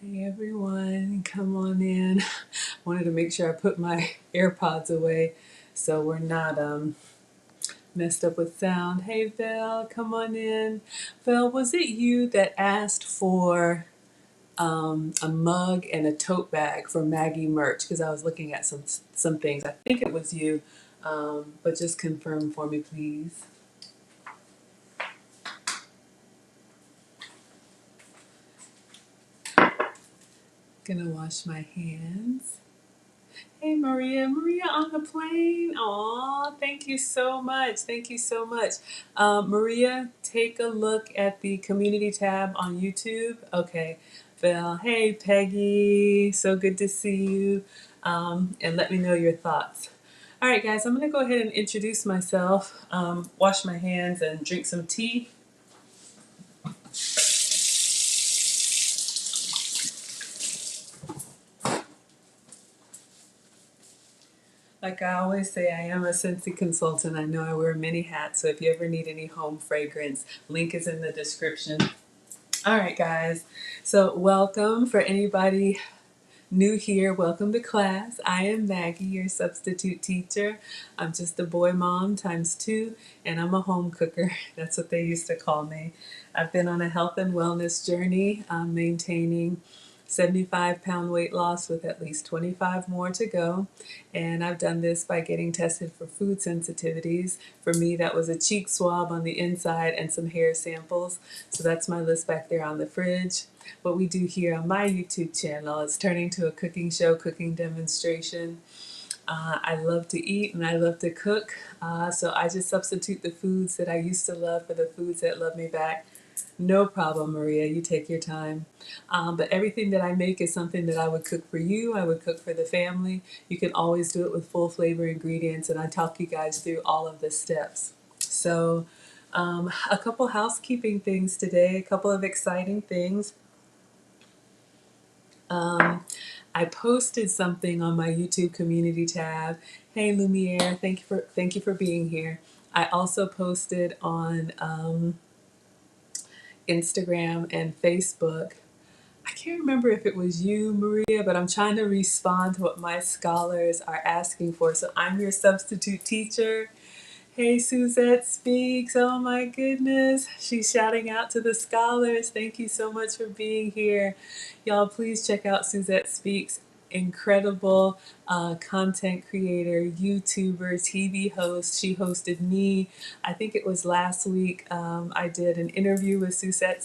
Hey everyone, come on in. Wanted to make sure I put my AirPods away so we're not messed up with sound. Hey Val, come on in. Val, was it you that asked for a mug and a tote bag for Maggie merch? Because I was looking at some things. I think it was you, but just confirm for me, please. Gonna wash my hands. Hey Maria, Maria on the plane. Aw, thank you so much. Thank you so much. Maria, take a look at the community tab on YouTube. Okay, Phil. Hey Peggy, so good to see you. And let me know your thoughts. All right, guys, I'm gonna go ahead and introduce myself, wash my hands, and drink some tea. Like I always say, I am a Scentsy consultant. I know I wear many hats, so if you ever need any home fragrance, link is in the description. All right, guys. So, welcome for anybody new here. Welcome to class. I am Maggie, your substitute teacher. I'm just a boy mom times two, and I'm a home cooker. That's what they used to call me. I've been on a health and wellness journey, maintaining 75-pound weight loss with at least 25 more to go. And I've done this by getting tested for food sensitivities. For me, that was a cheek swab on the inside and some hair samples. So that's my list back there on the fridge. What we do here on my YouTube channel is turning to a cooking show, cooking demonstration. I love to eat and I love to cook. So I just substitute the foods that I used to love for the foods that love me back. No problem, Maria. You take your time. But everything that I make is something that I would cook for you. I would cook for the family. You can always do it with full flavor ingredients, and I talk you guys through all of the steps. So, a couple housekeeping things today, a couple of exciting things. I posted something on my YouTube community tab. Hey Lumiere, thank you for being here. I also posted on Instagram and Facebook. I can't remember if it was you, Maria, but I'm trying to respond to what my scholars are asking for. So I'm your substitute teacher. Hey, Suzette Speaks. Oh my goodness. She's shouting out to the scholars. Thank you so much for being here. Y'all, please check out Suzette Speaks. Incredible content creator, YouTuber, TV host. She hosted me. I think it was last week. I did an interview with Suzette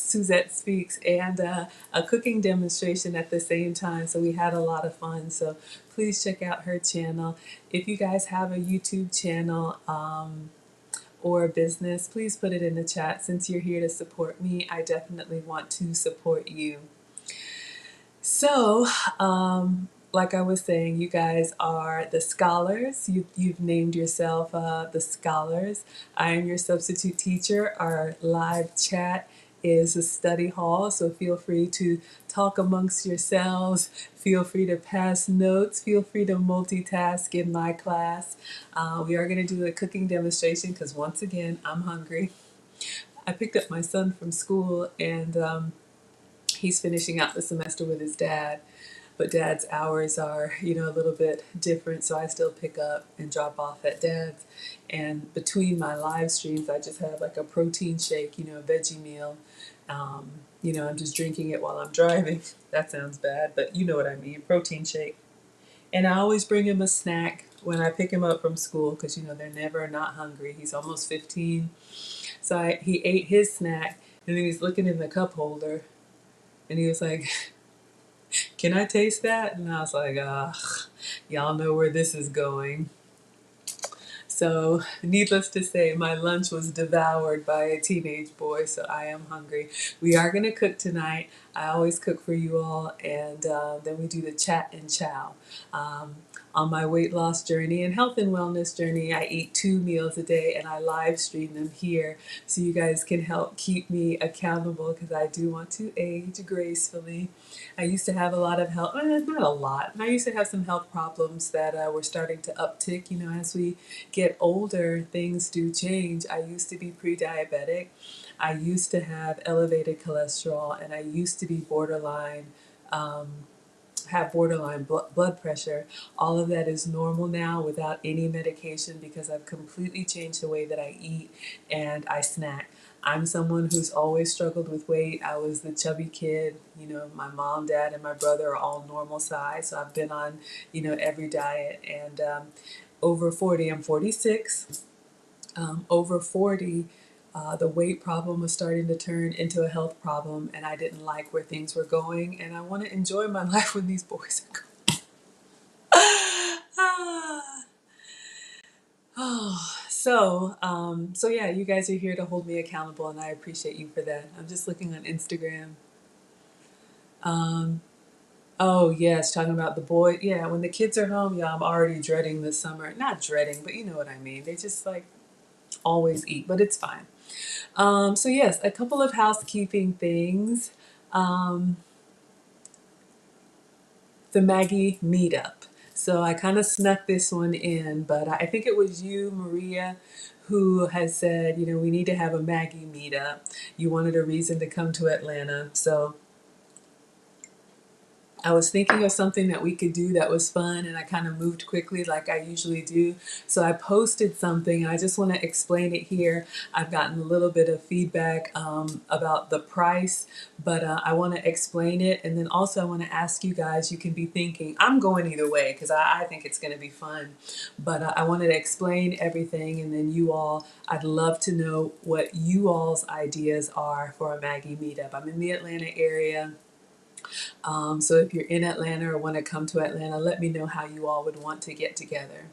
Speaks and a cooking demonstration at the same time. So we had a lot of fun. So please check out her channel. If you guys have a YouTube channel or a business, please put it in the chat. Since you're here to support me, I definitely want to support you. So, like I was saying, you guys are the scholars. You've named yourself the scholars. I am your substitute teacher. Our live chat is a study hall, so feel free to talk amongst yourselves. Feel free to pass notes. Feel free to multitask in my class. We are going to do a cooking demonstration because once again, I'm hungry. I picked up my son from school and he's finishing out the semester with his dad, but dad's hours are, a little bit different, so I still pick up and drop off at dad's. And between my live streams, I just have like a protein shake, a veggie meal. I'm just drinking it while I'm driving. That sounds bad, but you know what I mean, protein shake. And I always bring him a snack when I pick him up from school because, they're never not hungry. He's almost 15. So he ate his snack, and then he's looking in the cup holder, and he was like, "Can I taste that?" And I was like, y'all know where this is going. So, needless to say, my lunch was devoured by a teenage boy, so I am hungry. We are going to cook tonight. I always cook for you all, and then we do the chat and chow. On my weight loss journey and health and wellness journey, I eat 2 meals a day and I live stream them here so you guys can help keep me accountable because I do want to age gracefully. I used to have a lot of health, not a lot, I used to have some health problems that were starting to uptick. As we get older, things do change. I used to be pre-diabetic. I used to have elevated cholesterol and I used to be borderline have borderline blood pressure. All of that is normal now without any medication because I've completely changed the way that I eat and I snack. I'm someone who's always struggled with weight. I was the chubby kid. You know, my mom, dad, and my brother are all normal size. So I've been on, every diet. And over 40, I'm 46. Over 40, the weight problem was starting to turn into a health problem, and I didn't like where things were going. And I want to enjoy my life when these boys are going. So yeah, you guys are here to hold me accountable, and I appreciate you for that. I'm just looking on Instagram. Um, oh yes, talking about the boy. Yeah, when the kids are home, yeah, I'm already dreading the summer. Not dreading, but you know what I mean. They just like always eat, but it's fine. So yes, a couple of housekeeping things. Um, the Maggie meetup. So I kind of snuck this one in, but I think it was you, Maria, who has said, we need to have a Maggie meetup. You wanted a reason to come to Atlanta. So I was thinking of something that we could do that was fun, and I kind of moved quickly like I usually do. So I posted something, and I just want to explain it here. I've gotten a little bit of feedback about the price, but I want to explain it. And then also I want to ask you guys, you can be thinking, I'm going either way because I think it's going to be fun. But I wanted to explain everything, and then you all, I'd love to know what you all's ideas are for a Maggie meetup. I'm in the Atlanta area. So if you're in Atlanta or want to come to Atlanta, let me know how you all would want to get together.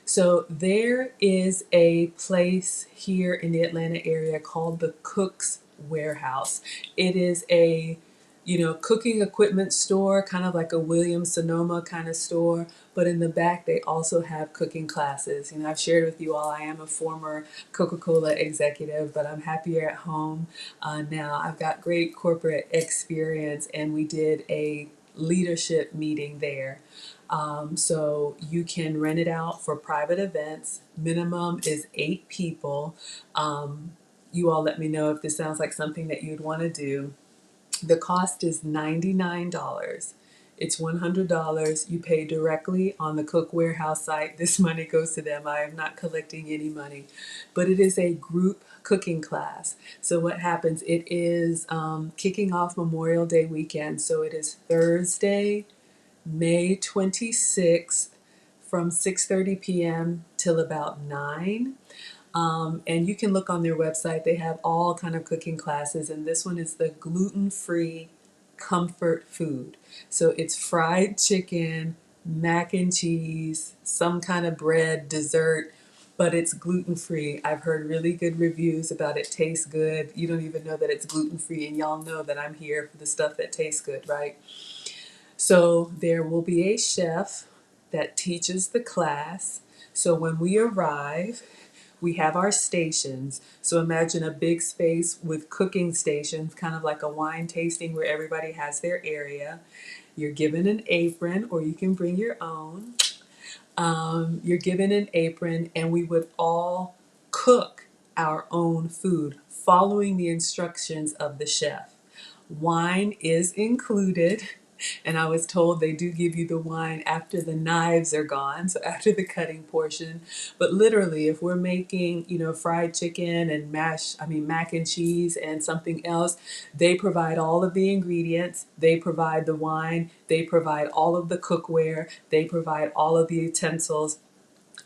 So there is a place here in the Atlanta area called the Cook's Warehouse. It is a cooking equipment store, kind of like a Williams Sonoma kind of store, but in the back they also have cooking classes. I've shared with you all, I am a former Coca-Cola executive, but I'm happier at home now. I've got great corporate experience, and we did a leadership meeting there. So you can rent it out for private events. Minimum is 8 people. You all let me know if this sounds like something that you'd want to do. The cost is $99. It's $100. You pay directly on the Cookware House site. This money goes to them. I am not collecting any money. But it is a group cooking class. So what happens, it is kicking off Memorial Day weekend. So it is Thursday, May 26th from 6:30 p.m. till about 9. And you can look on their website. They have all kind of cooking classes, and this one is the gluten-free comfort food. So it's fried chicken, mac and cheese, some kind of bread, dessert, but it's gluten-free. I've heard really good reviews about it. Tastes good. You don't even know that it's gluten-free, and y'all know that I'm here for the stuff that tastes good, right? So there will be a chef that teaches the class. So when we arrive, we have our stations. So imagine a big space with cooking stations, kind of like a wine tasting where everybody has their area. You're given an apron, or you can bring your own. You're given an apron, and we would all cook our own food following the instructions of the chef. Wine is included, and I was told they do give you the wine after the knives are gone, so after the cutting portion. But literally, if we're making, fried chicken and mac and cheese and something else, they provide all of the ingredients, they provide the wine, they provide all of the cookware, they provide all of the utensils,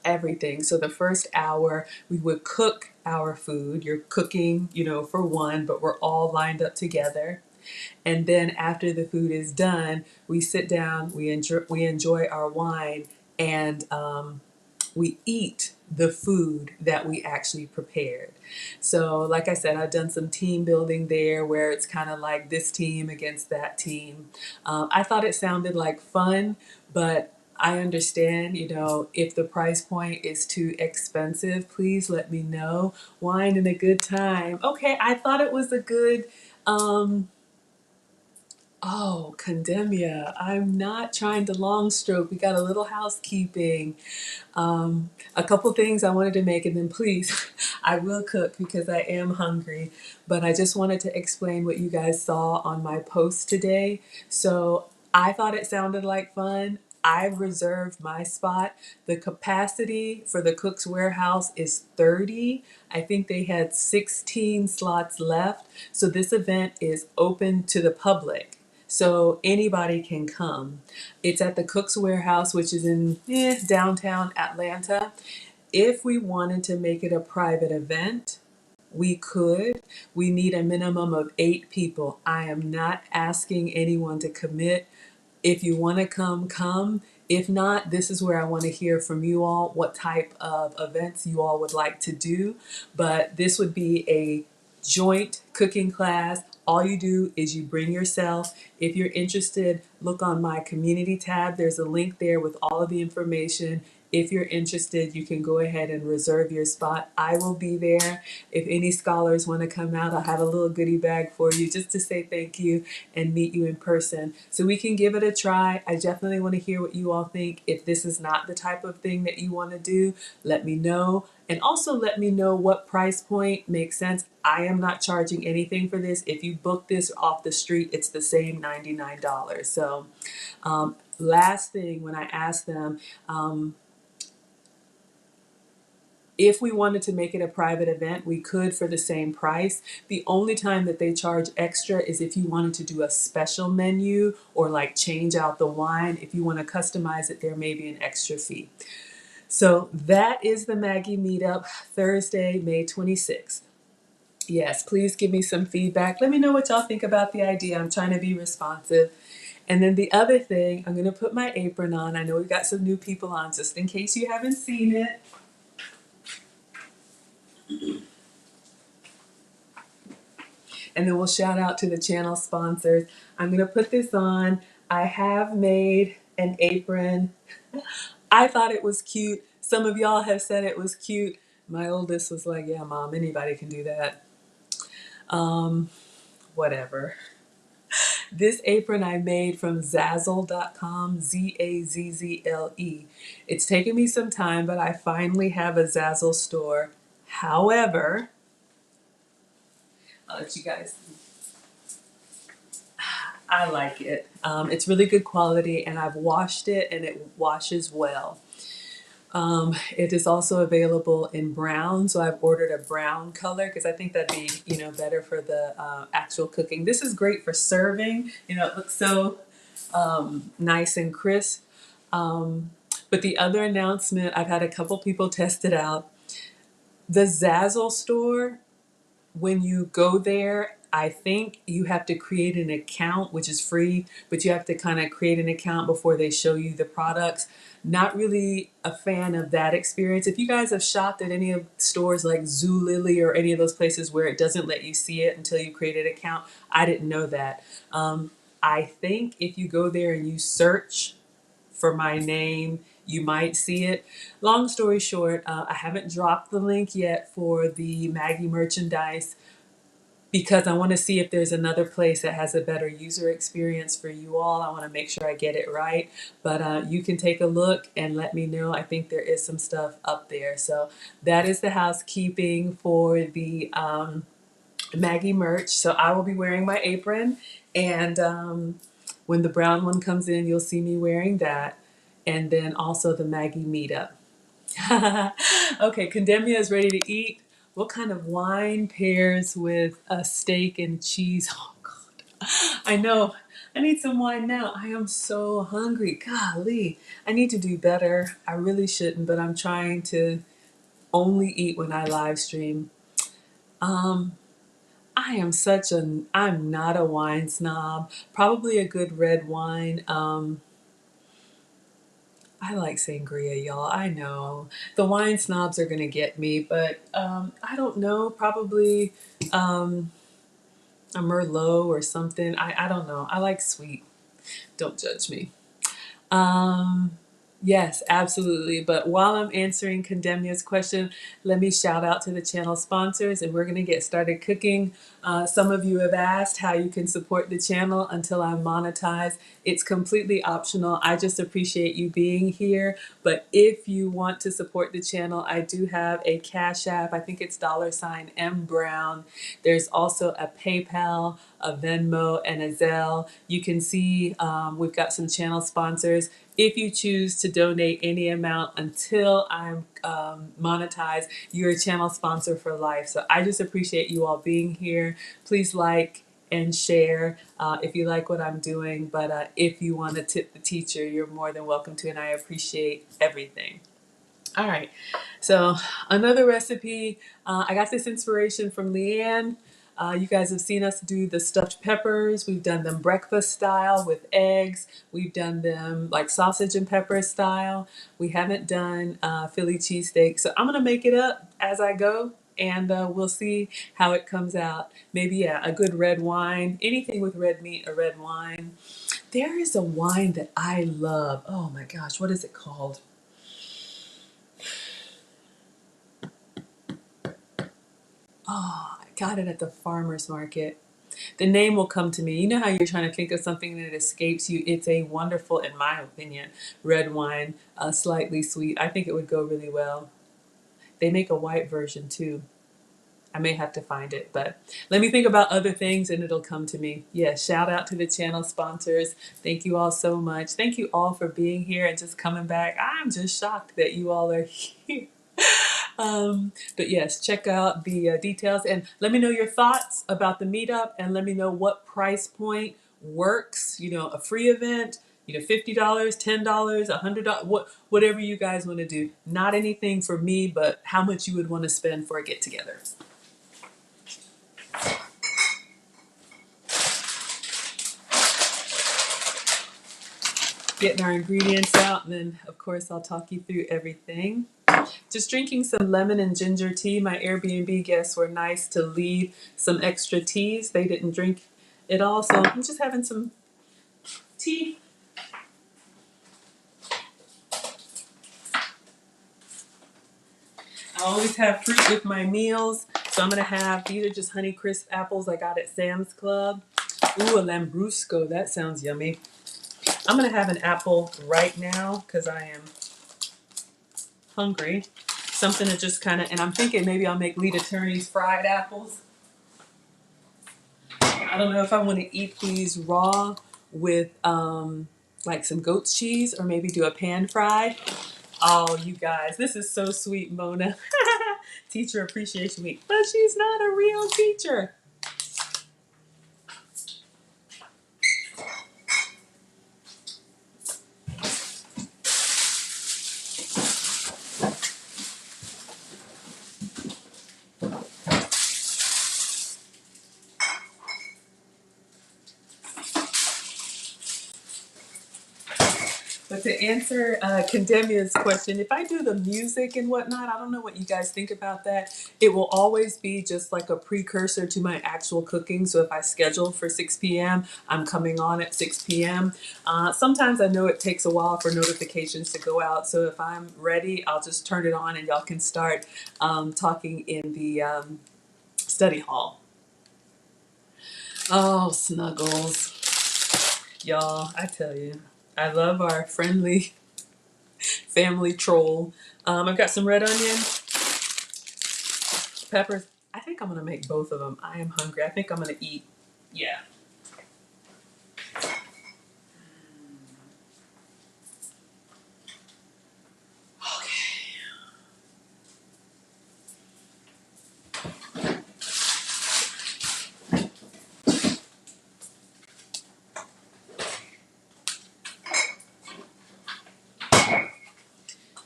everything. So the first hour we would cook our food. You're cooking, for one, but we're all lined up together. And then after the food is done, we sit down, we enjoy our wine, and we eat the food that we actually prepared. So like I said, I've done some team building there where it's kind of like this team against that team. I thought it sounded like fun, but I understand, if the price point is too expensive, please let me know. Wine and a good time. Okay, I thought it was a good, oh, Condemnia. I'm not trying to long stroke. We got a little housekeeping. A couple things I wanted to make, and then please, I will cook because I am hungry. But I just wanted to explain what you guys saw on my post today. So I thought it sounded like fun. I've reserved my spot. The capacity for the Cook's Warehouse is 30. I think they had 16 slots left. So this event is open to the public. So anybody can come. It's at the Cook's Warehouse, which is in downtown Atlanta. If we wanted to make it a private event, we could. We need a minimum of 8 people. I am not asking anyone to commit. If you want to come, come. If not, this is where I want to hear from you all what type of events you all would like to do. But this would be a joint cooking class. All you do is you bring yourself. If you're interested, look on my community tab. There's a link there with all of the information. If you're interested, you can go ahead and reserve your spot. I will be there. If any scholars want to come out, I'll have a little goodie bag for you just to say thank you and meet you in person. So we can give it a try. I definitely want to hear what you all think. If this is not the type of thing that you want to do, let me know. And also let me know what price point makes sense. I am not charging anything for this. If you book this off the street, it's the same $99. So last thing, when I asked them, if we wanted to make it a private event, we could for the same price. The only time that they charge extra is if you wanted to do a special menu or like change out the wine. If you want to customize it, there may be an extra fee. So that is the Maggie Meetup, Thursday, May 26th. Yes, please give me some feedback. Let me know what y'all think about the idea. I'm trying to be responsive. And then the other thing, I'm going to put my apron on. I know we've got some new people on, just in case you haven't seen it. And then we'll shout out to the channel sponsors. I'm going to put this on. I have made an apron. I thought it was cute. Some of y'all have said it was cute. My oldest was like, yeah, Mom, anybody can do that. Whatever. This apron I made from Zazzle.com, Zazzle. It's taken me some time, but I finally have a Zazzle store. However, I'll let you guys see. I like it. It's really good quality, and I've washed it, and it washes well. It is also available in brown, so I've ordered a brown color because I think that'd be, better for the actual cooking. This is great for serving. It looks so nice and crisp. But the other announcement, I've had a couple people test it out. The Zazzle store, when you go there, I think you have to create an account, which is free, but you have to kind of create an account before they show you the products. Not really a fan of that experience. If you guys have shopped at any of stores like Zulily or any of those places where it doesn't let you see it until you create an account, I didn't know that. I think if you go there and you search for my name, you might see it. Long story short, I haven't dropped the link yet for the Maggie merchandise because I want to see if there's another place that has a better user experience for you all. I want to make sure I get it right. But you can take a look and let me know. I think there is some stuff up there. So that is the housekeeping for the Maggie merch. So I will be wearing my apron. And when the brown one comes in, you'll see me wearing that. And then also the Maggie meetup. Okay, Condemnia is ready to eat. What kind of wine pairs with a steak and cheese? Oh, God. I know. I need some wine now. I am so hungry. Golly. I need to do better. I really shouldn't, but I'm trying to only eat when I live stream. I'm not a wine snob. Probably a good red wine. I like sangria, y'all. I know. The wine snobs are going to get me, but I don't know. Probably a Merlot or something. I don't know. I like sweet. Don't judge me. Yes, absolutely. But while I'm answering Condemnia's question, let me shout out to the channel sponsors and we're going to get started cooking. Some of you have asked how you can support the channel until I'm monetized. It's completely optional. I just appreciate you being here. But if you want to support the channel, I do have a Cash App. I think it's $M Brown. There's also a PayPal, a Venmo, and a Zelle. You can see we've got some channel sponsors. If you choose to donate any amount until I'm monetized, you're a channel sponsor for life. So I just appreciate you all being here. Please like and share if you like what I'm doing. But if you want to tip the teacher, you're more than welcome to, and I appreciate everything. All right, so another recipe. I got this inspiration from Leanne. You guys have seen us do the stuffed peppers. We've done them breakfast style with eggs. We've done them like sausage and pepper style. We haven't done Philly cheesesteak. So I'm going to make it up as I go and we'll see how it comes out. Maybe, yeah, a good red wine. Anything with red meat, a red wine. There is a wine that I love. Oh my gosh, what is it called? Oh, I got it at the farmer's market. The name will come to me. You know how you're trying to think of something that escapes you? It's a wonderful, in my opinion, red wine, slightly sweet. I think it would go really well. They make a white version too. I may have to find it, but let me think about other things and it'll come to me. Yeah, shout out to the channel sponsors. Thank you all so much. Thank you all for being here and just coming back. I'm just shocked that you all are here. But yes, check out the details and let me know your thoughts about the meetup and let me know what price point works. You know, a free event, you know, $50, $10, $100, whatever you guys want to do. Not anything for me, but how much you would want to spend for a get together. Getting our ingredients out, and then of course I'll talk you through everything. Just drinking some lemon and ginger tea. My Airbnb guests were nice to leave some extra teas. They didn't drink it all, so I'm just having some tea. I always have fruit with my meals, so I'm gonna have, these are just Honeycrisp apples I got at Sam's Club. Ooh, a Lambrusco, that sounds yummy. I'm gonna have an apple right now because I am hungry. Something to just kind of, and I'm thinking maybe I'll make Lita Turney's fried apples. I don't know if I want to eat these raw with like some goat's cheese or maybe do a pan fry. Oh, you guys, this is so sweet, Mona. Teacher Appreciation Week, but she's not a real teacher. But to answer Condemia's question, if I do the music and whatnot, I don't know what you guys think about that. It will always be just like a precursor to my actual cooking. So if I schedule for 6 p.m., I'm coming on at 6 p.m. Sometimes I know it takes a while for notifications to go out. So if I'm ready, I'll just turn it on and y'all can start talking in the study hall. Oh, Snuggles. Y'all, I tell you, I love our friendly family troll. I've got some red onion, peppers. I think I'm gonna make both of them. I am hungry. I think I'm gonna eat. Yeah.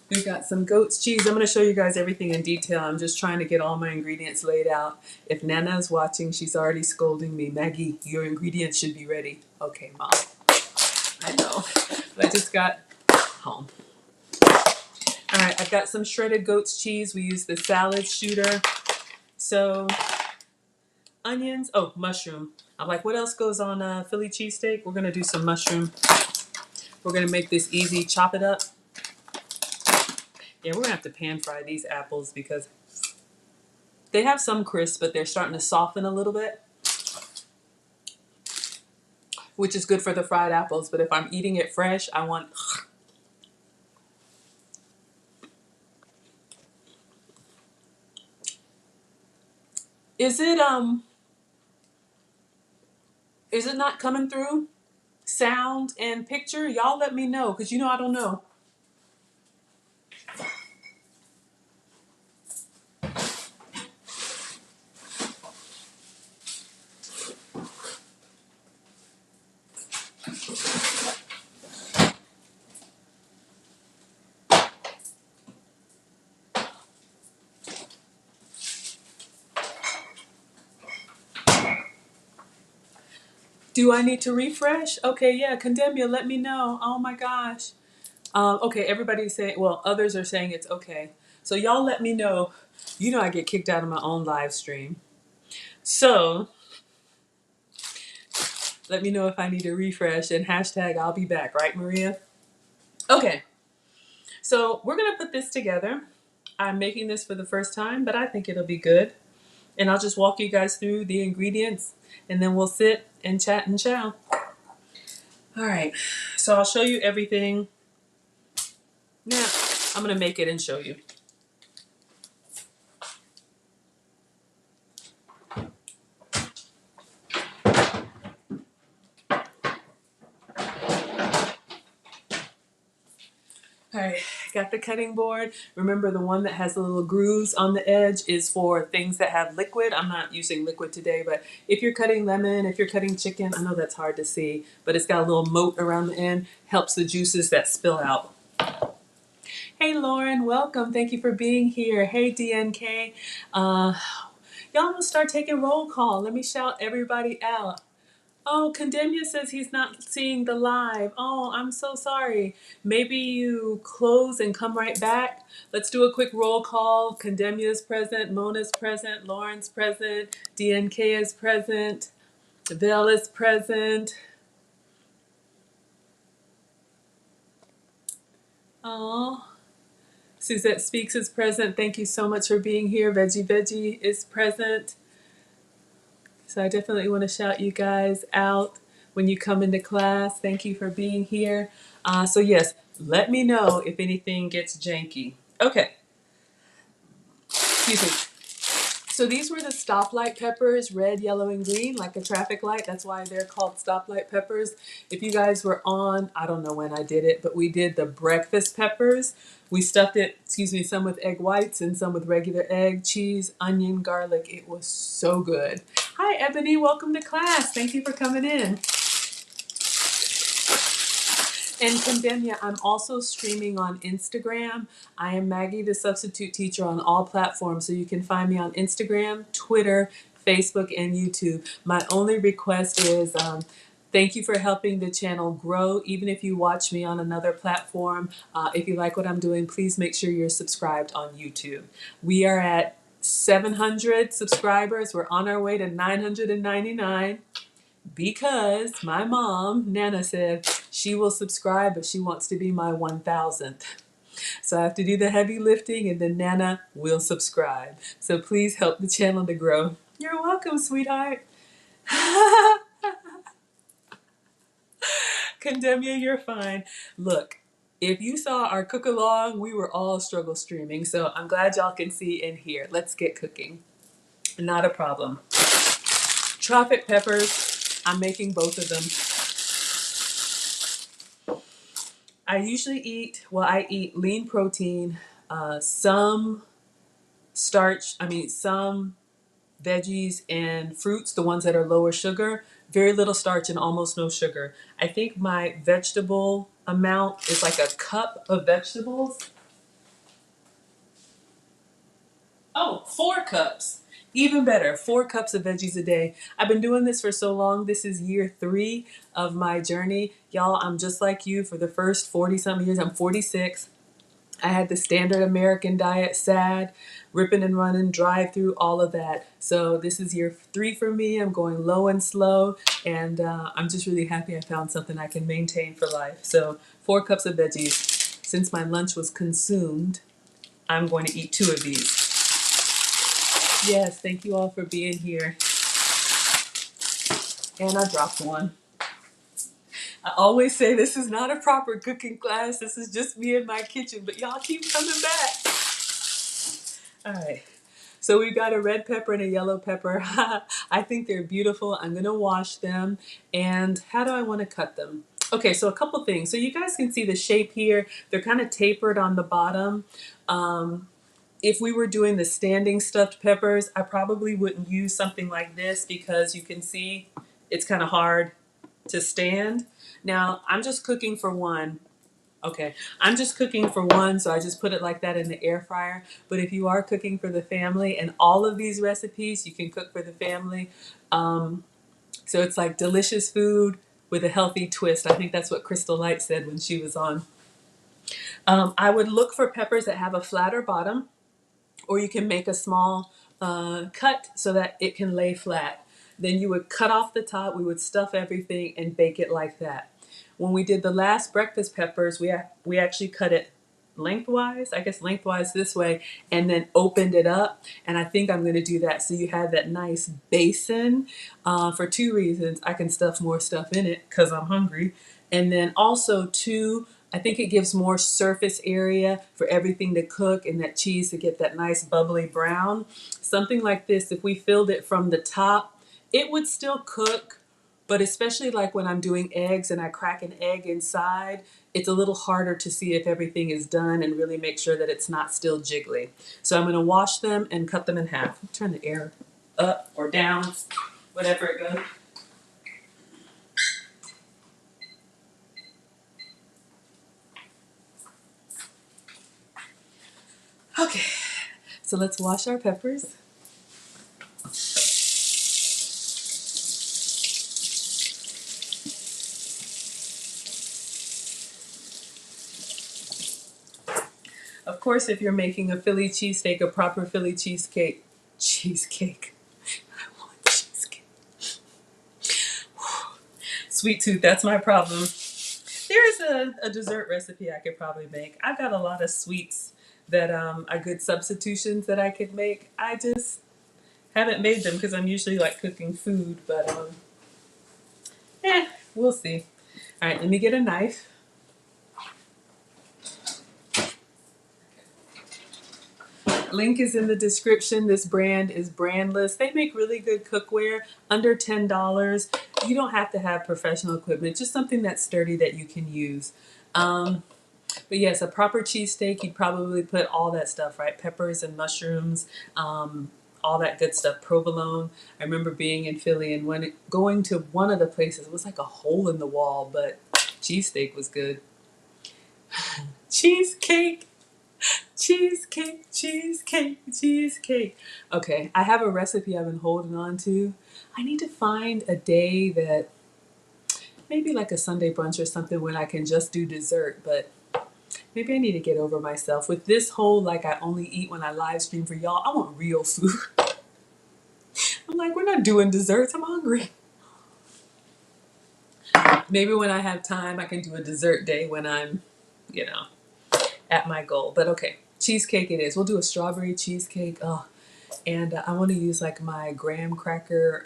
We've got some goat's cheese. I'm going to show you guys everything in detail. I'm just trying to get all my ingredients laid out. If Nana's watching, she's already scolding me. Maggie, your ingredients should be ready. Okay, Mom. I know. But I just got home. All right, I've got some shredded goat's cheese. We use the salad shooter. So, onions. Oh, mushroom. I'm like, what else goes on Philly cheesesteak? We're going to do some mushroom. We're going to make this easy. Chop it up. Yeah, we're gonna have to pan fry these apples because they have some crisp, but they're starting to soften a little bit, which is good for the fried apples. But if I'm eating it fresh, I want. Is it is it not coming through? Sound and picture? Y'all let me know, because you know I don't know. Do I need to refresh? Okay, yeah, Condemnia, let me know. Oh my gosh. Okay, everybody's saying, well, others are saying it's okay. So y'all let me know. You know I get kicked out of my own live stream. So let me know if I need to refresh and hashtag I'll be back, right, Maria? Okay, so we're gonna put this together. I'm making this for the first time, but I think it'll be good. And I'll just walk you guys through the ingredients and then we'll sit and chat and chow. All right, so I'll show you everything. Now, I'm gonna make it and show you. All right, got the cutting board. Remember, the one that has the little grooves on the edge is for things that have liquid. I'm not using liquid today, but if you're cutting lemon, if you're cutting chicken, I know that's hard to see, but it's got a little moat around the end, helps the juices that spill out. Hey Lauren, welcome. Thank you for being here. Hey DNK. Y'all gonna start taking roll call. Let me shout everybody out. Oh, Condemnia says he's not seeing the live. Oh, I'm so sorry. Maybe you close and come right back. Let's do a quick roll call. Condemnia is present, Mona's present, Lauren's present, DNK is present, Vel is present. Oh, Suzette Speaks is present. Thank you so much for being here. Veggie is present. So I definitely want to shout you guys out when you come into class. Thank you for being here. So yes, let me know if anything gets janky. Okay, excuse me. So these were the stoplight peppers, red, yellow, and green, like a traffic light. That's why they're called stoplight peppers. If you guys were on, I don't know when I did it, but we did the breakfast peppers. We stuffed it, some with egg whites and some with regular egg, cheese, onion, garlic. It was so good. Hi, Ebony. Welcome to class. Thank you for coming in. And Condemnia, I'm also streaming on Instagram. I am Maggie, the substitute teacher, on all platforms. So you can find me on Instagram, Twitter, Facebook, and YouTube. My only request is thank you for helping the channel grow. Even if you watch me on another platform, if you like what I'm doing, please make sure you're subscribed on YouTube. We are at 700 subscribers. We're on our way to 999. Because my mom, Nana, said she will subscribe, but she wants to be my 1000th. So I have to do the heavy lifting and then Nana will subscribe. So please help the channel to grow. You're welcome, sweetheart. Condemnia, you're fine. Look, if you saw our cook along, we were all struggle streaming. So I'm glad y'all can see and hear. Let's get cooking. Not a problem. Tropic peppers, I'm making both of them. I usually eat lean protein, some starch, some veggies and fruits, the ones that are lower sugar, very little starch and almost no sugar. I think my vegetable amount is like a cup of vegetables. Oh, 4 cups. Even better, 4 cups of veggies a day. I've been doing this for so long. This is year 3 of my journey. Y'all, I'm just like you for the first 40-something years. I'm 46. I had the standard American diet, SAD, ripping and running, drive through, all of that. So this is year 3 for me. I'm going low and slow, and I'm just really happy I found something I can maintain for life. So 4 cups of veggies. Since my lunch was consumed, I'm going to eat 2 of these. Yes, thank you all for being here. And I dropped one. I always say this is not a proper cooking class. This is just me in my kitchen, but y'all keep coming back. All right. So we've got a red pepper and a yellow pepper. I think they're beautiful. I'm going to wash them. And how do I want to cut them? Okay, so a couple things. So you guys can see the shape here. They're kind of tapered on the bottom. If we were doing the standing stuffed peppers, I probably wouldn't use something like this because you can see it's kind of hard to stand. Now, I'm just cooking for one. Okay, I'm just cooking for one, so I just put it like that in the air fryer. But if you are cooking for the family, and all of these recipes, you can cook for the family. So it's like delicious food with a healthy twist. I think that's what Crystal Light said when she was on. I would look for peppers that have a flatter bottom, or you can make a small cut so that it can lay flat. Then you would cut off the top, we would stuff everything and bake it like that. When we did the last breakfast peppers, we actually cut it lengthwise, I guess lengthwise this way, and then opened it up. And I think I'm going to do that so you have that nice basin for 2 reasons. I can stuff more stuff in it because I'm hungry. And then also, too, I think it gives more surface area for everything to cook and that cheese to get that nice bubbly brown. Something like this, if we filled it from the top, it would still cook, but especially like when I'm doing eggs and I crack an egg inside, it's a little harder to see if everything is done and really make sure that it's not still jiggly. So I'm going to wash them and cut them in half. Turn the air up or down, whatever it goes. Okay, so let's wash our peppers. Of course, if you're making a Philly cheesesteak, a proper Philly cheesecake, I want cheesecake. Sweet tooth, that's my problem. There's a dessert recipe I could probably make. I've got a lot of sweets that are good substitutions that I could make. I just haven't made them because I'm usually like cooking food, but we'll see. All right, let me get a knife. Link is in the description. This brand is Brandless. They make really good cookware, under $10. You don't have to have professional equipment, just something that's sturdy that you can use. But yes, a proper cheesesteak, you'd probably put all that stuff, right? Peppers and mushrooms, all that good stuff, provolone. I remember being in Philly and going to one of the places, it was like a hole in the wall, but cheesesteak was good. Cheesecake. Cheesecake, cheesecake, cheesecake. Okay, I have a recipe I've been holding on to. I need to find a day that, maybe like a Sunday brunch or something, when I can just do dessert, but maybe I need to get over myself. With this whole, like, I only eat when I live stream for y'all, I want real food. I'm like, we're not doing desserts, I'm hungry. Maybe when I have time, I can do a dessert day when I'm, at my goal. But okay, cheesecake it is. We'll do a strawberry cheesecake. Oh, and I want to use like my graham cracker,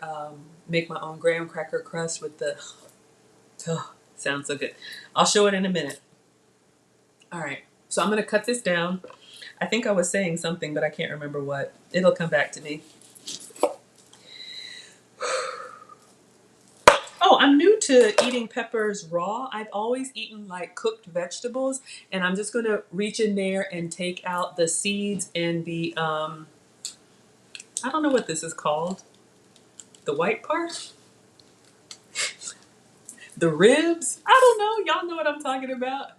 make my own graham cracker crust with the, oh, sounds so good. I'll show it in a minute. All right, so I'm going to cut this down. I think I was saying something, but I can't remember what. It'll come back to me. Oh, I'm new to eating peppers raw. I've always eaten like cooked vegetables, and I'm just going to reach in there and take out the seeds and the, I don't know what this is called. The white part? The ribs? I don't know. Y'all know what I'm talking about.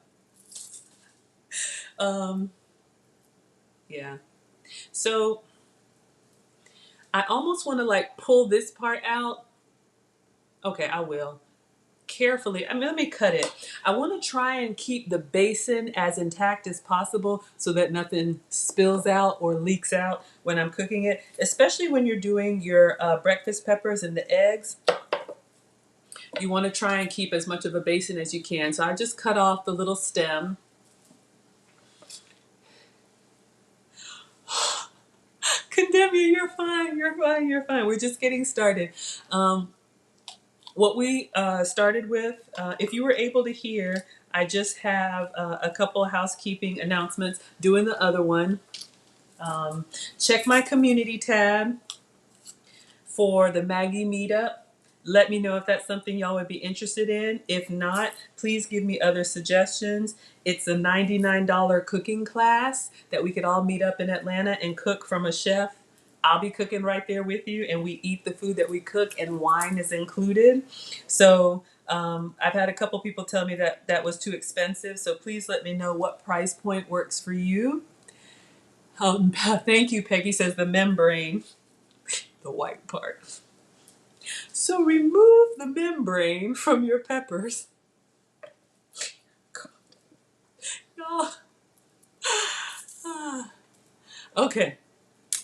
Yeah. So I almost want to like pull this part out. Okay, I will. Carefully. I mean, let me cut it. I want to try and keep the basin as intact as possible so that nothing spills out or leaks out when I'm cooking it, especially when you're doing your breakfast peppers and the eggs. You want to try and keep as much of a basin as you can. So I just cut off the little stem. Condemn you, you're fine, you're fine, you're fine. We're just getting started. What we started with, if you were able to hear, I just have a couple of housekeeping announcements. Doing the other one. Check my community tab for the Maggie meetup. Let me know if that's something y'all would be interested in. If not, please give me other suggestions. It's a $99 cooking class that we could all meet up in Atlanta and cook from a chef. I'll be cooking right there with you, and we eat the food that we cook, and wine is included. So I've had a couple people tell me that that was too expensive. So please let me know what price point works for you. Thank you, Peggy says the membrane, the white part. So remove the membrane from your peppers. Oh. Okay,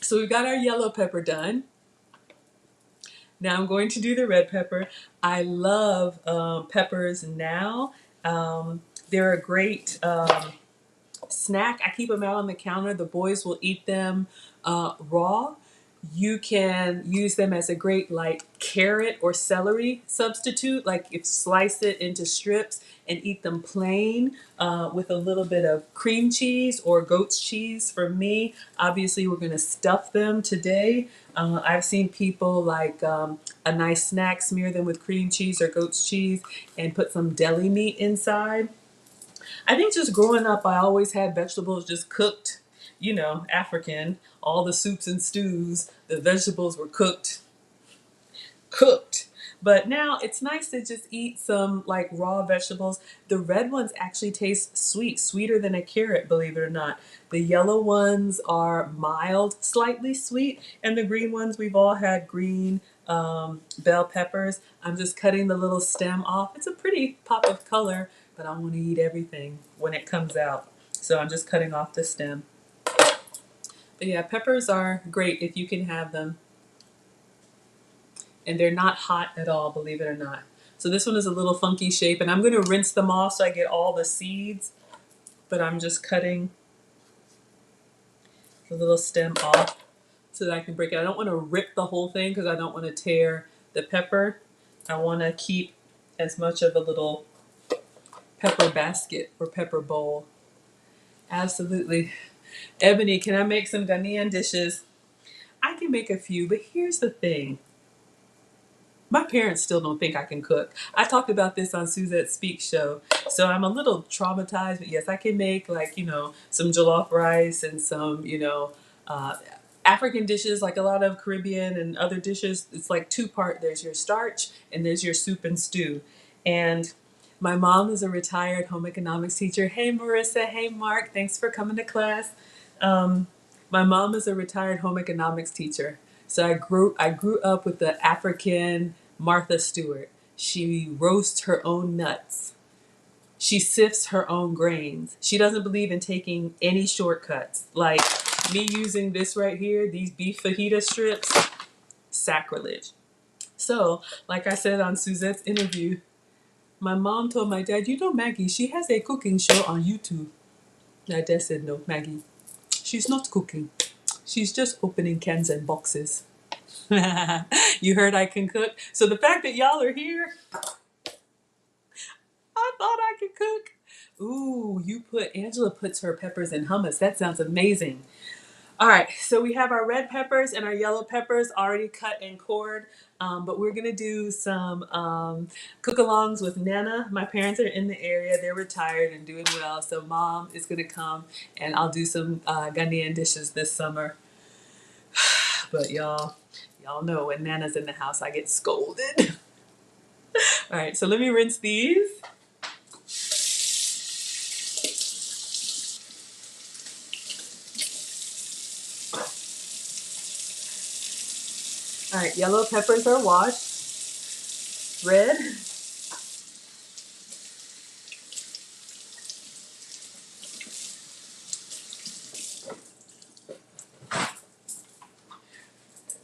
so we've got our yellow pepper done. Now I'm going to do the red pepper. I love peppers now. They're a great snack. I keep them out on the counter. The boys will eat them raw. You can use them as a great like carrot or celery substitute. Like if slice it into strips and eat them plain with a little bit of cream cheese or goat's cheese. For me, obviously we're going to stuff them today. I've seen people like a nice snack, smear them with cream cheese or goat's cheese and put some deli meat inside. I think just growing up, I always had vegetables just cooked, you know, African. All the soups and stews, the vegetables were cooked. But now it's nice to just eat some like raw vegetables. The red ones actually taste sweet, sweeter than a carrot, believe it or not. The yellow ones are mild, slightly sweet, and the green ones, we've all had green bell peppers. I'm just cutting the little stem off. It's a pretty pop of color, but I want to eat everything when it comes out. So I'm just cutting off the stem. But yeah, peppers are great if you can have them. And they're not hot at all, believe it or not. So this one is a little funky shape, and I'm going to rinse them off so I get all the seeds, but I'm just cutting the little stem off so that I can break it. I don't want to rip the whole thing because I don't want to tear the pepper. I want to keep as much of a little pepper basket or pepper bowl. Absolutely. Ebony, can I make some Ghanaian dishes? I can make a few, but here's the thing. My parents still don't think I can cook. I talked about this on Suzette Speaks show. So I'm a little traumatized, but yes, I can make like, you know, some jollof rice and some, you know, African dishes, like a lot of Caribbean and other dishes. It's like two-part. There's your starch and there's your soup and stew. And my mom is a retired home economics teacher. Hey, Marissa. Hey, Mark. Thanks for coming to class. My mom is a retired home economics teacher. So I grew up with the African Martha Stewart. She roasts her own nuts. She sifts her own grains. She doesn't believe in taking any shortcuts. Like me using this right here, these beef fajita strips, sacrilege. So, like I said on Suzette's interview, my mom told my dad, you know Maggie, she has a cooking show on YouTube. My dad said, no, Maggie, she's not cooking. She's just opening cans and boxes. You heard I can cook? So the fact that y'all are here, I thought I could cook. Ooh, Angela puts her peppers in hummus. That sounds amazing. All right, so we have our red peppers and our yellow peppers already cut and cored, but we're gonna do some cook-alongs with Nana. My parents are in the area, they're retired and doing well, so mom is gonna come and I'll do some Ghanaian dishes this summer. But y'all know when Nana's in the house, I get scolded. All right, so let me rinse these. All right, yellow peppers are washed. Red.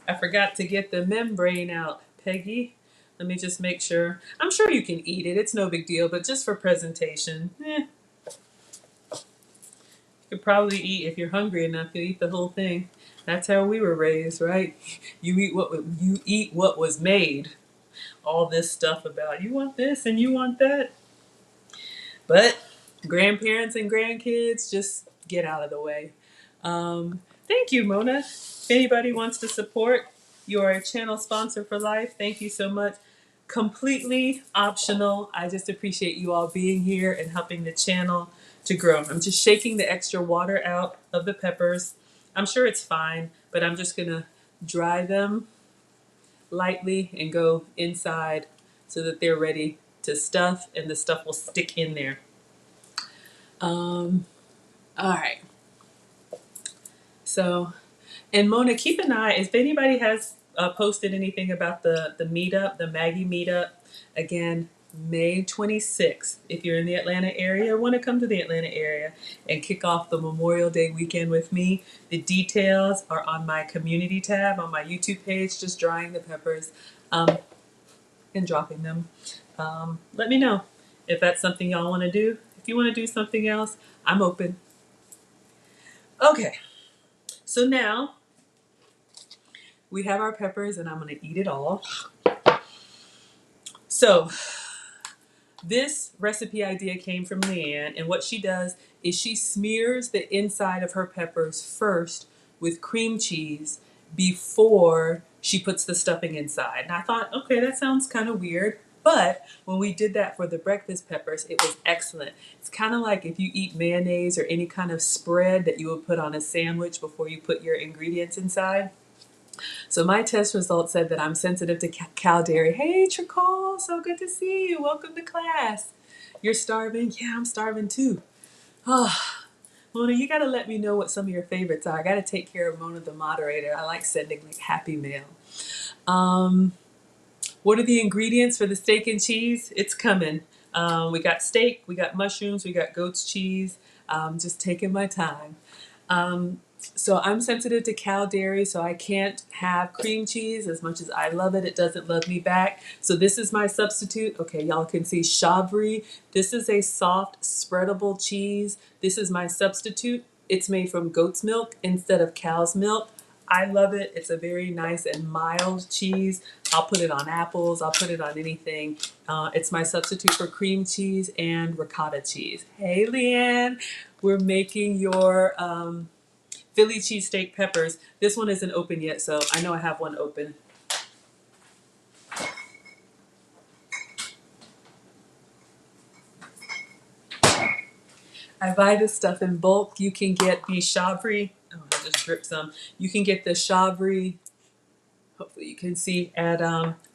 I forgot to get the membrane out, Peggy. Let me just make sure. I'm sure you can eat it. It's no big deal, but just for presentation. could probably eat, if you're hungry enough, you'll eat the whole thing. That's how we were raised, right? You eat what was made. All this stuff about you want this and you want that. But grandparents and grandkids, just get out of the way. Thank you, Mona. If anybody wants to support your channel sponsor for life, thank you so much. Completely optional. I just appreciate you all being here and helping the channel to grow. I'm just shaking the extra water out of the peppers. I'm sure it's fine, but I'm just gonna dry them lightly and go inside so that they're ready to stuff and the stuff will stick in there. All right. So, and Mona, keep an eye if anybody has posted anything about the meetup, the Maggie meetup. Again, May 26th. If you're in the Atlanta area or want to come to the Atlanta area and kick off the Memorial Day weekend with me, the details are on my community tab on my YouTube page, just drying the peppers and dropping them. Let me know if that's something y'all want to do. If you want to do something else, I'm open. Okay, so now we have our peppers and I'm going to eat it all. So this recipe idea came from Leanne, and what she does is she smears the inside of her peppers first with cream cheese before she puts the stuffing inside. And I thought, okay, that sounds kind of weird. But when we did that for the breakfast peppers, it was excellent. It's kind of like if you eat mayonnaise or any kind of spread that you would put on a sandwich before you put your ingredients inside. So my test results said that I'm sensitive to cow dairy. Hey, Tricole, so good to see you. Welcome to class. You're starving? Yeah, I'm starving too. Oh, Mona, you got to let me know what some of your favorites are. I got to take care of Mona, the moderator. I like sending like happy mail. What are the ingredients for the steak and cheese? It's coming. We got steak, we got mushrooms, we got goat's cheese. Just taking my time. So I'm sensitive to cow dairy, so I can't have cream cheese. As much as I love it, it doesn't love me back. So this is my substitute. Okay, y'all can see Chablis. This is a soft, spreadable cheese. This is my substitute. It's made from goat's milk instead of cow's milk. I love it. It's a very nice and mild cheese. I'll put it on apples. I'll put it on anything. It's my substitute for cream cheese and ricotta cheese. Hey, Leanne. We're making your Philly cheesesteak peppers. This one isn't open yet, so I know I have one open. I buy this stuff in bulk. You can get the Chablis. Oh, I just dripped some. You can get the Chablis. Hopefully you can see at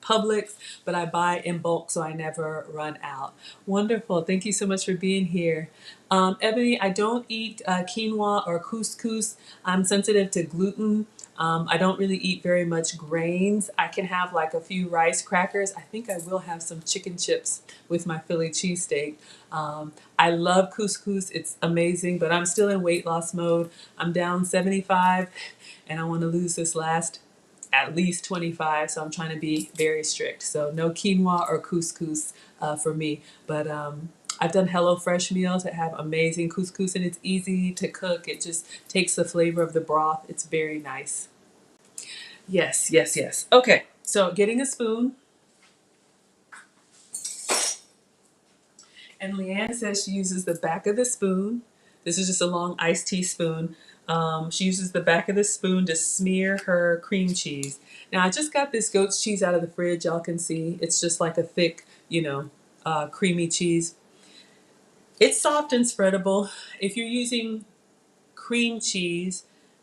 Publix, but I buy in bulk so I never run out. Wonderful. Thank you so much for being here. Ebony, I don't eat quinoa or couscous. I'm sensitive to gluten. I don't really eat very much grains. I can have like a few rice crackers. I think I will have some chicken chips with my Philly cheesesteak. I love couscous. It's amazing, but I'm still in weight loss mode. I'm down 75 and I want to lose this last at least 25, so I'm trying to be very strict. So no quinoa or couscous for me. But I've done HelloFresh meals that have amazing couscous, and it's easy to cook. It just takes the flavor of the broth. It's very nice. Yes, yes, yes. Okay, so getting a spoon. And Leanne says she uses the back of the spoon. This is just a long iced tea spoon. She uses the back of the spoon to smear her cream cheese. Now I just got this goat's cheese out of the fridge. Y'all can see it's just like a thick, creamy cheese. It's soft and spreadable. If you're using cream cheese,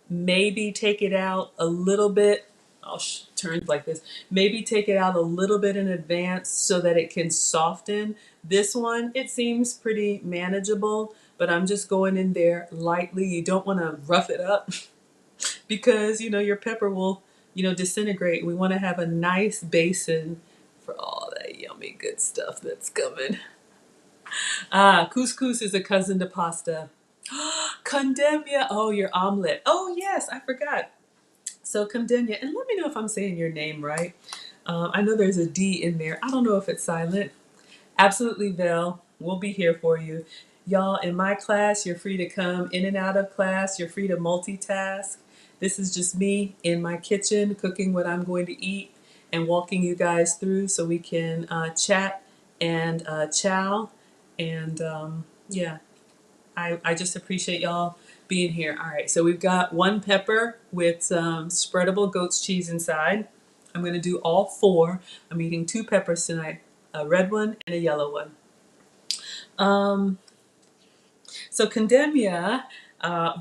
maybe take it out a little bit. I'll turn like this. Maybe take it out a little bit in advance so that it can soften. This one, it seems pretty manageable, but I'm just going in there lightly. You don't want to rough it up because, your pepper will, disintegrate. We want to have a nice basin for all that yummy good stuff that's coming. Couscous is a cousin to pasta. Condemnia. Oh, your omelet. Oh, yes, I forgot. So Condemnia, and let me know if I'm saying your name right. I know there's a D in there. I don't know if it's silent. Absolutely, Vel. We'll be here for you. Y'all, in my class, you're free to come in and out of class. You're free to multitask. This is just me in my kitchen cooking what I'm going to eat and walking you guys through so we can chat and chow. And yeah, I just appreciate y'all being here. All right, so we've got one pepper with some spreadable goat's cheese inside. I'm going to do all four. I'm eating two peppers tonight, a red one and a yellow one. So Condemnia,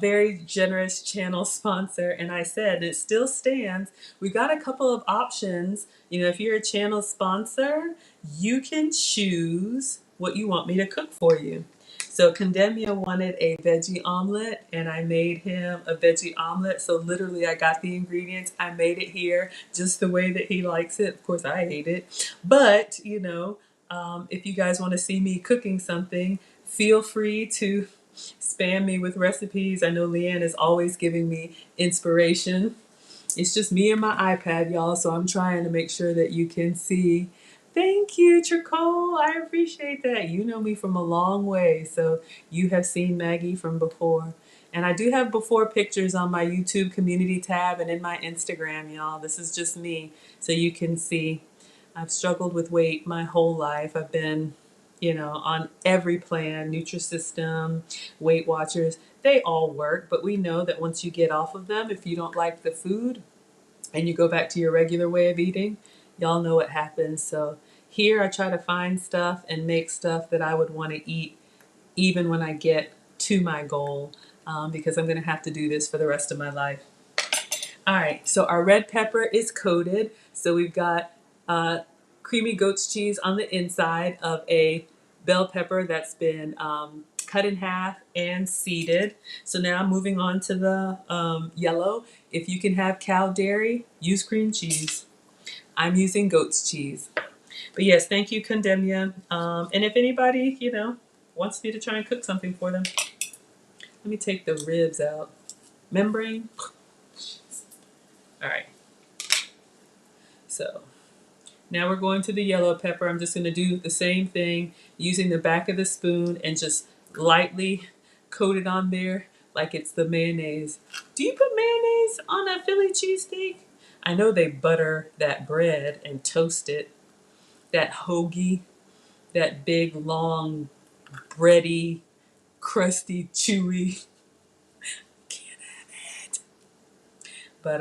very generous channel sponsor, and I said it still stands. We got a couple of options. You know, if you're a channel sponsor, you can choose what you want me to cook for you. So Condemnia wanted a veggie omelet, and I made him a veggie omelet. So literally, I got the ingredients. I made it here just the way that he likes it. Of course, I hate it, but you know, if you guys want to see me cooking something, feel free to spam me with recipes. I know Leanne is always giving me inspiration. It's just me and my iPad, y'all, so I'm trying to make sure that you can see. Thank you, Tricole. I appreciate that. You know me from a long way, so you have seen Maggie from before. And I do have before pictures on my YouTube community tab and in my Instagram, y'all. This is just me, so you can see. I've struggled with weight my whole life. I've been, you know, on every plan, Nutrisystem, Weight Watchers. They all work, but we know that once you get off of them, if you don't like the food and you go back to your regular way of eating, y'all know what happens. So here I try to find stuff and make stuff that I would want to eat even when I get to my goal, because I'm going to have to do this for the rest of my life. All right, so our red pepper is coated. So we've got creamy goat's cheese on the inside of a bell pepper that's been cut in half and seeded. So now moving on to the yellow. If you can have cow dairy, use cream cheese. I'm using goat's cheese. But yes, thank you, Condemnia. And if anybody, you know, wants me to try and cook something for them, let me take the ribs out. Membrane. All right. So now we're going to the yellow pepper. I'm just going to do the same thing using the back of the spoon and just lightly coat it on there like it's the mayonnaise. Do you put mayonnaise on a Philly cheesesteak? I know they butter that bread and toast it. That hoagie, that big, long, bready, crusty, chewy. Can't have it. But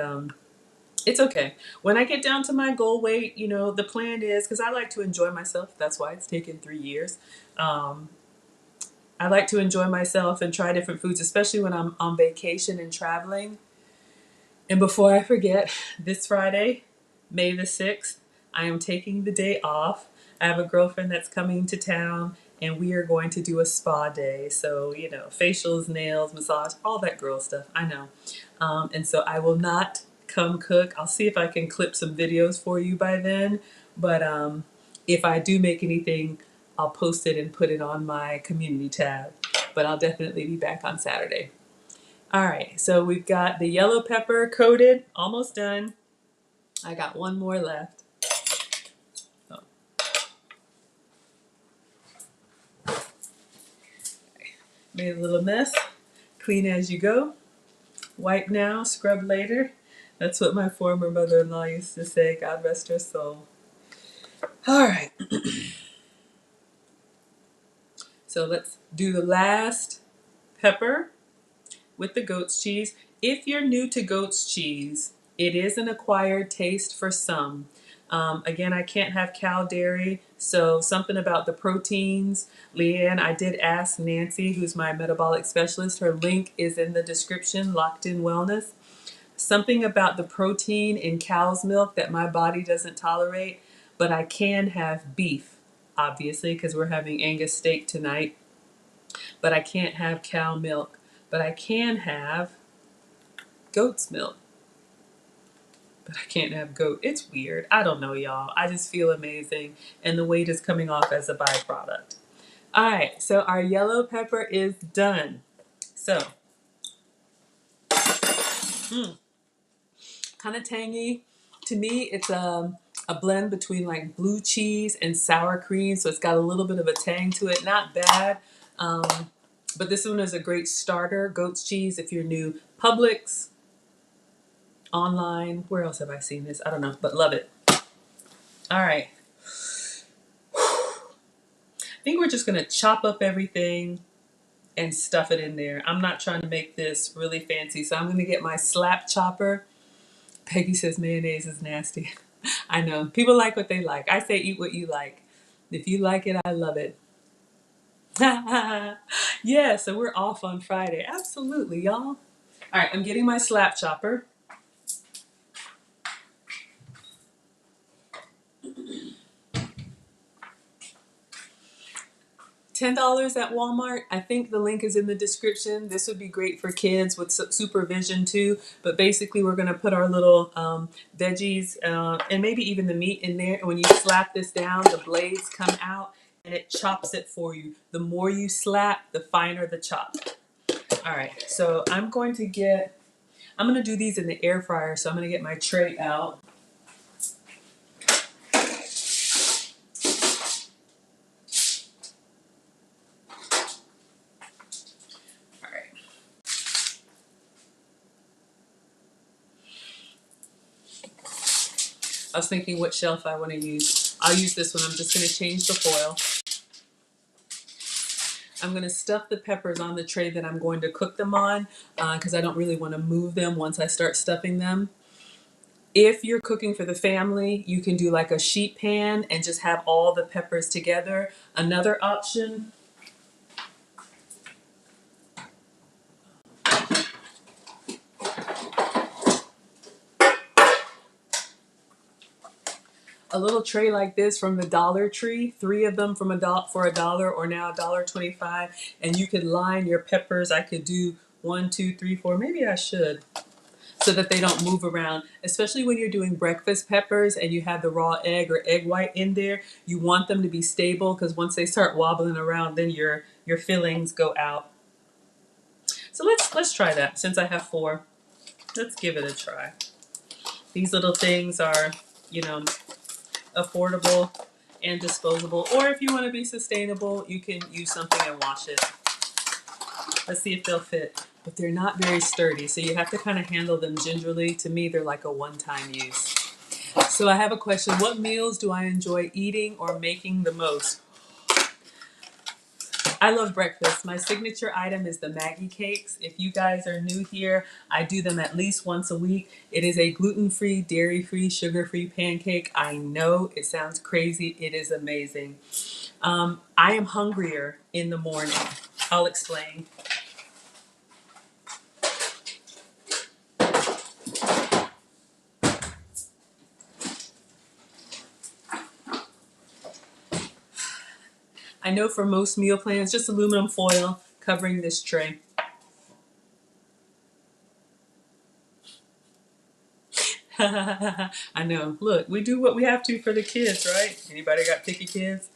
it's okay. When I get down to my goal weight, you know, the plan is, because I like to enjoy myself. That's why it's taken 3 years. I like to enjoy myself and try different foods, especially when I'm on vacation and traveling. And before I forget, this Friday, May the 6th, I am taking the day off. I have a girlfriend that's coming to town, and we are going to do a spa day. So, you know, facials, nails, massage, all that girl stuff. I know. And so I will not come cook. I'll see if I can clip some videos for you by then. But if I do make anything, I'll post it and put it on my community tab. But I'll definitely be back on Saturday. All right, so we've got the yellow pepper coated, almost done. I got one more left. Oh. Made a little mess. Clean as you go. Wipe now, scrub later. That's what my former mother-in-law used to say, God rest her soul. All right. So let's do the last pepper with the goat's cheese. If you're new to goat's cheese, it is an acquired taste for some. Again, I can't have cow dairy, so something about the proteins. Leanne, I did ask Nancy, who's my metabolic specialist. Her link is in the description, Locked In Wellness. Something about the protein in cow's milk that my body doesn't tolerate, but I can have beef, obviously, because we're having Angus steak tonight. But I can't have cow milk. But I can have goat's milk. But I can't have goat. It's weird. I don't know, y'all. I just feel amazing. And the weight is coming off as a byproduct. All right. So our yellow pepper is done. So, kind of tangy. To me, it's a blend between like blue cheese and sour cream. So it's got a little bit of a tang to it. Not bad. But this one is a great starter. Goat's cheese if you're new. Publix, online. Where else have I seen this? I don't know, but love it. All right. I think we're just going to chop up everything and stuff it in there. I'm not trying to make this really fancy, so I'm going to get my slap chopper. Peggy says mayonnaise is nasty. I know. People like what they like. I say eat what you like. If you like it, I love it. Yeah, so we're off on Friday. Absolutely, y'all. All right, I'm getting my slap chopper. $10 at Walmart. I think the link is in the description. This would be great for kids with supervision too. But basically, we're going to put our little veggies and maybe even the meat in there. And when you slap this down, the blades come out and it chops it for you. The more you slap, the finer the chop. All right, so I'm going to do these in the air fryer. So I'm going to get my tray out. I was thinking what shelf I want to use. I'll use this one. I'm just going to change the foil. I'm going to stuff the peppers on the tray that I'm going to cook them on because I don't really want to move them once I start stuffing them. If you're cooking for the family, you can do like a sheet pan and just have all the peppers together. Another option, a little tray like this from the Dollar Tree, 3 of them for $1 or now $1.25, and you could line your peppers. I could do 1, 2, 3, 4. Maybe I should, so that they don't move around, especially when you're doing breakfast peppers and you have the raw egg or egg white in there. You want them to be stable because once they start wobbling around, then your fillings go out. So let's try that. Since I have 4, let's give it a try. These little things are, affordable and disposable. Or if you want to be sustainable, you can use something and wash it. Let's see if they'll fit. But they're not very sturdy, so you have to kind of handle them gingerly. To me, they're like a one-time use. So I have a question. What meals do I enjoy eating or making the most? I love breakfast. My signature item is the Maggie cakes. If you guys are new here, I do them at least once a week. It is a gluten-free, dairy-free, sugar-free pancake. I know it sounds crazy. It is amazing. I am hungrier in the morning. I'll explain. I know for most meal plans, just aluminum foil covering this tray. I know. Look, we do what we have to for the kids, right? Anybody got picky kids?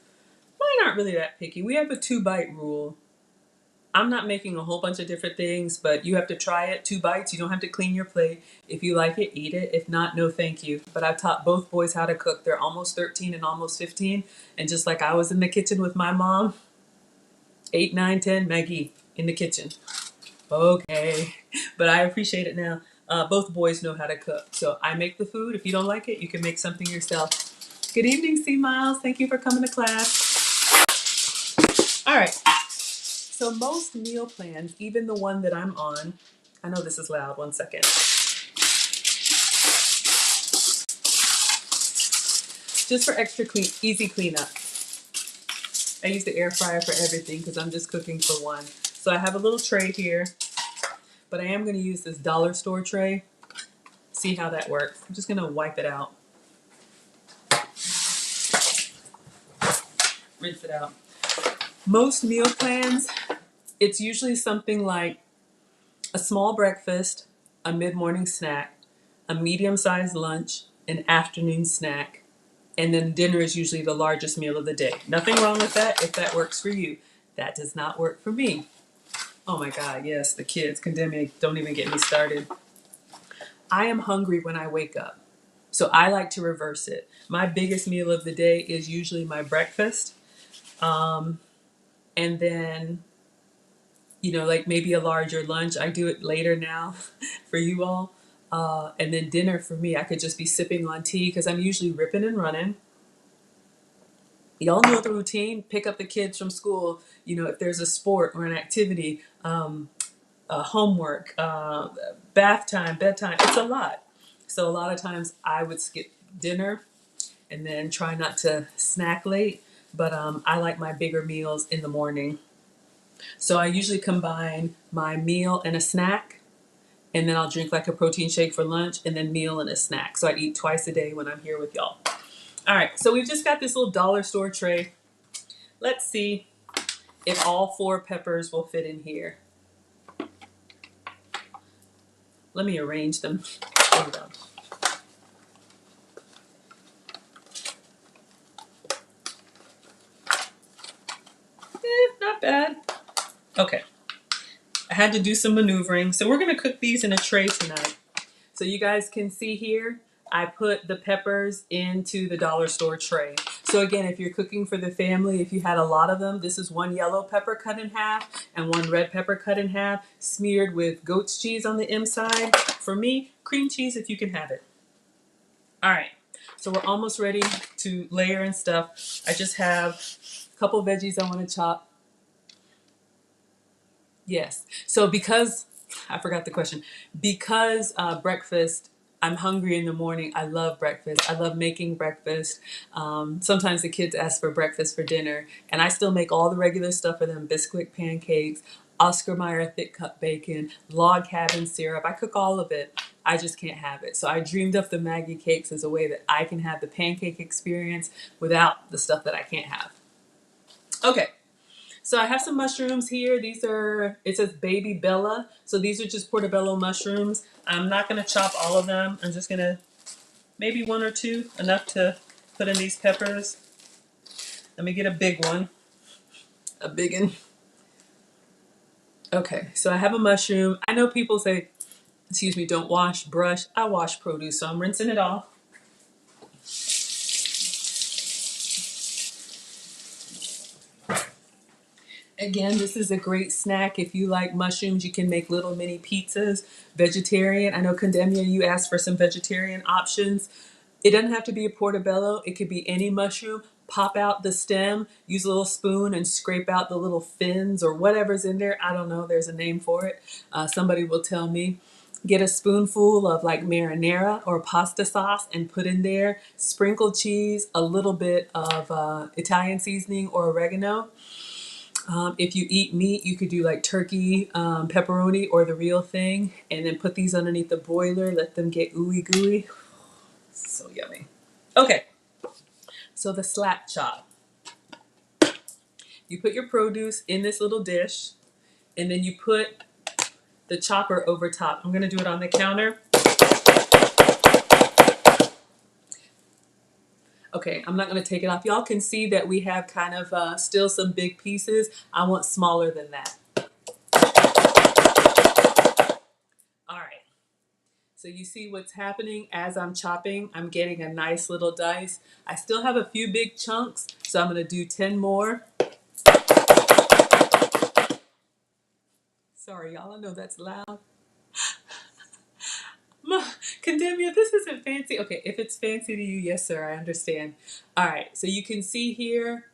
Mine aren't really that picky. We have a 2-bite rule. I'm not making a whole bunch of different things, but you have to try it. 2 bites. You don't have to clean your plate. If you like it, eat it. If not, no thank you. But I've taught both boys how to cook. They're almost 13 and almost 15. And just like I was in the kitchen with my mom, 8, 9, 10, Maggie in the kitchen. Okay. But I appreciate it now. Both boys know how to cook. So I make the food. If you don't like it, you can make something yourself. Good evening, C. Miles. Thank you for coming to class. All right. So most meal plans, even the one that I'm on, I know this is loud, 1 second. Just for extra easy cleanup. I use the air fryer for everything because I'm just cooking for one. So I have a little tray here, but I am going to use this dollar store tray. See how that works. I'm just going to wipe it out. Rinse it out. Most meal plans, it's usually something like a small breakfast, a mid-morning snack, a medium-sized lunch, an afternoon snack, and then dinner is usually the largest meal of the day. Nothing wrong with that if that works for you. That does not work for me. Oh my God, yes, the kids, don't even get me started. I am hungry when I wake up, so I like to reverse it. My biggest meal of the day is usually my breakfast, and then you know, like maybe a larger lunch. I do it later now for you all. And then dinner for me, I could just be sipping on tea because I'm usually ripping and running. Y'all know the routine. Pick up the kids from school. You know, if there's a sport or an activity, homework, bath time, bedtime. It's a lot. So a lot of times I would skip dinner and then try not to snack late. But I like my bigger meals in the morning. So I usually combine my meal and a snack, and then I'll drink like a protein shake for lunch, and then meal and a snack. So I eat twice a day when I'm here with y'all. All right, so we've just got this little dollar store tray. Let's see if all 4 peppers will fit in here. Let me arrange them. There we go. Not bad. Okay. I had to do some maneuvering. So we're going to cook these in a tray tonight. So you guys can see here, I put the peppers into the dollar store tray. So again, if you're cooking for the family, if you had a lot of them, this is 1 yellow pepper cut in half and 1 red pepper cut in half, smeared with goat's cheese on the inside. For me, cream cheese if you can have it. All right, so we're almost ready to layer and stuff. I just have a couple veggies I want to chop. Yes. So because, I forgot the question, because breakfast, I'm hungry in the morning. I love breakfast. I love making breakfast. Sometimes the kids ask for breakfast for dinner, and I still make all the regular stuff for them: Bisquick pancakes, Oscar Mayer thick cut bacon, log cabin syrup. I cook all of it. I just can't have it. So I dreamed up the Maggie cakes as a way that I can have the pancake experience without the stuff that I can't have. Okay. So I have some mushrooms here. These are, it says Baby Bella. So these are just portobello mushrooms. I'm not going to chop all of them. I'm just going to, maybe 1 or 2, enough to put in these peppers. Let me get a big one. A big one. Okay, so I have a mushroom. I know people say, excuse me, don't wash, brush. I wash produce, so I'm rinsing it off. Again, this is a great snack. If you like mushrooms, you can make little mini pizzas. Vegetarian. I know, Condemnia, you asked for some vegetarian options. It doesn't have to be a portobello. It could be any mushroom. Pop out the stem, use a little spoon and scrape out the little fins or whatever's in there. I don't know. There's a name for it. Somebody will tell me. Get a spoonful of like marinara or pasta sauce and put in there. Sprinkle cheese, a little bit of Italian seasoning or oregano. If you eat meat, you could do like turkey, pepperoni, or the real thing, and then put these underneath the broiler. Let them get ooey gooey. So yummy. Okay, so the slap chop. You put your produce in this little dish, and then you put the chopper over top. I'm gonna do it on the counter. Okay, I'm not gonna take it off. Y'all can see that we have kind of still some big pieces. I want smaller than that. All right. So you see what's happening as I'm chopping. I'm getting a nice little dice. I still have a few big chunks, so I'm going to do 10 more. Sorry, y'all. I know that's loud. Condemnia, this isn't fancy. Okay, if it's fancy to you, yes, sir, I understand. All right, so you can see here,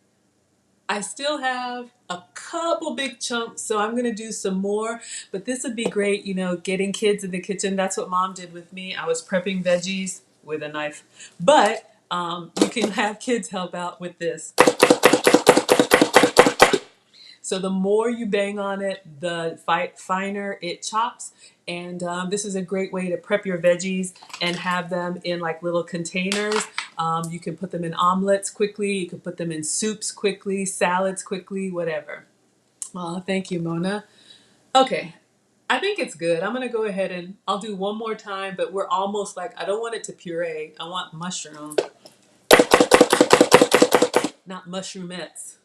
I still have a couple big chunks, so I'm going to do some more. But this would be great, you know, getting kids in the kitchen. That's what Mom did with me. I was prepping veggies with a knife. But you can have kids help out with this. So the more you bang on it, the finer it chops. And this is a great way to prep your veggies and have them in like little containers. You can put them in omelets quickly. You can put them in soups quickly, salads quickly, whatever. Oh, thank you, Mona. Okay, I think it's good. I'm going to go ahead and I'll do one more time, but we're almost like, I don't want it to puree. I want mushroom, not mushroomettes.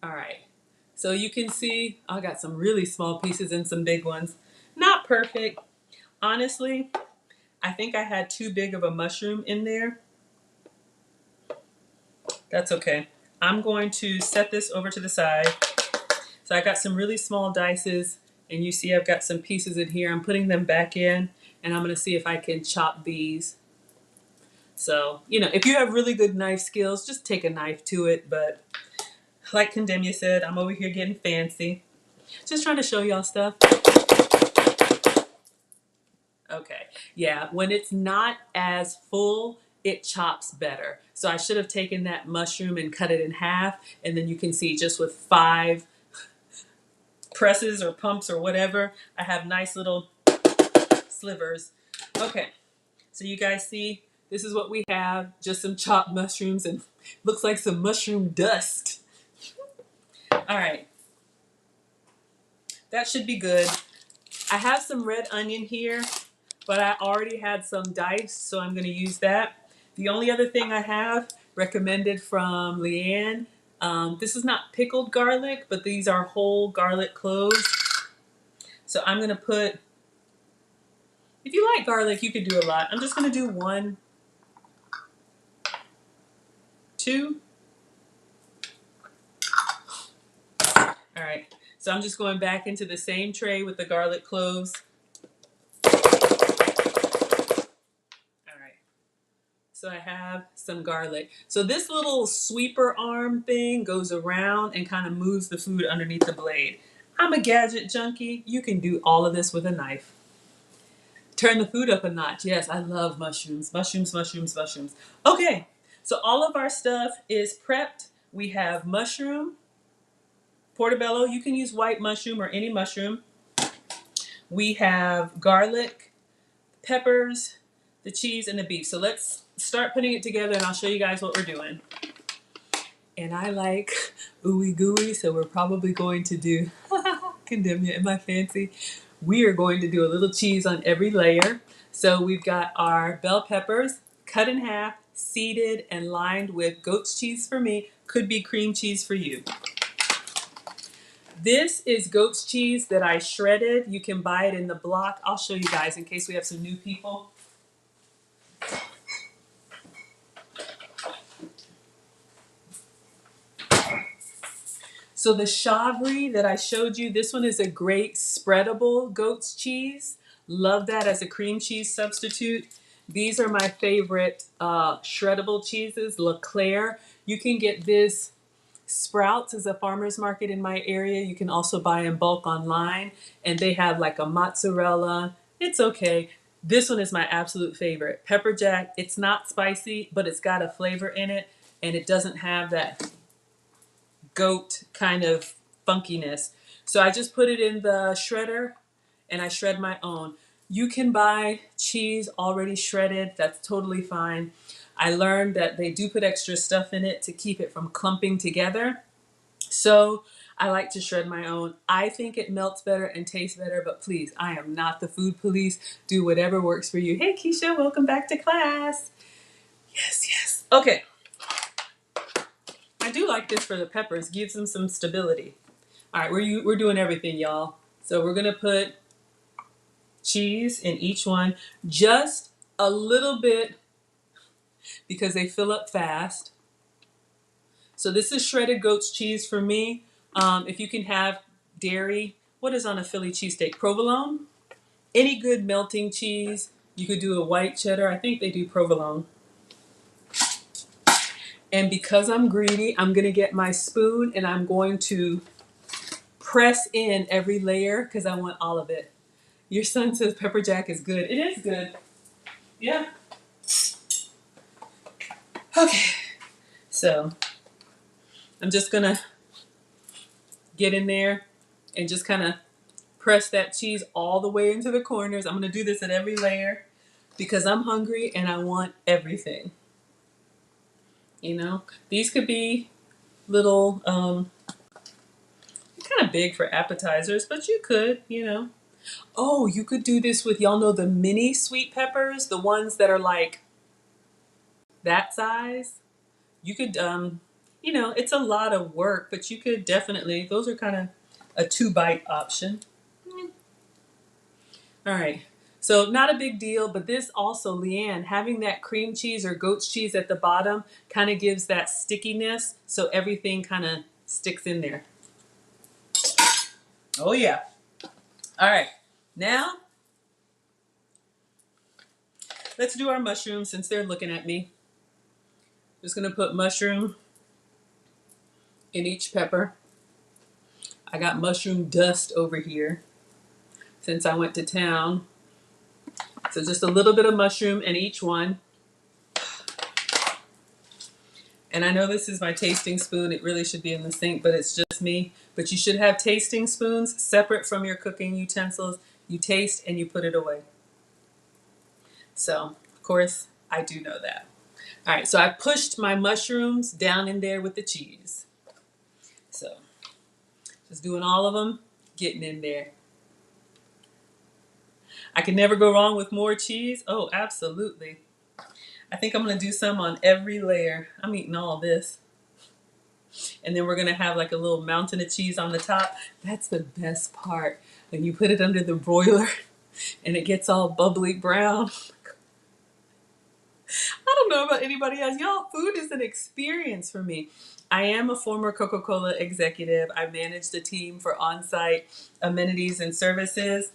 All right. So you can see I got some really small pieces and some big ones. Not perfect. Honestly, I think I had too big of a mushroom in there. That's okay. I'm going to set this over to the side. So I got some really small dices, and you see I've got some pieces in here. I'm putting them back in, and I'm gonna see if I can chop these. So, you know, if you have really good knife skills, just take a knife to it. But like Condemnia said, I'm over here getting fancy. Just trying to show y'all stuff. Okay, yeah, when it's not as full, it chops better. So I should have taken that mushroom and cut it in half, and then you can see just with 5 presses or pumps or whatever, I have nice little slivers. Okay, so you guys see, this is what we have, just some chopped mushrooms and looks like some mushroom dust. All right, that should be good. I have some red onion here, but I already had some diced, so I'm going to use that. The only other thing I have recommended from Leanne, this is not pickled garlic, but these are whole garlic cloves. So I'm going to put, if you like garlic, you could do a lot. I'm just going to do 1, 2. All right, so I'm just going back into the same tray with the garlic cloves. All right. So I have some garlic. So this little sweeper arm thing goes around and kind of moves the food underneath the blade. I'm a gadget junkie. You can do all of this with a knife. Turn the food up a notch. Yes, I love mushrooms. Mushrooms, mushrooms, mushrooms. Okay, so all of our stuff is prepped. We have mushroom, portobello. You can use white mushroom or any mushroom. We have garlic, peppers, the cheese, and the beef. So let's start putting it together and I'll show you guys what we're doing. And I like ooey gooey, so we're probably going to do, Condemn you, am I fancy? We are going to do a little cheese on every layer. So we've got our bell peppers cut in half, seeded, and lined with goat's cheese for me. Could be cream cheese for you. This is goat's cheese that I shredded. You can buy it in the block. I'll show you guys in case we have some new people. So the Chavry that I showed you, this one is a great spreadable goat's cheese. Love that as a cream cheese substitute. These are my favorite shreddable cheeses, Leclerc. You can get this, Sprouts is a farmer's market in my area. You can also buy in bulk online, and they have like a mozzarella. It's okay. This one is my absolute favorite. Pepper jack, it's not spicy, but it's got a flavor in it, and it doesn't have that goat kind of funkiness. So I just put it in the shredder and I shred my own. You can buy cheese already shredded. That's totally fine. I learned that they do put extra stuff in it to keep it from clumping together. So I like to shred my own. I think it melts better and tastes better, but please, I am not the food police. Do whatever works for you. Hey, Keisha, welcome back to class. Yes, yes. Okay. I do like this for the peppers. Gives them some stability. All right, we're doing everything, y'all. So we're going to put cheese in each one. Just a little bit because they fill up fast. So this is shredded goat's cheese for me. If you can have dairy, what is on a Philly cheesesteak? Provolone? Any good melting cheese. You could do a white cheddar. I think they do provolone. And because I'm greedy, I'm going to get my spoon and I'm going to press in every layer because I want all of it. Your son says pepper jack is good. It is good. Yeah. Okay. So I'm just going to get in there and just kind of press that cheese all the way into the corners. I'm going to do this at every layer because I'm hungry and I want everything. You know, these could be little, kind of big for appetizers, but you could, you know. Oh, you could do this with, y'all know the mini sweet peppers, the ones that are like that size. You could, you know, it's a lot of work, but you could definitely, those are kind of a 2-bite option. All right. So not a big deal, but this also, Leanne, having that cream cheese or goat's cheese at the bottom kind of gives that stickiness so everything kind of sticks in there. Oh yeah. All right. Now, let's do our mushrooms since they're looking at me. Just gonna put mushroom in each pepper. I got mushroom dust over here since I went to town. So just a little bit of mushroom in each one. And I know this is my tasting spoon. It really should be in the sink, but it's just me. But you should have tasting spoons separate from your cooking utensils. You taste and you put it away. So, of course, I do know that. All right, so I pushed my mushrooms down in there with the cheese. So, just doing all of them, getting in there. I can never go wrong with more cheese. Oh, absolutely. I think I'm going to do some on every layer. I'm eating all this. And then we're going to have like a little mountain of cheese on the top. That's the best part. When you put it under the broiler and it gets all bubbly brown. I don't know about anybody else. Y'all, food is an experience for me. I am a former Coca-Cola executive. I managed a team for on-site amenities and services.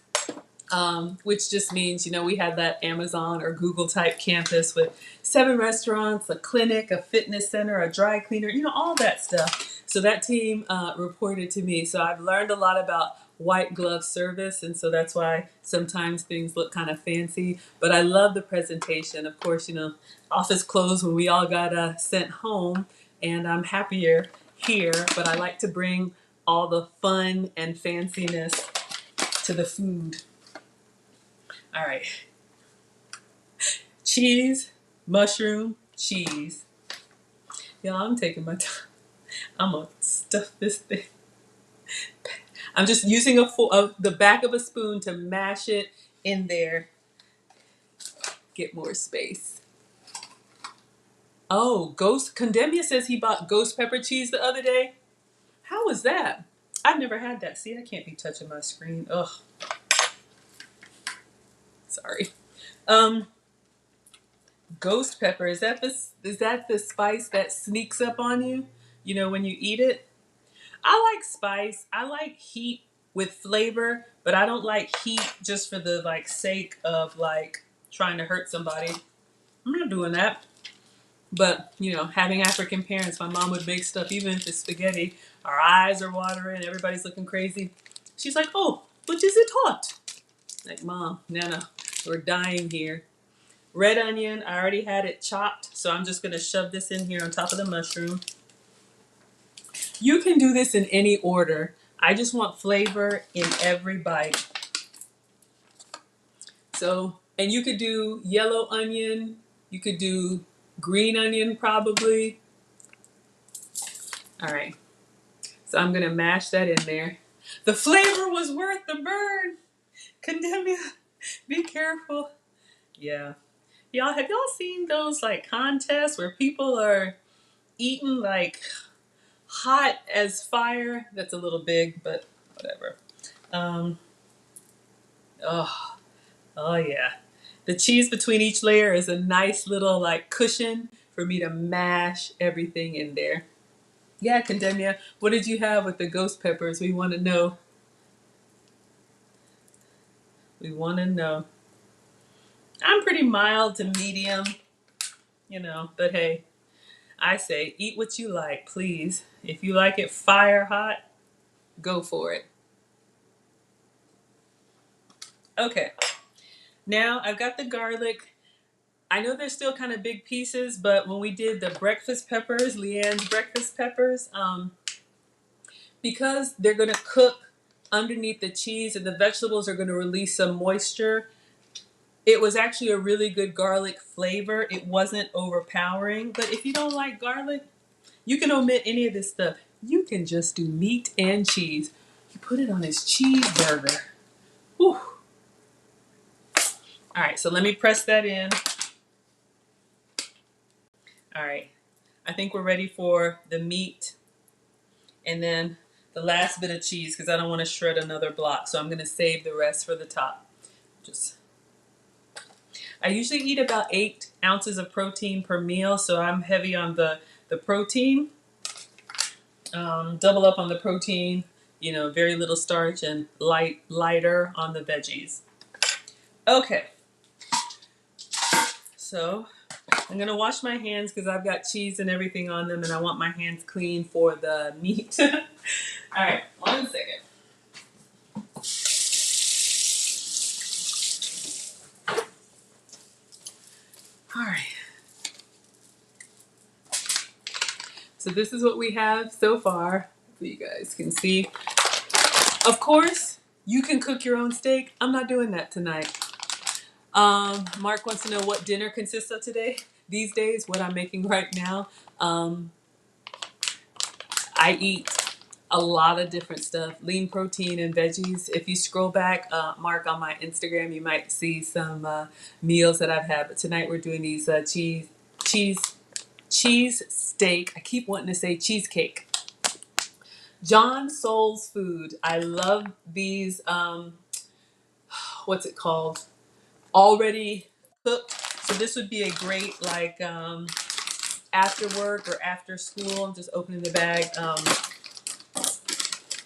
Which just means, you know, we had that Amazon or Google type campus with 7 restaurants, a clinic, a fitness center, a dry cleaner, you know, all that stuff. So that team reported to me. So I've learned a lot about white glove service. And so that's why sometimes things look kind of fancy. But I love the presentation. Of course, you know, office closed when we all got sent home. And I'm happier here. But I like to bring all the fun and fanciness to the food. All right. Cheese, mushroom, cheese. Y'all, I'm taking my time. I'm gonna stuff this thing. I'm just using the back of a spoon to mash it in there. Get more space. Oh, Condemnia says he bought ghost pepper cheese the other day. How was that? I've never had that. See, I can't be touching my screen. Ugh. Sorry. Ghost pepper, is that the spice that sneaks up on you? You know, when you eat it? I like spice. I like heat with flavor, but I don't like heat just for the like sake of like trying to hurt somebody. I'm not doing that. But, you know, having African parents, my mom would make stuff, even if it's spaghetti, our eyes are watering, everybody's looking crazy. She's like, oh, but is it hot? Like, Mom, no, we're dying here. Red onion, I already had it chopped, so I'm just going to shove this in here on top of the mushroom. You can do this in any order. I just want flavor in every bite. So, and you could do yellow onion, you could do green onion probably. All right, so I'm going to mash that in there. The flavor was worth the burn. Condemnia, be careful. Yeah. Y'all, have y'all seen those like contests where people are eating like hot as fire? That's a little big, but whatever. Oh, oh yeah. The cheese between each layer is a nice little like cushion for me to mash everything in there. Yeah, Condemnia, what did you have with the ghost peppers? We want to know. We want to know. I'm pretty mild to medium, you know, but hey, I say eat what you like, please. If you like it fire hot, go for it. Okay, now I've got the garlic. I know they're still kind of big pieces, but when we did the breakfast peppers, Leanne's breakfast peppers, because they're going to cook underneath the cheese and the vegetables are going to release some moisture, it was actually a really good garlic flavor. It wasn't overpowering, but if you don't like garlic, you can omit any of this stuff. You can just do meat and cheese. You put it on his cheeseburger. Whew. All right, so let me press that in. All right, I think we're ready for the meat and then the last bit of cheese because I don't want to shred another block. So I'm going to save the rest for the top. I usually eat about 8 ounces of protein per meal, so I'm heavy on the protein. Double up on the protein, You know, very little starch and lighter on the veggies. Okay, so I'm gonna wash my hands because I've got cheese and everything on them, and I want my hands clean for the meat. All right, 1 second. All right. So this is what we have so far. So you guys can see. Of course, you can cook your own steak. I'm not doing that tonight. Mark wants to know what dinner consists of today. These days, what I'm making right now. I eat a lot of different stuff, lean protein and veggies. If you scroll back, Mark, on my Instagram, you might see some meals that I've had. But tonight we're doing these cheese steak. I keep wanting to say cheesecake. John Soul's Food. I love these. What's it called? Already cooked. So this would be a great like after work or after school. I'm just opening the bag.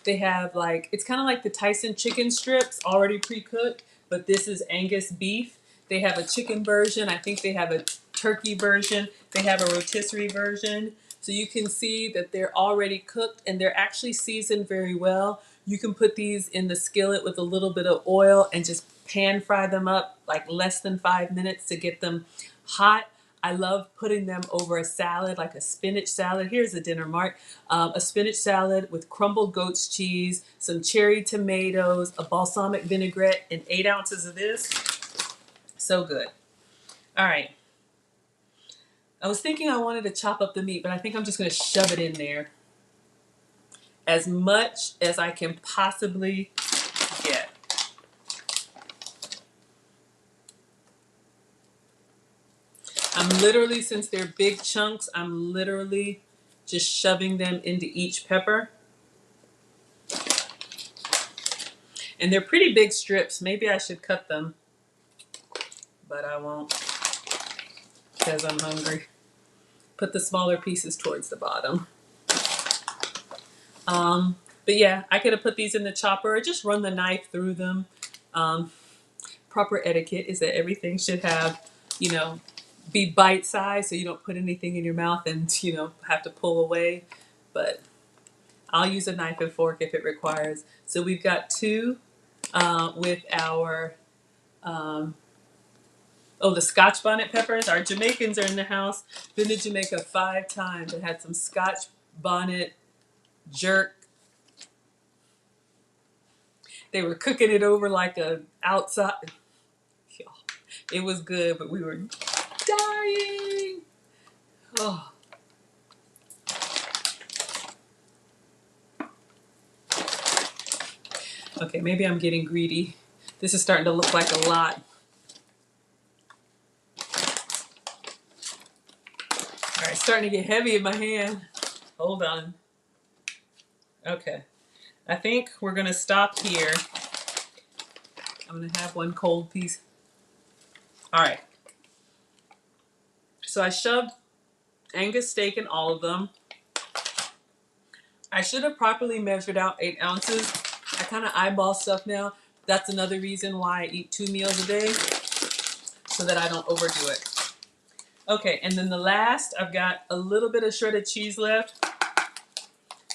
They have like, it's kind of like the Tyson chicken strips already pre-cooked, but this is Angus beef. They have a chicken version. I think they have a turkey version. They have a rotisserie version. So you can see that they're already cooked and they're actually seasoned very well. You can put these in the skillet with a little bit of oil and just pan fry them up like less than 5 minutes to get them hot. I love putting them over a salad, like a spinach salad. Here's a dinner, Mark. A spinach salad with crumbled goat's cheese, some cherry tomatoes, a balsamic vinaigrette, and 8 ounces of this. So good. All right. I was thinking I wanted to chop up the meat, but I think I'm just going to shove it in there as much as I can possibly get. I'm literally, since they're big chunks, I'm literally just shoving them into each pepper. And they're pretty big strips. Maybe I should cut them, but I won't because I'm hungry. Put the smaller pieces towards the bottom. But yeah, I could have put these in the chopper or just run the knife through them. Proper etiquette is that everything should have, you know, be bite-sized so you don't put anything in your mouth and, you know, have to pull away. But I'll use a knife and fork if it requires. So we've got 2 with our, the Scotch bonnet peppers. Our Jamaicans are in the house. Been to Jamaica 5 times and had some Scotch bonnet jerk. They were cooking it over like a outside. It was good, but we were dying. Oh. Okay, maybe I'm getting greedy. This is starting to look like a lot. All right, starting to get heavy in my hand. Hold on. Okay, I think we're gonna stop here. I'm gonna have one cold piece. All right. So I shoved Angus steak in all of them. I should have properly measured out 8 ounces. I kind of eyeball stuff now. That's another reason why I eat 2 meals a day, so that I don't overdo it. Okay, and then the last, I've got a little bit of shredded cheese left.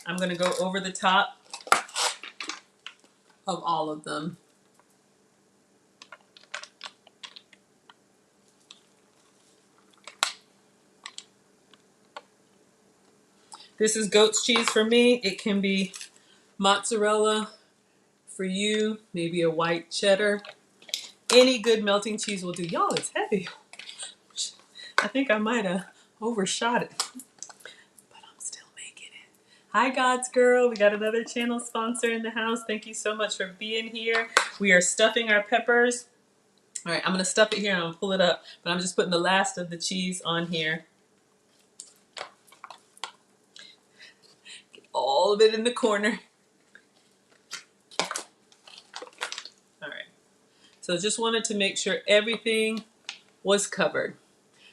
I'm gonna go over the top of all of them. This is goat's cheese for me. It can be mozzarella for you, maybe a white cheddar. Any good melting cheese will do. Y'all, it's heavy. I think I might have overshot it, but I'm still making it. Hi, God's Girl. We got another channel sponsor in the house. Thank you so much for being here. We are stuffing our peppers. All right, I'm going to stuff it here and I'm going to pull it up, but I'm just putting the last of the cheese on here. Get all of it in the corner. All right, so just wanted to make sure everything was covered.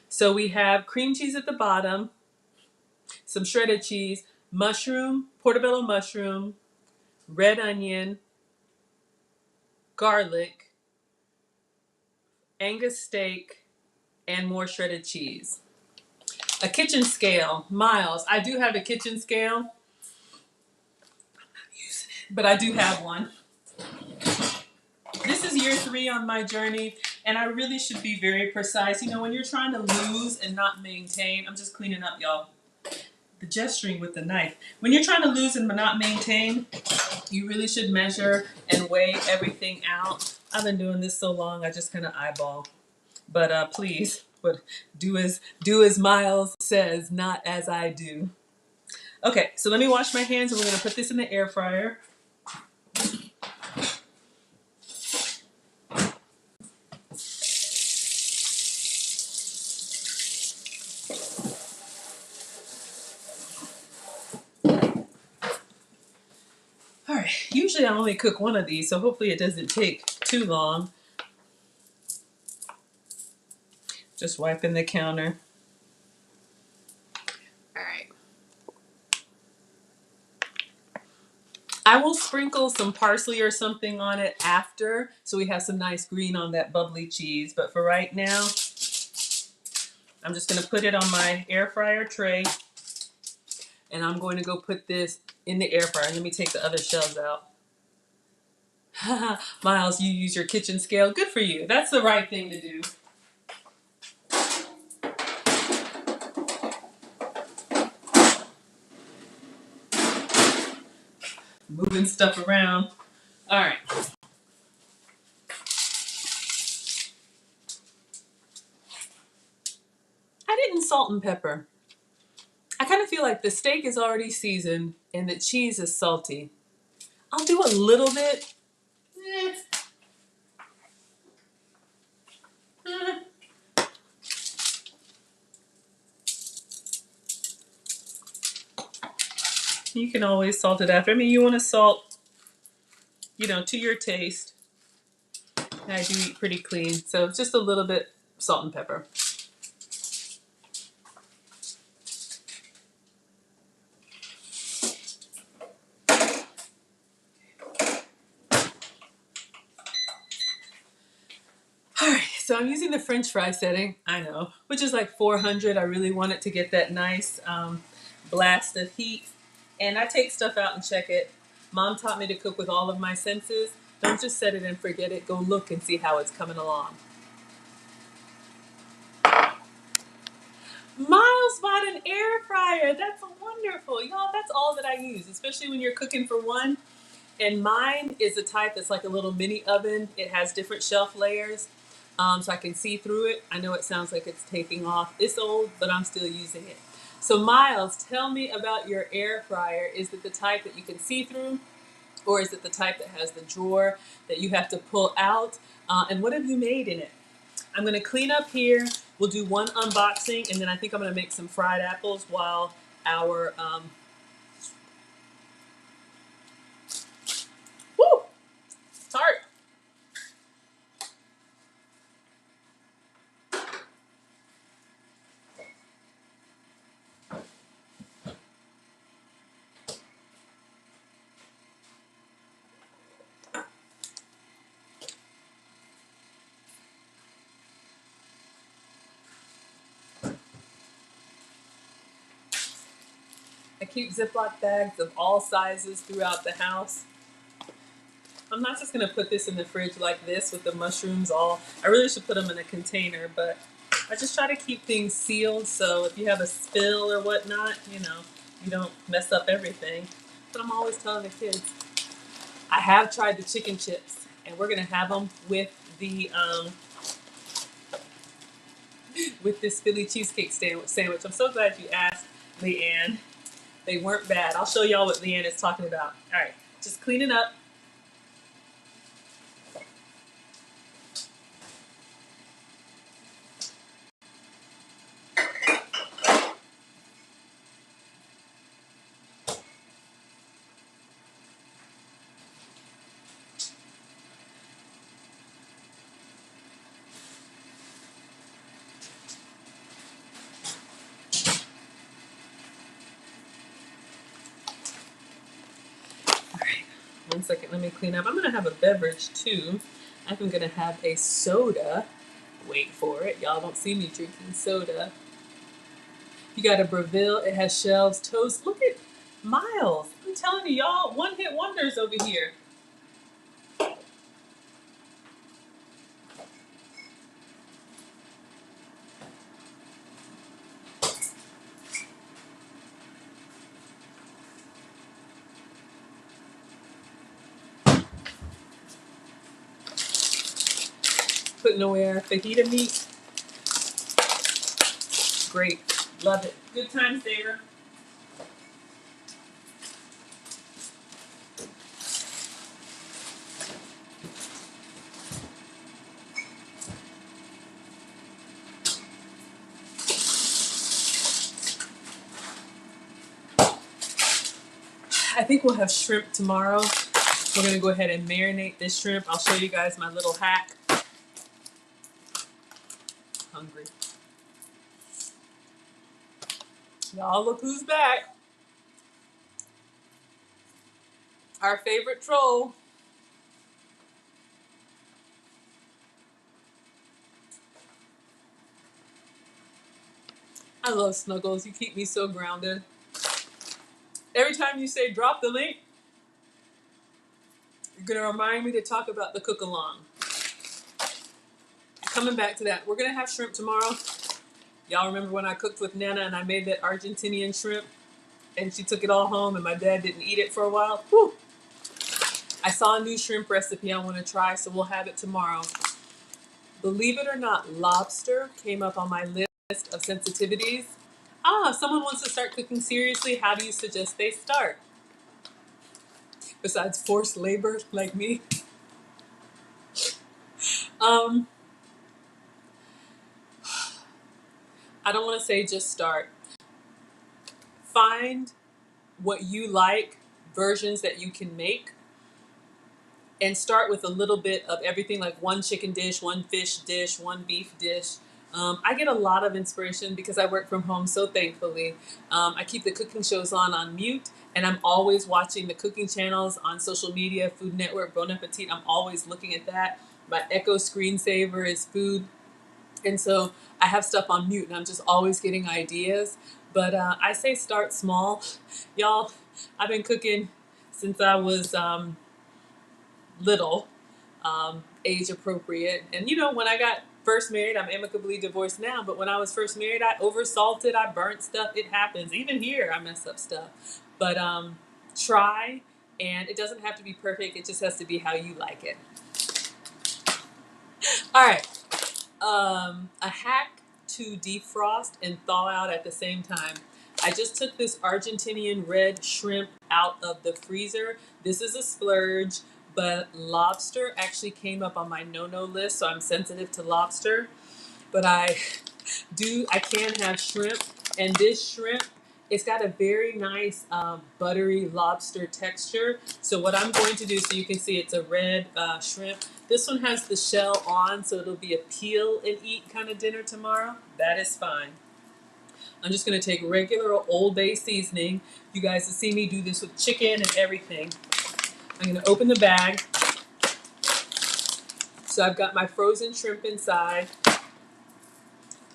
So we have cream cheese at the bottom, some shredded cheese, mushroom, portobello mushroom, red onion, garlic, Angus steak, and more shredded cheese. A kitchen scale. Miles, I do have a kitchen scale, but I do have one. This is year 3 on my journey, and I really should be very precise. You know, when you're trying to lose and not maintain, I'm just cleaning up, y'all. The gesturing with the knife. When you're trying to lose and not maintain, you really should measure and weigh everything out. I've been doing this so long, I just kind of eyeball. But please, but do as Miles says, not as I do. Okay, so let me wash my hands, and we're gonna put this in the air fryer. All right, usually I only cook one of these, so hopefully it doesn't take too long. Just wiping the counter. All right. I will sprinkle some parsley or something on it after, so we have some nice green on that bubbly cheese. But for right now, I'm just gonna put it on my air fryer tray, and I'm going to go put this in the air fryer. Let me take the other shells out. Miles, you use your kitchen scale. Good for you. That's the right thing to do. Moving stuff around. All right. I didn't salt and pepper. I kind of feel like the steak is already seasoned and the cheese is salty. I'll do a little bit. Eh. Eh. You can always salt it after. I mean, you want to salt, you know, to your taste. I do eat pretty clean, so just a little bit salt and pepper. All right, so I'm using the French fry setting, I know, which is like 400. I really want it to get that nice blast of heat. And I take stuff out and check it. Mom taught me to cook with all of my senses. Don't just set it and forget it. Go look and see how it's coming along. Miles bought an air fryer. That's wonderful. Y'all, that's all that I use, especially when you're cooking for one. And mine is the type that's like a little mini oven. It has different shelf layers, so I can see through it. I know it sounds like it's taking off. It's old, but I'm still using it. So Miles, tell me about your air fryer. Is it the type that you can see through? Or is it the type that has the drawer that you have to pull out? And what have you made in it? I'm gonna clean up here. We'll do one unboxing, and then I think I'm gonna make some fried apples while our, woo, tart. I keep Ziploc bags of all sizes throughout the house. I'm not just gonna put this in the fridge like this with the mushrooms all. I really should put them in a container, but I just try to keep things sealed so if you have a spill or whatnot, you know, you don't mess up everything. But I'm always telling the kids, I have tried the chicken chips, and we're gonna have them with the with this Philly cheesesteak sandwich. I'm so glad you asked, Leanne. They weren't bad. I'll show y'all what Leanne is talking about. All right, just clean it up. All right. second, let me clean up. I'm gonna have a beverage too. I'm gonna have a soda. Wait for it. Y'all don't see me drinking soda. You got a Breville. It has shelves, toast. Look at Miles. I'm telling you, y'all, one-hit wonders over here. Putting away our fajita meat. Great. Love it. Good time saver. I think we'll have shrimp tomorrow. We're gonna go ahead and marinate this shrimp. I'll show you guys my little hack. Hungry. Y'all, look who's back. Our favorite troll. I love Snuggles. You keep me so grounded. Every time you say drop the link, you're gonna remind me to talk about the cook along. Coming back to that, we're gonna have shrimp tomorrow. Y'all remember when I cooked with Nana and I made that Argentinian shrimp and she took it all home and my dad didn't eat it for a while? Whew. I saw a new shrimp recipe I want to try, so we'll have it tomorrow. Believe it or not, lobster came up on my list of sensitivities. If someone wants to start cooking seriously, how do you suggest they start? Besides forced labor like me. I don't want to say just start. Find what you like, versions that you can make, and start with a little bit of everything, like one chicken dish, one fish dish, one beef dish. I get a lot of inspiration because I work from home, so thankfully. I keep the cooking shows on mute, and I'm always watching the cooking channels on social media, Food Network, Bon Appetit. I'm always looking at that. My Echo screensaver is food. And so I have stuff on mute, and I'm just always getting ideas. But I say start small. Y'all, I've been cooking since I was little, age appropriate. And you know, when I got first married, I'm amicably divorced now, but when I was first married, I oversalted, I burnt stuff. It happens. Even here, I mess up stuff. But try, and it doesn't have to be perfect. It just has to be how you like it. All right. A hack to defrost and thaw out at the same time. I just took this Argentinian red shrimp out of the freezer. This is a splurge, but lobster actually came up on my no-no list, so I'm sensitive to lobster. But I can have shrimp, and this shrimp, it's got a very nice buttery lobster texture. So what I'm going to do, so you can see it's a red shrimp. This one has the shell on, so it'll be a peel and eat kind of dinner tomorrow. That is fine. I'm just gonna take regular Old Bay seasoning. You guys will see me do this with chicken and everything. I'm gonna open the bag. So I've got my frozen shrimp inside. I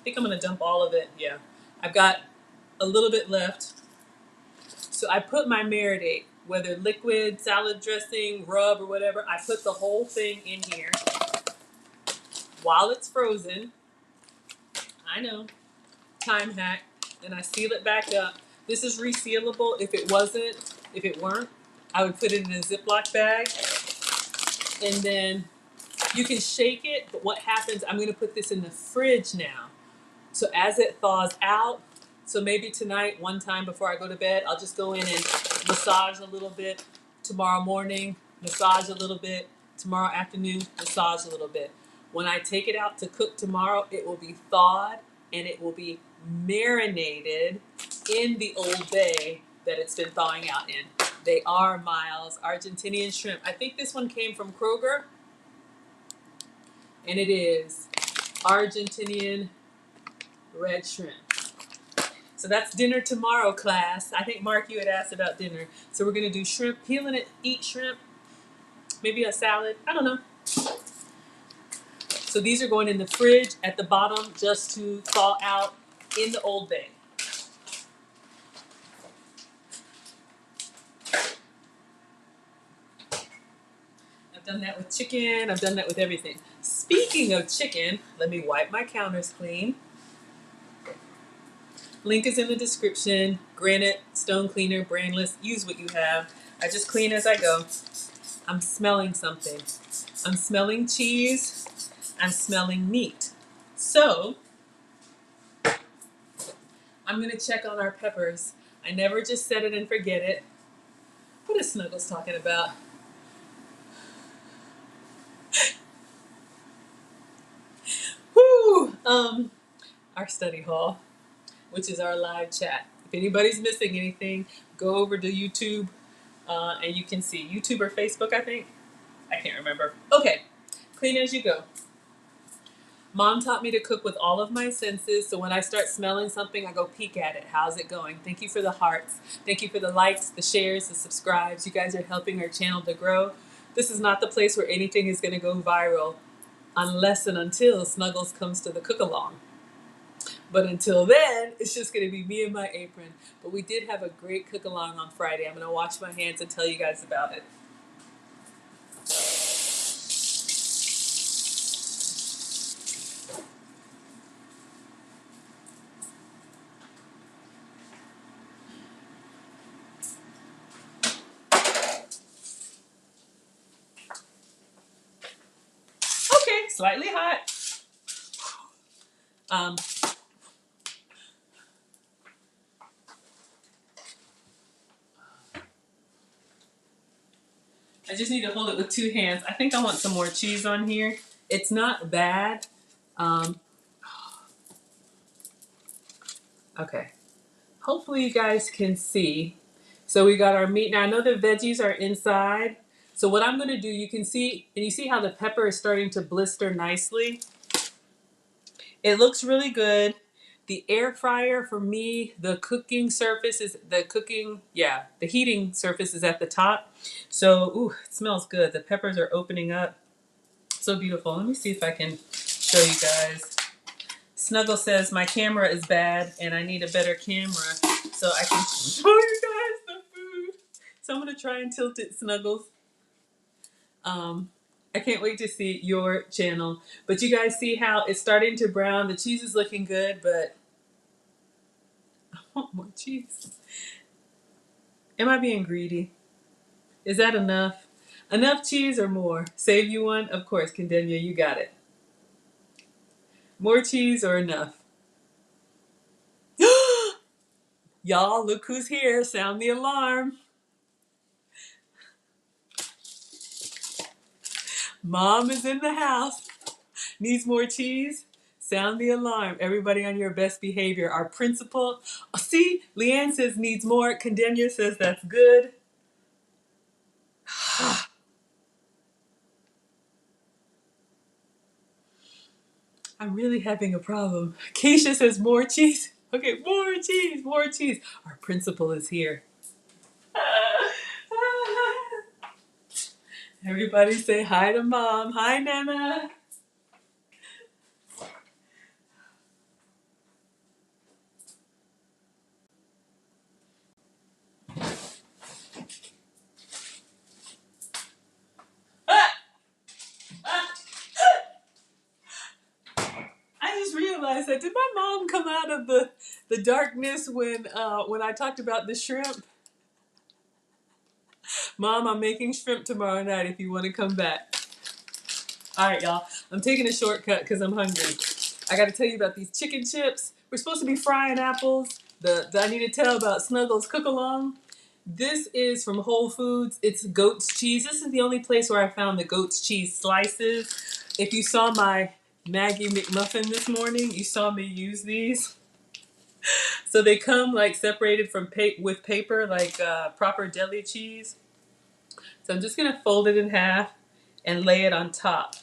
think I'm gonna dump all of it, yeah. I've got a little bit left. So I put my marinade, whether liquid, salad dressing, rub, or whatever, I put the whole thing in here while it's frozen. I know, time hack. Then I seal it back up. This is resealable. If it weren't, I would put it in a Ziploc bag. And then you can shake it, but what happens, I'm gonna put this in the fridge now. So as it thaws out, so maybe tonight, one time before I go to bed, I'll just go in and massage a little bit. Tomorrow morning, massage a little bit. Tomorrow afternoon, massage a little bit. When I take it out to cook tomorrow, it will be thawed and it will be marinated in the Old Bay that it's been thawing out in. They are Miles Argentinian shrimp. I think this one came from Kroger, and it is Argentinian red shrimp. So that's dinner tomorrow, class. I think, Mark, you had asked about dinner. So we're going to do shrimp, peel and eat shrimp, maybe a salad. I don't know. So these are going in the fridge at the bottom just to thaw out in the old bay. I've done that with chicken. I've done that with everything. Speaking of chicken, let me wipe my counters clean. Link is in the description. Granite, stone cleaner, Brandless. Use what you have. I just clean as I go. I'm smelling something. I'm smelling cheese. I'm smelling meat. So, I'm going to check on our peppers. I never just set it and forget it. What is Snuggles talking about? Whoo! Our study hall, which is our live chat. If anybody's missing anything, go over to YouTube and you can see. YouTube or Facebook, I think. I can't remember. Okay, clean as you go. Mom taught me to cook with all of my senses, so when I start smelling something, I go peek at it. How's it going? Thank you for the hearts. Thank you for the likes, the shares, the subscribes. You guys are helping our channel to grow. This is not the place where anything is going to go viral unless and until Snuggles comes to the cook-along. But until then, it's just going to be me and my apron. But we did have a great cook-along on Friday. I'm going to wash my hands and tell you guys about it. Okay, slightly hot. I just need to hold it with two hands. I think I want some more cheese on here. It's not bad. Okay. Hopefully you guys can see. So we got our meat. Now I know the veggies are inside. So what I'm going to do, you can see, and you see how the pepper is starting to blister nicely. It looks really good. The air fryer for me, the cooking surface is the heating surface is at the top. So, ooh, it smells good. The peppers are opening up. So beautiful. Let me see if I can show you guys. Snuggle says my camera is bad and I need a better camera so I can show you guys the food. So I'm gonna try and tilt it, Snuggles. I can't wait to see your channel. But you guys see how it's starting to brown. The cheese is looking good, but I want more cheese. Am I being greedy? Is that enough? Enough cheese or more? Save you one? Of course, Condenia, you got it. More cheese or enough? Y'all, look who's here. Sound the alarm. Mom is in the house. Needs more cheese? Sound the alarm. Everybody on your best behavior. Our principal. Oh, see, Leanne says needs more. Condenia says that's good. I'm really having a problem. Keisha says more cheese. Okay, more cheese, more cheese. Our principal is here. Everybody say hi to Mom. Hi, Nana. I just realized that. Did my mom come out of the darkness when I talked about the shrimp? Mom, I'm making shrimp tomorrow night if you want to come back. All right, y'all. I'm taking a shortcut because I'm hungry. I got to tell you about these chicken chips. We're supposed to be frying apples. I need to tell about Snuggles Cook-Along. This is from Whole Foods. It's goat's cheese. This is the only place where I found the goat's cheese slices. If you saw my Maggie McMuffin this morning, you saw me use these. So they come like separated from with paper, like proper deli cheese. So I'm just going to fold it in half and lay it on top.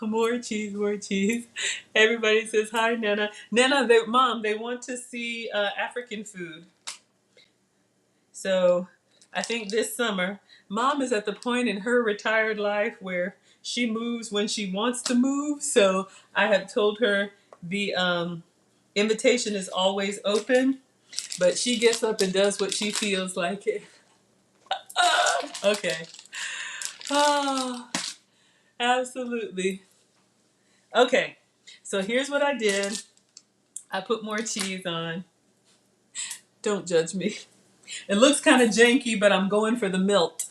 More cheese, more cheese. Everybody says hi, Nana. Nana, Mom, they want to see African food. So I think this summer, Mom is at the point in her retired life where she moves when she wants to move. So I have told her the invitation is always open, but she gets up and does what she feels like it. Okay. Oh, absolutely. Okay. So here's what I did. I put more cheese on. Don't judge me. It looks kind of janky, but I'm going for the melt.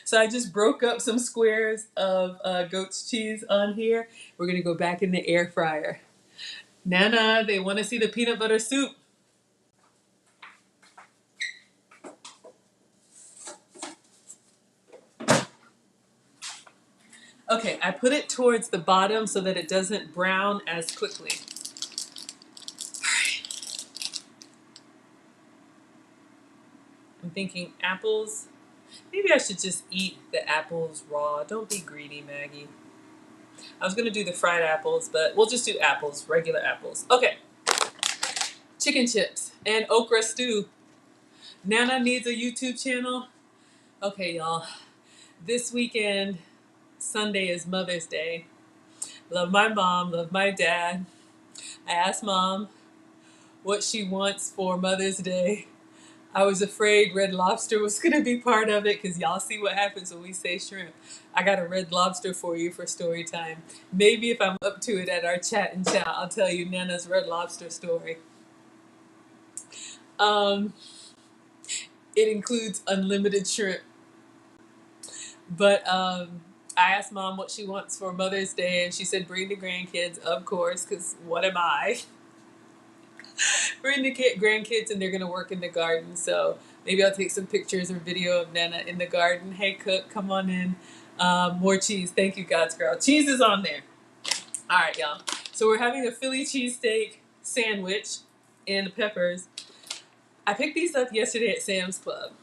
So I just broke up some squares of goat's cheese on here. We're gonna go back in the air fryer. Nana, they want to see the peanut butter soup. Okay, I put it towards the bottom so that it doesn't brown as quickly. I'm thinking apples. Maybe I should just eat the apples raw. Don't be greedy, Maggie. I was gonna do the fried apples, but we'll just do apples, regular apples. Okay. Chicken chips and okra stew. Nana needs a YouTube channel. Okay, y'all. This weekend, Sunday is Mother's Day. Love my mom, love my dad. I asked Mom what she wants for Mother's Day. I was afraid Red Lobster was going to be part of it because y'all see what happens when we say shrimp. I got a Red Lobster for you for story time. Maybe if I'm up to it at our chat and chat, I'll tell you Nana's Red Lobster story. It includes unlimited shrimp. But I asked Mom what she wants for Mother's Day, and she said bring the grandkids, of course, because what am I? Bring the grandkids, and they're going to work in the garden. So maybe I'll take some pictures or video of Nana in the garden. Hey, cook, come on in. More cheese. Thank you, God's girl. Cheese is on there. All right, y'all. So we're having a Philly cheesesteak sandwich and peppers. I picked these up yesterday at Sam's Club.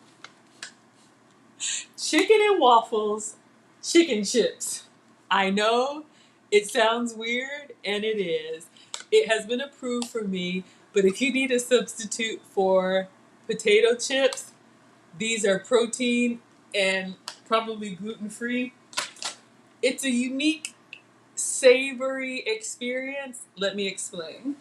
Chicken and waffles, chicken chips. I know it sounds weird, and it is. It has been approved for me, but if you need a substitute for potato chips, these are protein and probably gluten-free. It's a unique, savory experience. Let me explain.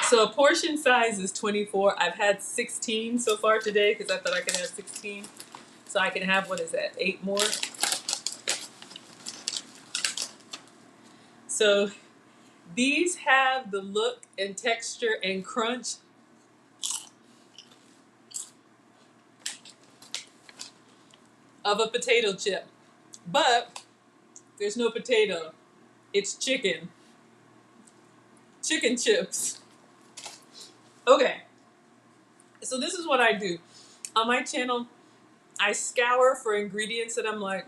So a portion size is 24. I've had 16 so far today because I thought I could have 16. So I can have, what is that, 8 more? So these have the look and texture and crunch of a potato chip. But there's no potato. It's chicken. Chicken chips. Okay. So this is what I do. On my channel, I scour for ingredients that I'm like,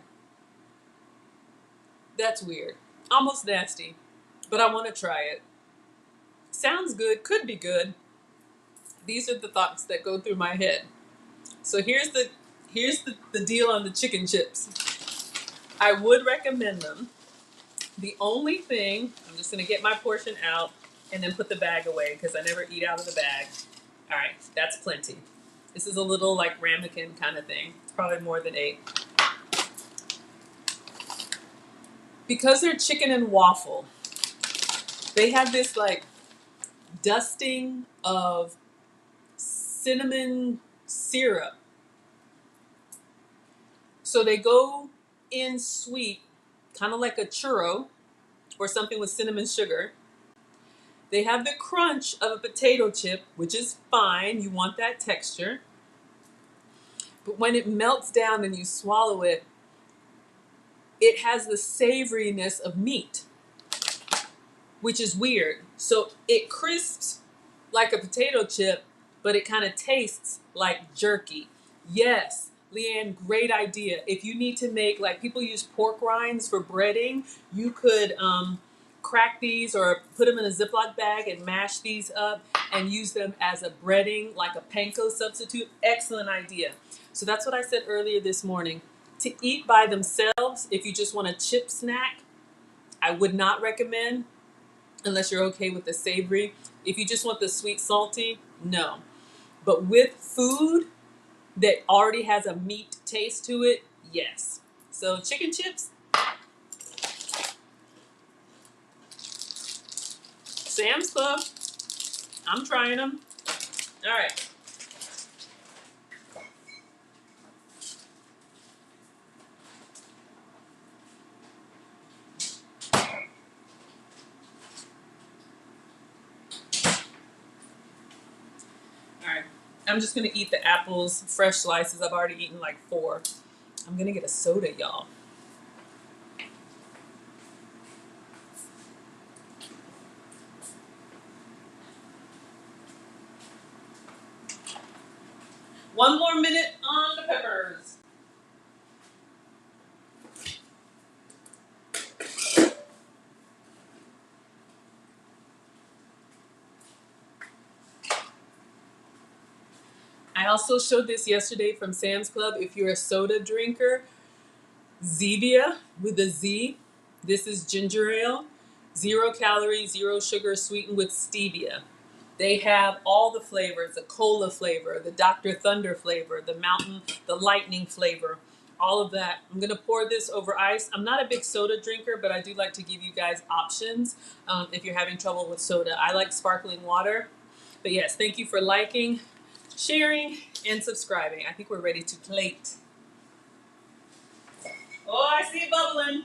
that's weird. Almost nasty. But I want to try it. Sounds good. Could be good. These are the thoughts that go through my head. So here's the deal on the chicken chips. I would recommend them. The only thing, I'm just going to get my portion out and then put the bag away because I never eat out of the bag. All right, that's plenty. This is a little like ramekin kind of thing. It's probably more than 8. Because they're chicken and waffle, they have this like dusting of cinnamon syrup. So they go in sweet, kind of like a churro or something with cinnamon sugar. They have the crunch of a potato chip, which is fine. You want that texture. But when it melts down and you swallow it, it has the savoriness of meat, which is weird. So it crisps like a potato chip, but it kind of tastes like jerky. Yes, Leanne, great idea. If you need to make, like people use pork rinds for breading, you could crack these or put them in a Ziploc bag and mash these up and use them as a breading, like a panko substitute. Excellent idea. So that's what I said earlier this morning. To eat by themselves, if you just want a chip snack, I would not recommend unless you're okay with the savory. If you just want the sweet salty, no. But with food that already has a meat taste to it, yes. So chicken chips, Sam's Club, I'm trying them. All right. All right. I'm just going to eat the apples, fresh slices. I've already eaten like 4. I'm going to get a soda, y'all. One more minute on the peppers. I also showed this yesterday from Sam's Club. If you're a soda drinker, Zevia with a Z. This is ginger ale, 0 calories, 0 sugar, sweetened with stevia. They have all the flavors: the cola flavor, the Dr. Thunder flavor, the mountain, the lightning flavor, all of that. I'm gonna pour this over ice. I'm not a big soda drinker, but I do like to give you guys options if you're having trouble with soda. I like sparkling water. But yes, thank you for liking, sharing, and subscribing. I think we're ready to plate. Oh, I see it bubbling.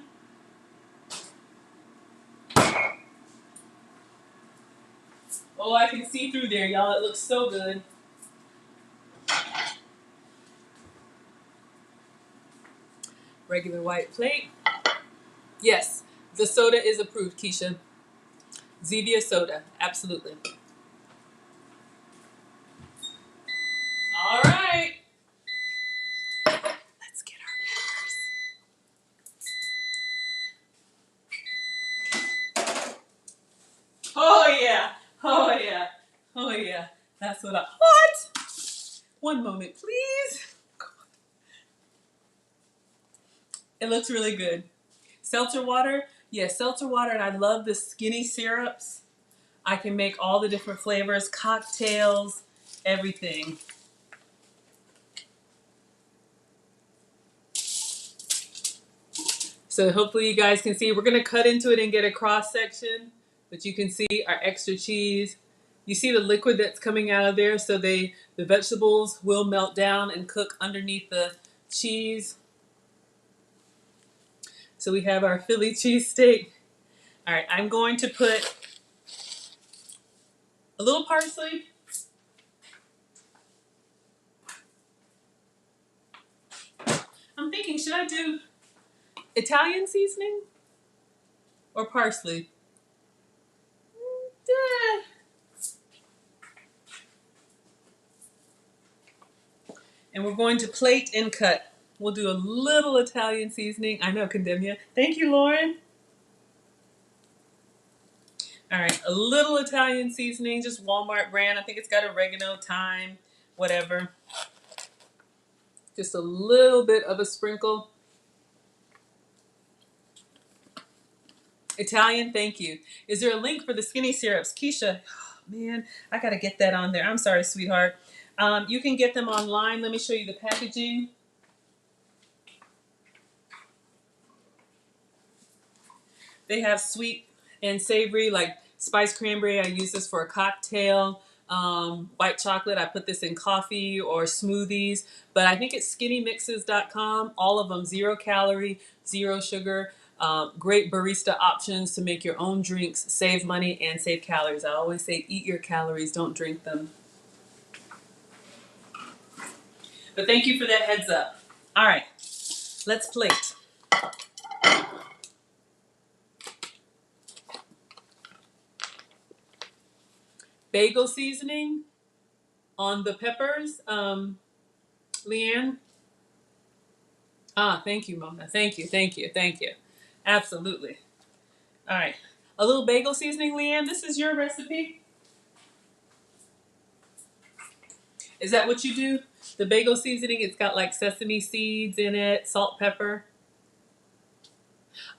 Oh, I can see through there, y'all. It looks so good. Regular white plate. Yes, the soda is approved, Keisha. Zevia soda, absolutely. All right. Let's get our peppers. Oh, yeah. Oh, yeah. Oh, yeah. That's what I... What? One moment, please. It looks really good. Seltzer water. Yes, seltzer water, and I love the skinny syrups. I can make all the different flavors, cocktails, everything. So hopefully you guys can see. We're going to cut into it and get a cross section, but you can see our extra cheese. You see the liquid that's coming out of there, so the vegetables will melt down and cook underneath the cheese. So we have our Philly cheesesteak. All right, I'm going to put a little parsley. I'm thinking, should I do Italian seasoning or parsley? And we're going to plate and cut. We'll do a little Italian seasoning. I know, Condemnia. Thank you, Lauren. All right, a little Italian seasoning, just Walmart brand. I think it's got oregano, thyme, whatever. Just a little bit of a sprinkle. Italian, thank you. Is there a link for the skinny syrups? Keisha, oh, man, I got to get that on there. I'm sorry, sweetheart. You can get them online. Let me show you the packaging. They have sweet and savory, like spiced cranberry. I use this for a cocktail. White chocolate, I put this in coffee or smoothies. But I think it's skinnymixes.com. All of them 0 calorie, 0 sugar. Great barista options to make your own drinks, save money, and save calories. I always say eat your calories, don't drink them. But thank you for that heads up. All right, let's plate. Bagel seasoning on the peppers, Leanne. Ah, thank you, Mona. Thank you, thank you, thank you. Absolutely. All right. A little bagel seasoning, Leanne. This is your recipe. Is that what you do? The bagel seasoning, it's got like sesame seeds in it, salt, pepper.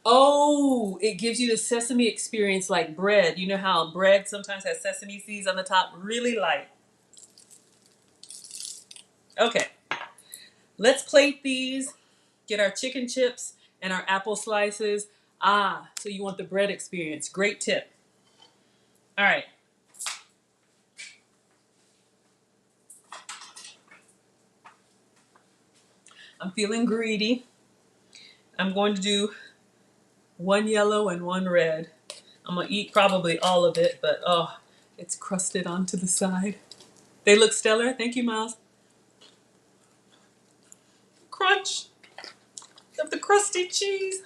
Oh, it gives you the sesame experience like bread. You know how bread sometimes has sesame seeds on the top? Really light. Okay, let's plate these, get our chicken chips and our apple slices. Ah, so you want the bread experience. Great tip. All right. I'm feeling greedy. I'm going to do one yellow and one red. I'm gonna eat probably all of it, but oh, it's crusted onto the side. They look stellar. Thank you, Miles. Crunch of the crusty cheese.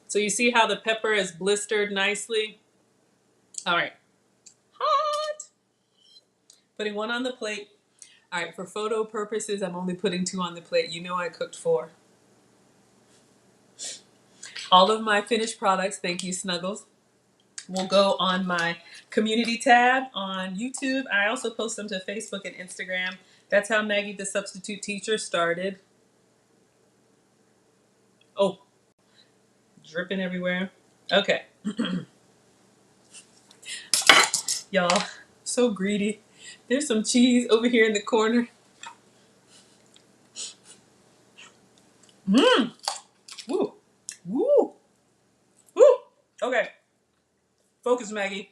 So you see how the pepper is blistered nicely? All right. Hot. Putting one on the plate. All right, for photo purposes, I'm only putting two on the plate. You know I cooked four. All of my finished products, thank you, Snuggles, will go on my community tab on YouTube. I also post them to Facebook and Instagram. That's how Maggie the Substitute Teacher started. Oh, dripping everywhere. Okay. Y'all, so greedy. There's some cheese over here in the corner. Mmm. Woo. Woo. Woo. Okay. Focus, Maggie.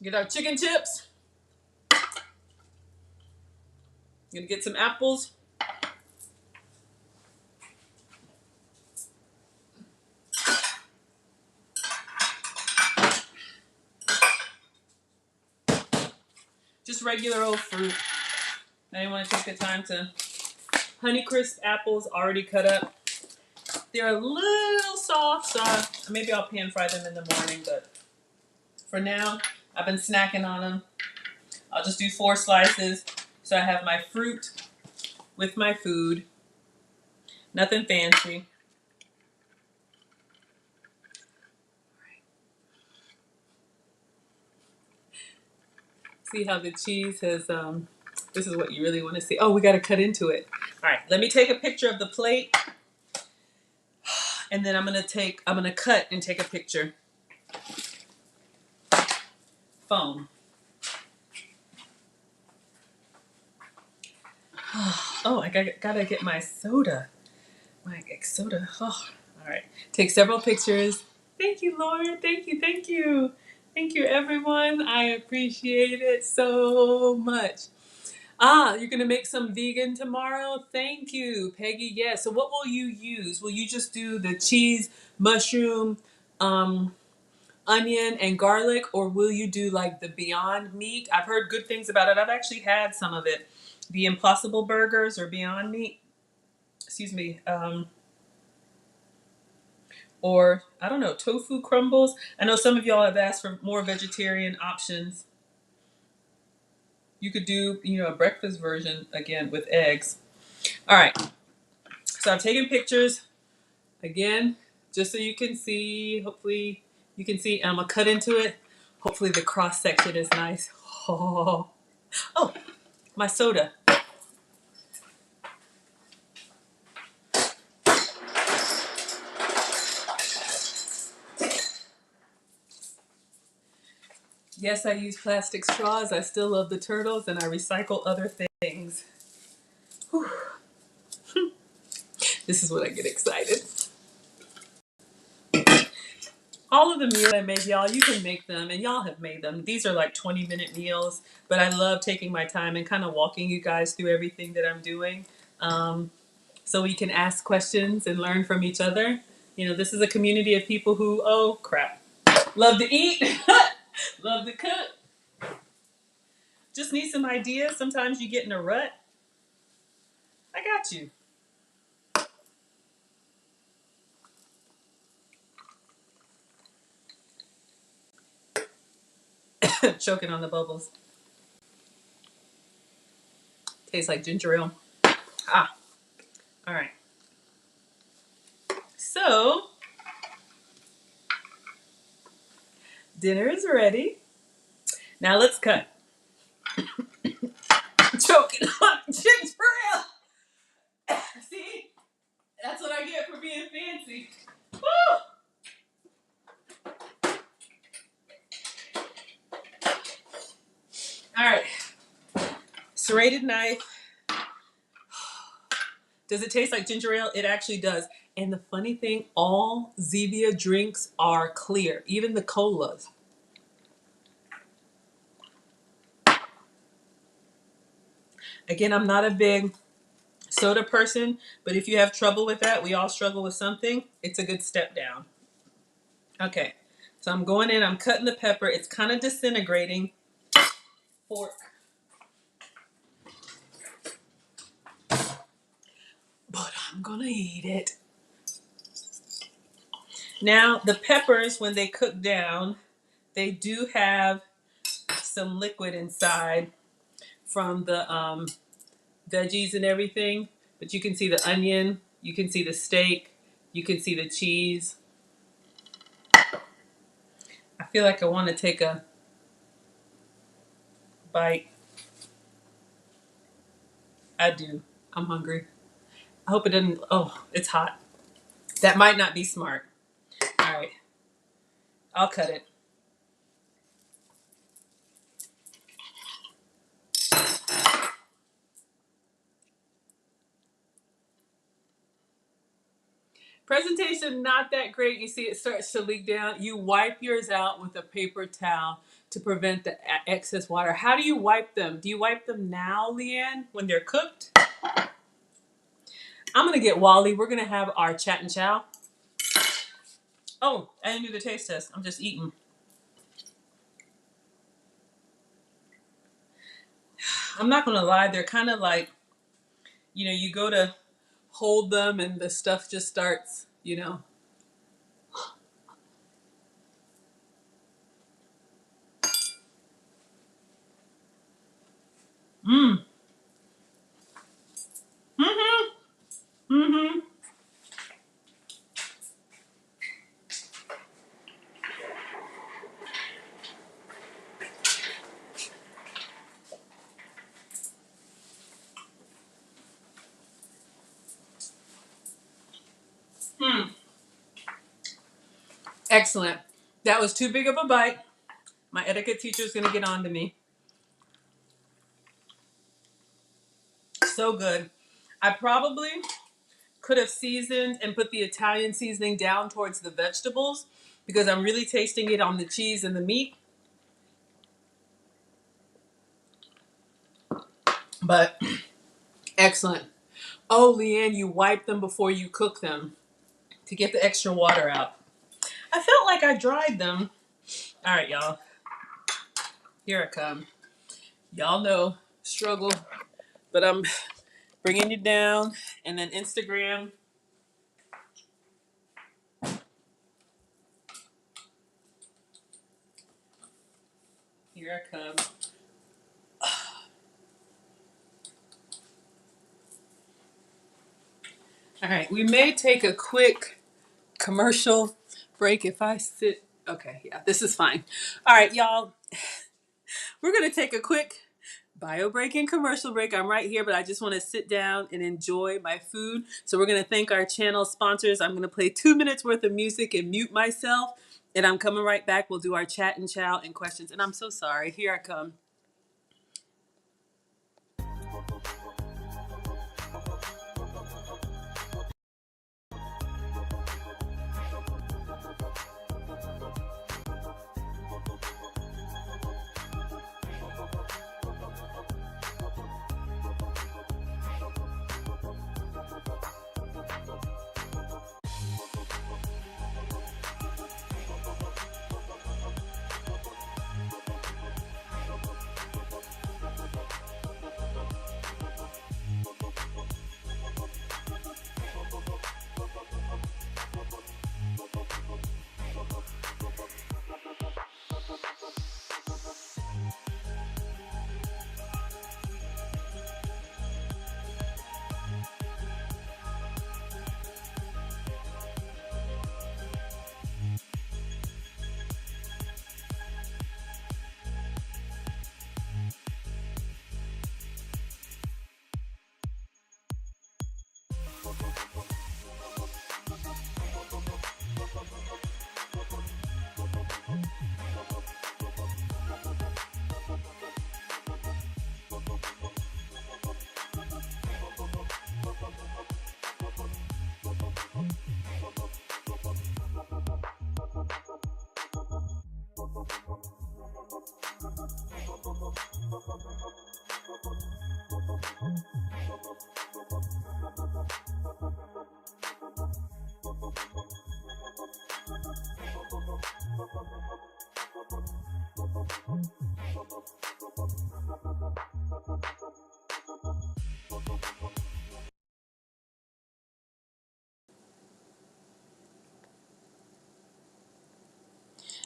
Get our chicken chips. Gonna get some apples. Just regular old fruit. I didn't want to take the time to. Honeycrisp apples already cut up. They're a little soft, so maybe I'll pan fry them in the morning, but for now, I've been snacking on them. I'll just do 4 slices, so I have my fruit with my food. Nothing fancy. See how the cheese has, this is what you really want to see. Oh, we got to cut into it. All right, let me take a picture of the plate, and then I'm going to cut and take a picture. Phone. Oh, I gotta get my soda. My soda. Oh, all right. Take several pictures. Thank you, Lauren. Thank you. Thank you. Thank you, everyone. I appreciate it so much. Ah, you're gonna make some vegan tomorrow? Thank you, Peggy. Yes. So what will you use? Will you just do the cheese, mushroom, onion, and garlic, or will you do like the Beyond Meat? I've heard good things about it. I've actually had some of it. The Impossible Burgers or Beyond Meat. Excuse me. Or I don't know, tofu crumbles. I know some of y'all have asked for more vegetarian options. You could do, a breakfast version again with eggs. All right. So I've taken pictures again, just so you can see. Hopefully you can see. I'm gonna cut into it. Hopefully the cross section is nice. Oh, oh, my soda. Yes, I use plastic straws. I still love the turtles, and I recycle other things. Whew. This is when I get excited. All of the meals I make, y'all, you can make them, and y'all have made them. These are like 20-minute meals, but I love taking my time and kind of walking you guys through everything that I'm doing, so we can ask questions and learn from each other. This is a community of people who, oh crap, love to eat, love to cook, just need some ideas. Sometimes you get in a rut. I got you. Choking on the bubbles. Tastes like ginger ale. Ah, all right. So Dinner is ready. Now let's cut. Choking on ginger ale. See? That's what I get for being fancy. Woo! All right. Serrated knife. Does it taste like ginger ale? It actually does. And the funny thing, all Zevia drinks are clear, even the colas. Again, I'm not a big soda person, but if you have trouble with that, we all struggle with something, it's a good step down. Okay, so I'm going in, I'm cutting the pepper. It's kind of disintegrating. Fork. But I'm gonna eat it. Now, the peppers, when they cook down, they do have some liquid inside from the veggies and everything, but you can see the onion, you can see the steak, you can see the cheese. I feel like I want to take a bite. I do. I'm hungry. I hope it doesn't. Oh, it's hot. That might not be smart. All right. I'll cut it. Presentation not that great. You see it starts to leak down. You wipe yours out with a paper towel to prevent the excess water. How do you wipe them? Do you wipe them now, Leanne, when they're cooked? I'm going to get Wally. We're going to have our chat and chow. Oh, I didn't do the taste test. I'm just eating. I'm not going to lie. They're kind of like, you know, you go to hold them and the stuff just starts, you know. Mmm. Mm-hmm. Mm-hmm. Mm. Excellent. That was too big of a bite. My etiquette teacher is going to get on to me. So good. I probably could have seasoned and put the Italian seasoning down towards the vegetables because I'm really tasting it on the cheese and the meat. But excellent. Oh, Leanne, you wipe them before you cook them to get the extra water out. I felt like I dried them. All right, y'all. Here I come. Y'all know, struggle, but I'm bringing you down. And then Instagram. Here I come. All right, we may take a quick commercial break if I sit. Okay, yeah, this is fine. All right, y'all, we're going to take a quick bio break and commercial break. I'm right here, but I just want to sit down and enjoy my food. So we're going to thank our channel sponsors. I'm going to play 2 minutes worth of music and mute myself, and I'm coming right back. We'll do our chat and chow and questions. And I'm so sorry. Here I come.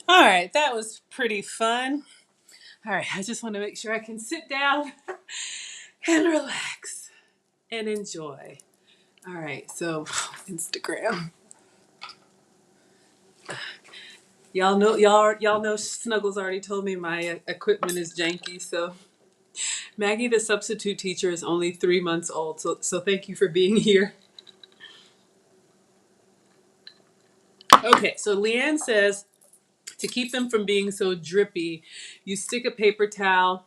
All right, that was pretty fun. All right, I just want to make sure I can sit down and relax and enjoy. All right, so Instagram. Y'all know Snuggles already told me my equipment is janky, so Maggie the substitute teacher is only 3 months old, so thank you for being here. Okay, so Leanne says to keep them from being so drippy, you stick a paper towel,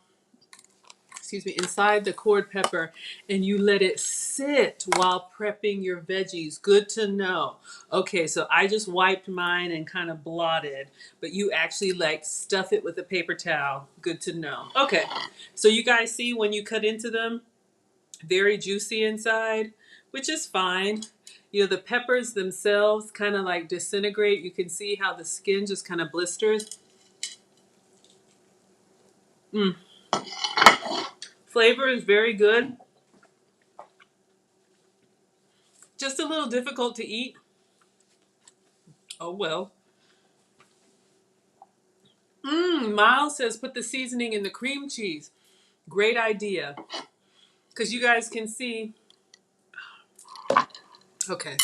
inside the cord pepper and you let it sit while prepping your veggies. Good to know. Okay, so I just wiped mine and kind of blotted, but you actually like stuff it with a paper towel. Good to know. Okay, so you guys see when you cut into them, very juicy inside, which is fine. You know, the peppers themselves kind of like disintegrate. You can see how the skin just kind of blisters. Flavor is very good. Just a little difficult to eat. Oh well. Miles says put the seasoning in the cream cheese. Great idea. Because you guys can see, okay,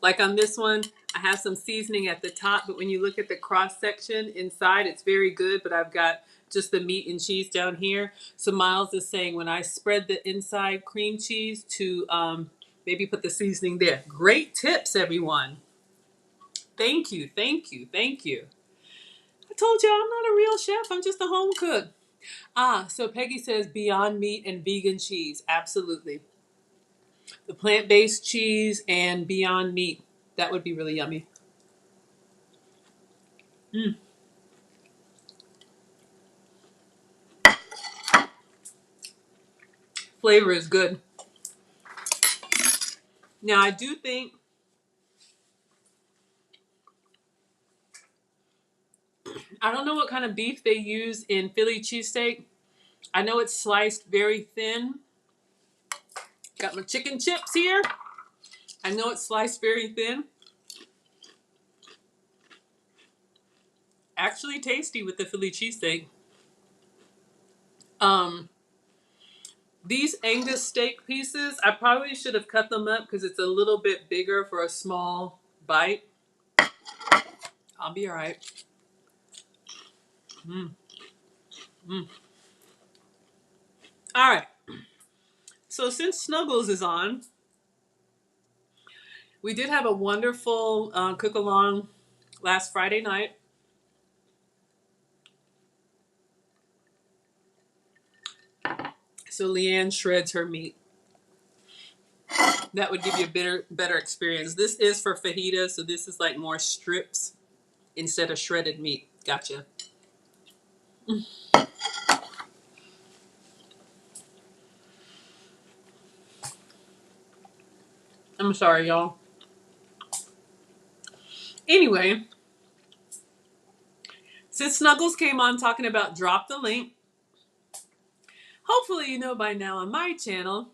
like on this one, I have some seasoning at the top, but when you look at the cross section inside, it's very good, but I've got just the meat and cheese down here. So Miles is saying when I spread the inside cream cheese to maybe put the seasoning there. Great tips, everyone. Thank you, thank you, thank you. I told you I'm not a real chef. I'm just a home cook. So Peggy says Beyond Meat and vegan cheese. Absolutely. The plant-based cheese and Beyond Meat. That would be really yummy. Flavor is good. Now I do think, I don't know what kind of beef they use in Philly cheesesteak. I know it's sliced very thin. Got my chicken chips here. I know it's sliced very thin. Actually tasty with the Philly cheesesteak. These Angus steak pieces, I probably should have cut them up because it's a little bit bigger for a small bite. I'll be all right. All right. So since Snuggles is on, we did have a wonderful cook-along last Friday night. So Leanne shreds her meat. That would give you a better experience. This is for fajita, so this is like more strips instead of shredded meat. Gotcha. I'm sorry, y'all. Anyway, since Snuggles came on talking about drop the link, hopefully you know by now on my channel,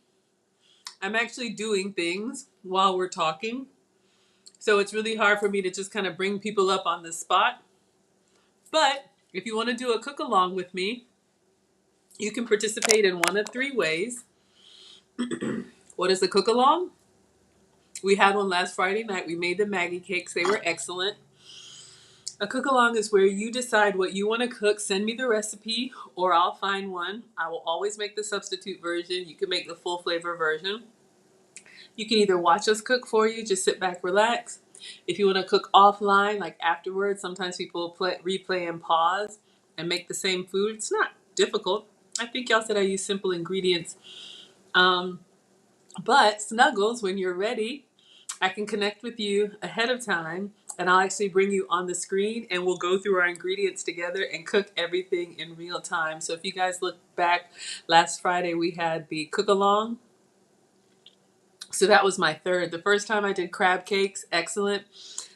I'm actually doing things while we're talking. So it's really hard for me to just kind of bring people up on the spot. But if you want to do a cook along with me, you can participate in one of three ways. What is the cook along? We had one last Friday night. We made the Maggie cakes. They were excellent. A cook along is where you decide what you want to cook. Send me the recipe or I'll find one. I will always make the substitute version. You can make the full flavor version. You can either watch us cook for you, just sit back, relax. If you want to cook offline, like afterwards, sometimes people replay and pause and make the same food. It's not difficult. I think y'all said I use simple ingredients. But Snuggles, when you're ready, I can connect with you ahead of time and I'll actually bring you on the screen and we'll go through our ingredients together and cook everything in real time. So if you guys look back, last Friday we had the cook along. So that was my third. The first time I did crab cakes, excellent.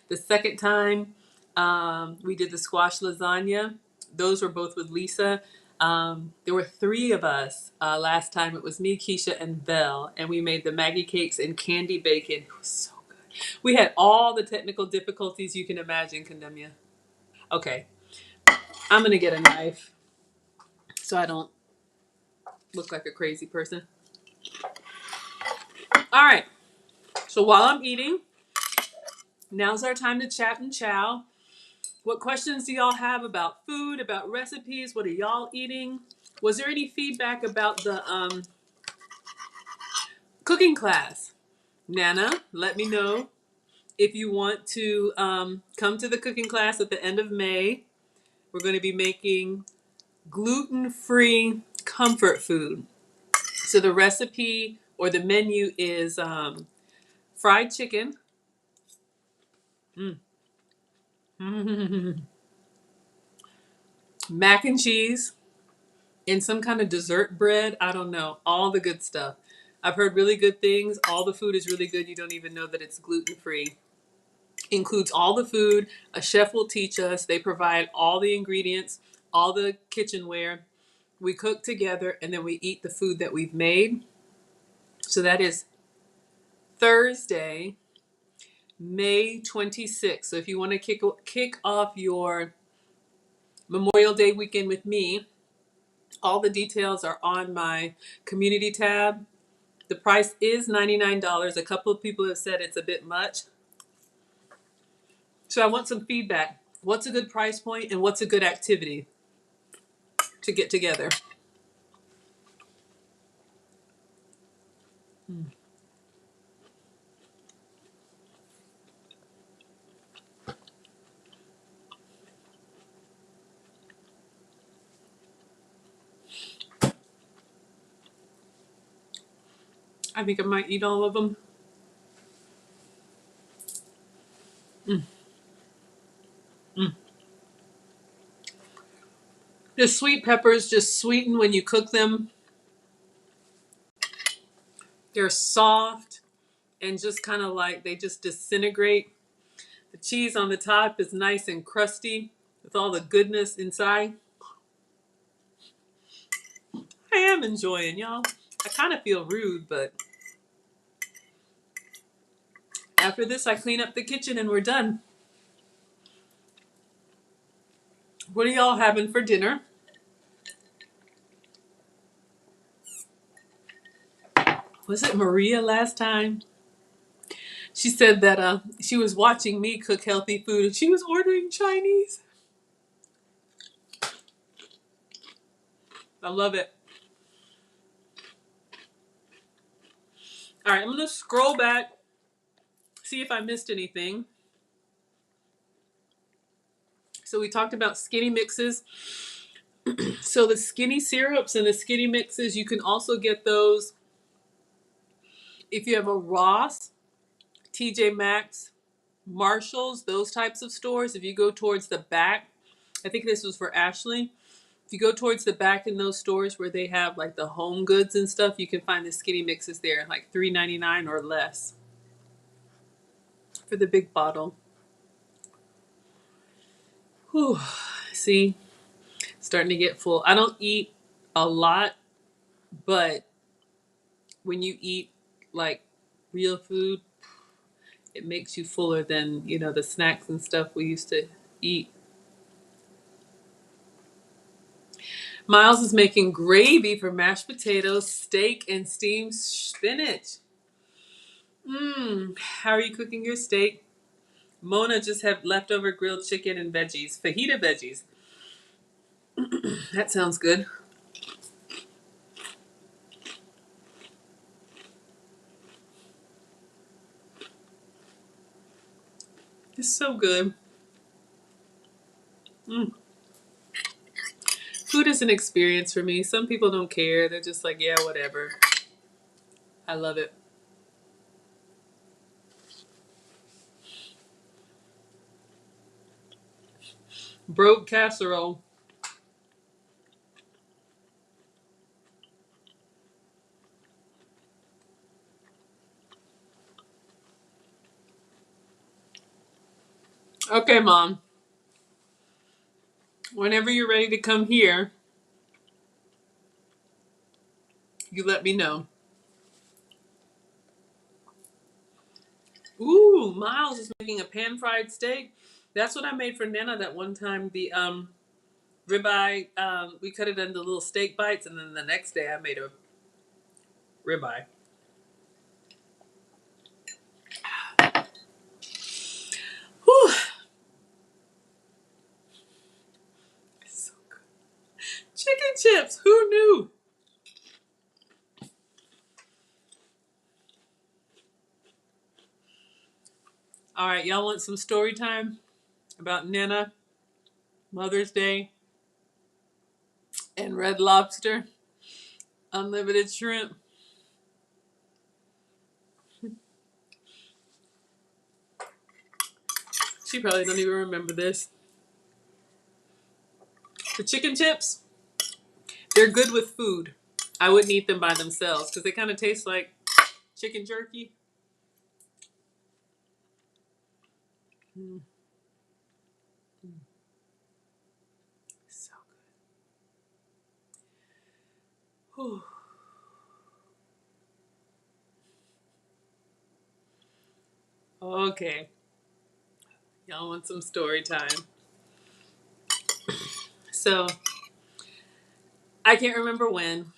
The second time We did the squash lasagna. Those were both with Lisa. There were three of us. Last time it was me, Keisha, and Belle, and we made the Maggie cakes and candy bacon. It was so good. We had all the technical difficulties you can imagine, Condemnia. Okay, I'm gonna get a knife so I don't look like a crazy person. All right, so while I'm eating, now's our time to chat and chow. What questions do y'all have about food, about recipes? What are y'all eating? Was there any feedback about the cooking class? Nana, let me know if you want to come to the cooking class at the end of May. We're going to be making gluten-free comfort food. So the recipe or the menu is fried chicken, mac and cheese, and some kind of dessert bread. I don't know. All the good stuff. I've heard really good things. All the food is really good. You don't even know that it's gluten-free. Includes all the food. A chef will teach us. They provide all the ingredients, all the kitchenware. We cook together and then we eat the food that we've made. So that is Thursday, May 26th. So if you want to kick off your Memorial Day weekend with me, all the details are on my community tab. The price is $99. A couple of people have said it's a bit much. So I want some feedback. What's a good price point and what's a good activity to get together? I think I might eat all of them. The sweet peppers just sweeten when you cook them. They're soft and just kind of like they just disintegrate. The cheese on the top is nice and crusty with all the goodness inside. I am enjoying, y'all. I kind of feel rude, but after this, I clean up the kitchen and we're done. What are y'all having for dinner? Was it Maria last time? She said that she was watching me cook healthy food and she was ordering Chinese. I love it. All right, I'm going to scroll back, see if I missed anything. So we talked about skinny mixes. So the skinny syrups and the skinny mixes, you can also get those if you have a Ross, TJ Maxx, Marshalls, those types of stores. If you go towards the back, I think this was for Ashley. If you go towards the back in those stores where they have like the home goods and stuff, you can find the skinny mixes there, like $3.99 or less for the big bottle. Whew. See, starting to get full. I don't eat a lot, but when you eat like real food, it makes you fuller than, the snacks and stuff we used to eat. Miles is making gravy for mashed potatoes, steak, and steamed spinach. How are you cooking your steak? Mona just have leftover grilled chicken and veggies, fajita veggies. That sounds good. It's so good. Food is an experience for me. Some people don't care. They're just like, yeah, whatever. I love it. Broke casserole. Okay, Mom. Whenever you're ready to come here, you let me know. Ooh, Miles is making a pan-fried steak. That's what I made for Nana that one time. The ribeye, we cut it into little steak bites, and then the next day I made a ribeye. Whew. It's so good. Chicken chips. Who knew? All right, y'all want some story time about Nana, Mother's Day, and Red Lobster, unlimited shrimp? She probably don't even remember this. The chicken chips, they're good with food. I wouldn't eat them by themselves because they kind of taste like chicken jerky. Mm. Mm. So good. Whew. Okay, y'all want some story time. So, I can't remember when.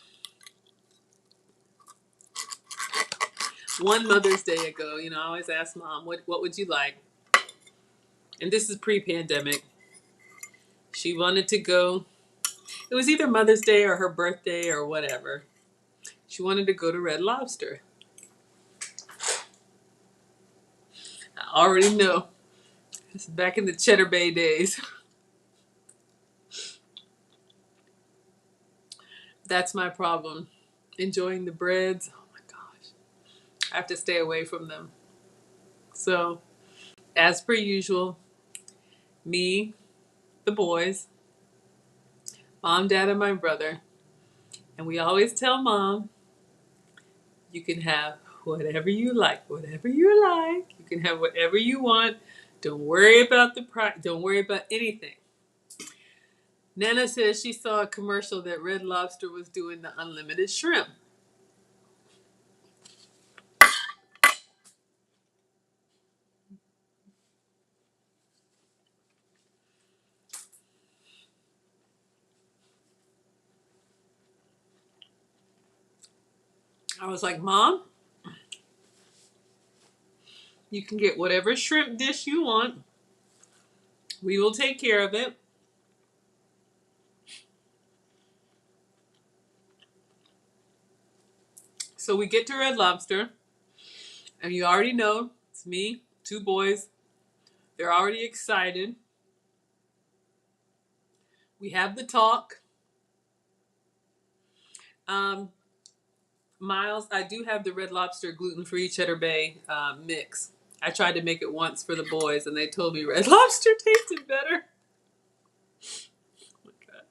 One Mother's Day ago, I always ask Mom, what would you like? And this is pre-pandemic. She wanted to go. It was either Mother's Day or her birthday or whatever. She wanted to go to Red Lobster. I already know. This is back in the Cheddar Bay days. That's my problem. Enjoying the breads. Oh my gosh. I have to stay away from them. So, as per usual, me, the boys, Mom, Dad, and my brother. And we always tell Mom, you can have whatever you like, whatever you like. You can have whatever you want. Don't worry about the price. Don't worry about anything. Nana says she saw a commercial that Red Lobster was doing the unlimited shrimp. I was like, Mom, you can get whatever shrimp dish you want. We will take care of it. So we get to Red Lobster, and you already know it's me, two boys. They're already excited. We have the talk. Um, Miles, I do have the Red Lobster gluten-free Cheddar Bay mix. I tried to make it once for the boys, and they told me Red Lobster tasted better. Oh my God.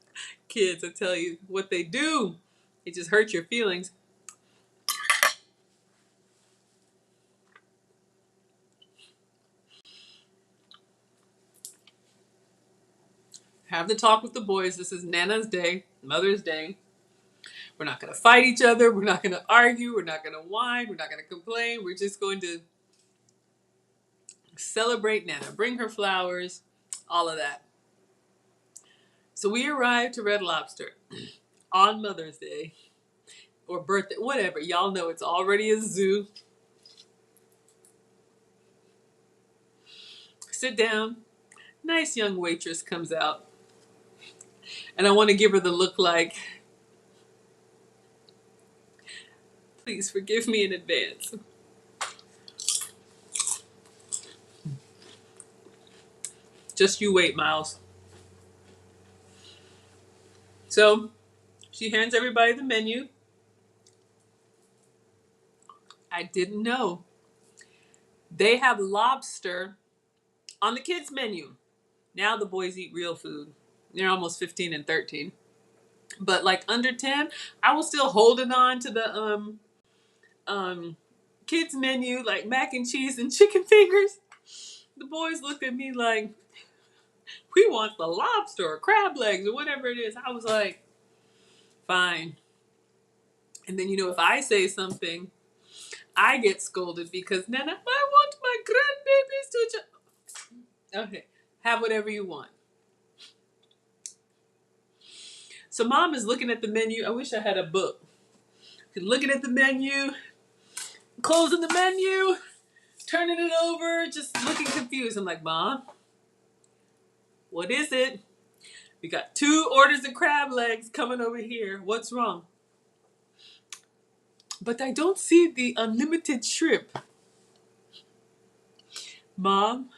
Kids, I tell you what they do. It just hurts your feelings. Have the talk with the boys. This is Nana's day, Mother's Day. We're not going to fight each other. We're not going to argue. We're not going to whine. We're not going to complain. We're just going to celebrate Nana. Bring her flowers, all of that. So we arrived to Red Lobster on Mother's Day or birthday, whatever. Y'all know it's already a zoo. Sit down. Nice young waitress comes out. And I want to give her the look like, please forgive me in advance. Just you wait, Miles. So she hands everybody the menu. I didn't know. They have lobster on the kids' menu. Now the boys eat real food. They're almost 15 and 13. But like under 10, I was still holding on to the kids menu, like mac and cheese and chicken fingers. The boys looked at me like, We want the lobster or crab legs or whatever it is. I was like, fine. And then, if I say something, I get scolded because, Nana, I want my grandbabies to... Okay, have whatever you want. So mom is looking at the menu. I wish I had a book. Looking at the menu, closing the menu, turning it over, just looking confused. I'm like, Mom, what is it? We got 2 orders of crab legs coming over here. What's wrong? But I don't see the unlimited shrimp. Mom,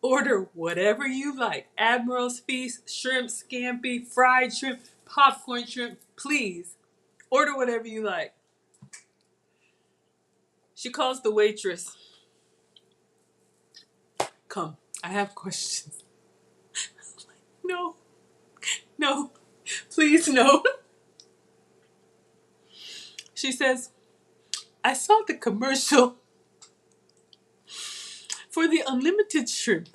order whatever you like. Admiral's Feast, shrimp scampi, fried shrimp, popcorn shrimp. Please, order whatever you like. She calls the waitress. Come, I have questions. No, no, please no. She says, I saw the commercial for the unlimited shrimp.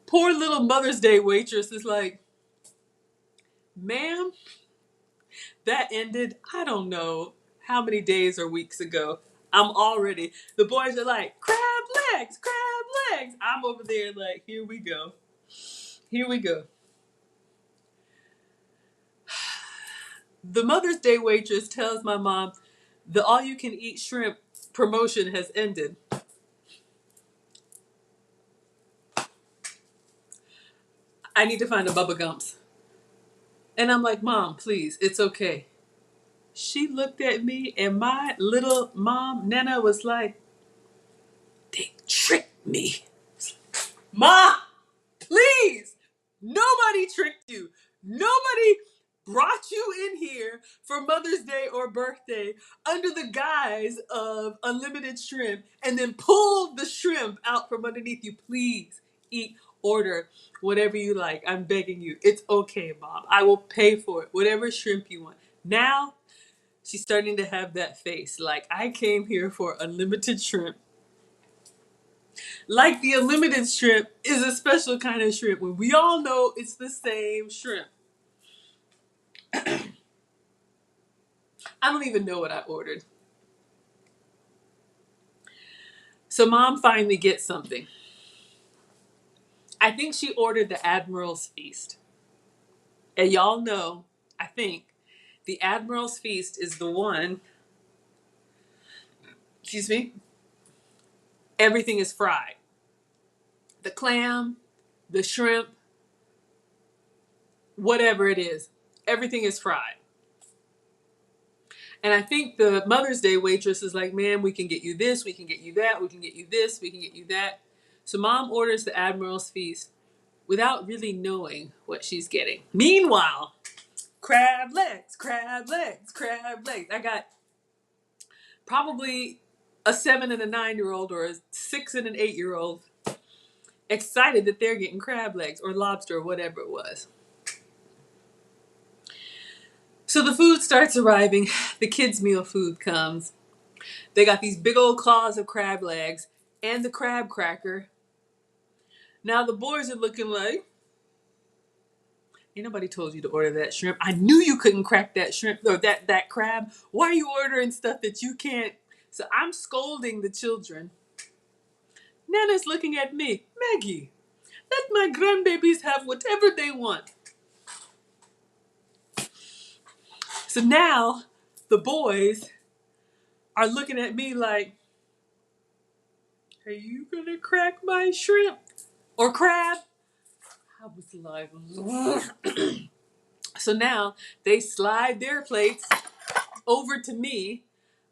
Poor little Mother's Day waitress is like, ma'am, that ended, I don't know how many days or weeks ago. The boys are like, crab legs, crab legs. I'm over there like, here we go. Here we go. The Mother's Day waitress tells my mom the all-you-can-eat shrimp promotion has ended. I need to find a Bubba Gumps. And I'm like, Mom, please, it's okay. She looked at me and my little mom, Nana, was like, they tricked me. Ma, please. Nobody tricked you. Nobody brought you in here for Mother's Day or birthday under the guise of unlimited shrimp and then pulled the shrimp out from underneath you. Please order whatever you like. I'm begging you. It's okay, Mom. I will pay for it. Whatever shrimp you want. Now, she's starting to have that face. Like, I came here for unlimited shrimp. Like the unlimited shrimp is a special kind of shrimp when we all know it's the same shrimp. I don't even know what I ordered. So Mom finally gets something. I think she ordered the Admiral's Feast. And y'all know, I think, the Admiral's Feast is the one, everything is fried. The clam, the shrimp, whatever it is, everything is fried. And I think the Mother's Day waitress is like, man, we can get you this, we can get you that, we can get you this, we can get you that. So Mom orders the Admiral's Feast without really knowing what she's getting. Meanwhile, crab legs, crab legs, crab legs. I got probably a 7 and a 9-year-old or a 6 and an 8-year-old excited that they're getting crab legs or lobster or whatever it was. So the food starts arriving. The kids' meal food comes. They got these big old claws of crab legs and the crab cracker. Now the boys are looking like, ain't nobody told you to order that shrimp. I knew you couldn't crack that shrimp or that crab. Why are you ordering stuff that you can't? So I'm scolding the children. Nana's looking at me. Maggie, let my grandbabies have whatever they want. So now the boys are looking at me like, are you gonna crack my shrimp or crab? I was like, so now they slide their plates over to me.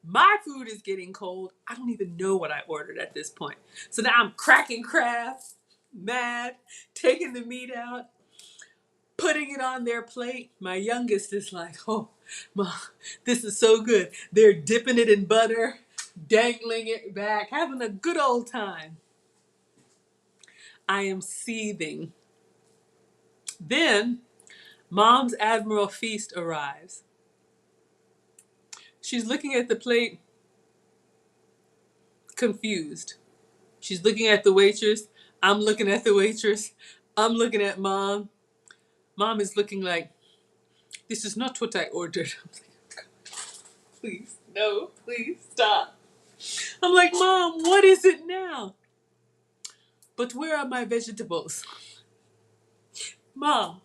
My food is getting cold. I don't even know what I ordered at this point. So now I'm cracking crab, mad, taking the meat out, putting it on their plate. My youngest is like, oh, Mom, this is so good. They're dipping it in butter, dangling it back, having a good old time. I am seething. Then, Mom's Admiral Feast arrives. She's looking at the plate, confused. She's looking at the waitress. I'm looking at the waitress. I'm looking at mom. Mom is looking like, this is not what I ordered. I'm like, please, no, please stop. I'm like, Mom, what is it now? But where are my vegetables? Mom,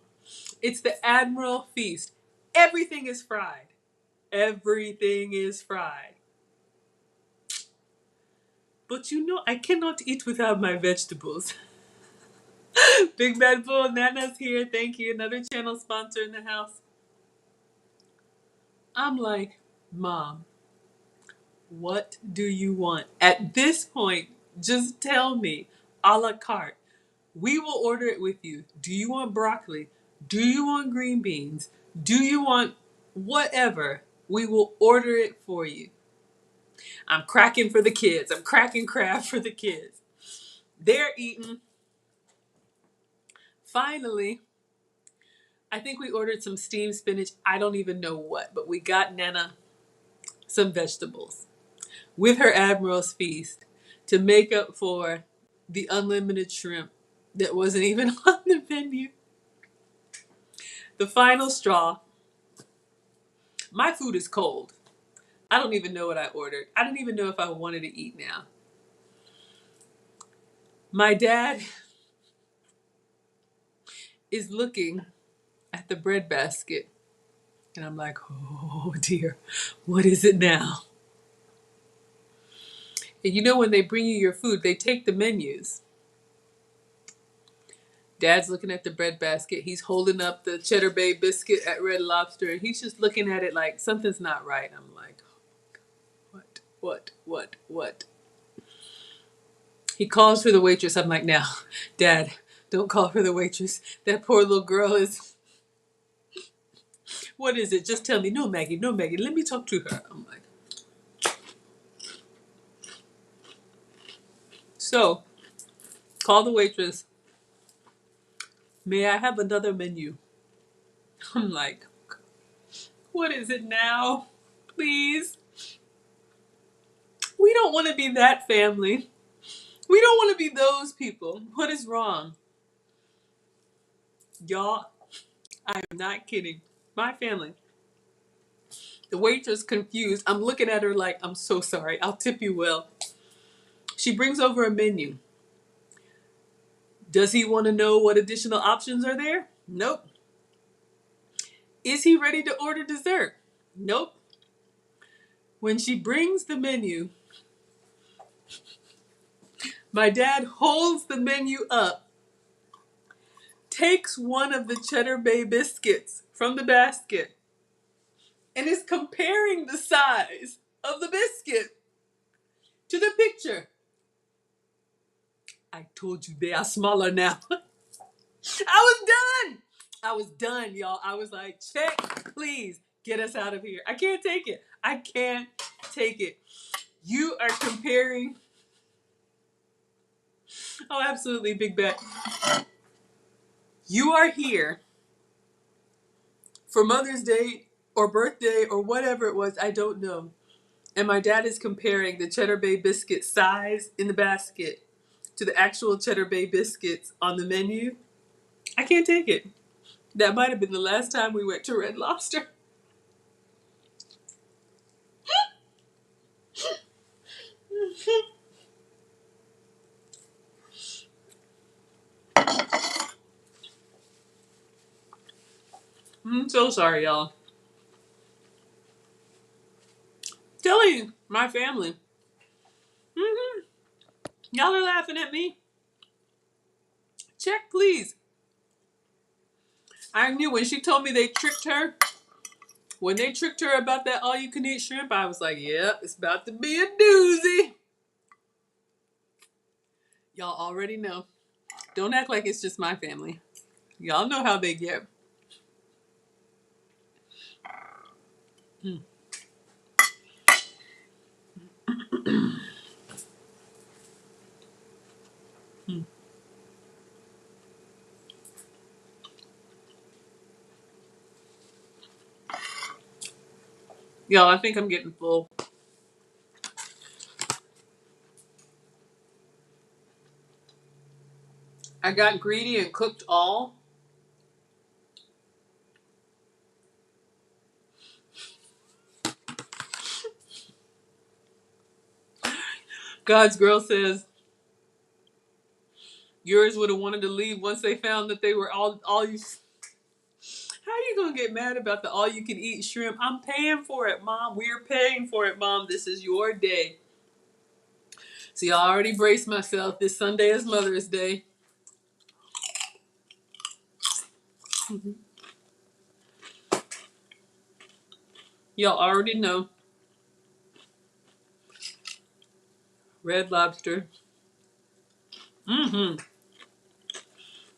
it's the Admiral Feast. Everything is fried. Everything is fried. But you know, I cannot eat without my vegetables. Big Bad Bull, Nana's here. Thank you. Another channel sponsor in the house. I'm like, Mom, what do you want? At this point, just tell me, a la carte. We will order it with you. Do you want broccoli? Do you want green beans? Do you want whatever? We will order it for you. I'm cracking for the kids. I'm cracking crab for the kids. They're eating. Finally, I think we ordered some steamed spinach. I don't even know what, but we got Nana some vegetables with her Admiral's Feast to make up for the unlimited shrimp that wasn't even on the menu. The final straw. My food is cold. I don't even know what I ordered. I don't even know if I wanted to eat now. My dad is looking at the bread basket, and I'm like, oh dear, what is it now? And you know, when they bring you your food, they take the menus. Dad's looking at the bread basket. He's holding up the Cheddar Bay biscuit at Red Lobster, and he's just looking at it like something's not right. I'm like, what? He calls for the waitress. I'm like, now, Dad, don't call for the waitress. That poor little girl is... What is it? Just tell me. No, Maggie. Let me talk to her. I'm like... So, call the waitress. May I have another menu? I'm like, what is it now? Please. We don't want to be that family. We don't want to be those people. What is wrong? Y'all, I am not kidding. My family. The waitress confused. I'm looking at her like, I'm so sorry. I'll tip you well. She brings over a menu. Does he want to know what additional options are there? Nope. Is he ready to order dessert? Nope. When she brings the menu, my dad holds the menu up, takes one of the Cheddar Bay biscuits from the basket, and is comparing the size of the biscuit to the picture. I told you they are smaller now. I was done, y'all. I was like, check, please get us out of here. I can't take it. I can't take it. You are comparing. Oh, absolutely, Big Bet. You are here for Mother's Day or birthday or whatever it was. I don't know. And my dad is comparing the Cheddar Bay biscuit size in the basket to the actual Cheddar Bay biscuits on the menu. I can't take it. That might have been the last time we went to Red Lobster. I'm so sorry, y'all. Telling you, my family. Y'all are laughing at me. Check, please. I knew when she told me they tricked her. When they tricked her about that all-you-can-eat shrimp, I was like, yep, it's about to be a doozy. Y'all already know. Don't act like it's just my family. Y'all know how they get. Y'all, I think I'm getting full. I got greedy and cooked all. God's girl says yours would have wanted to leave once they found that they were all you. How are you gonna get mad about the all you can eat shrimp? I'm paying for it, Mom. We're paying for it, Mom. This is your day. See, I already braced myself. This Sunday is Mother's Day. Y'all already know. Red Lobster. Mm-hmm.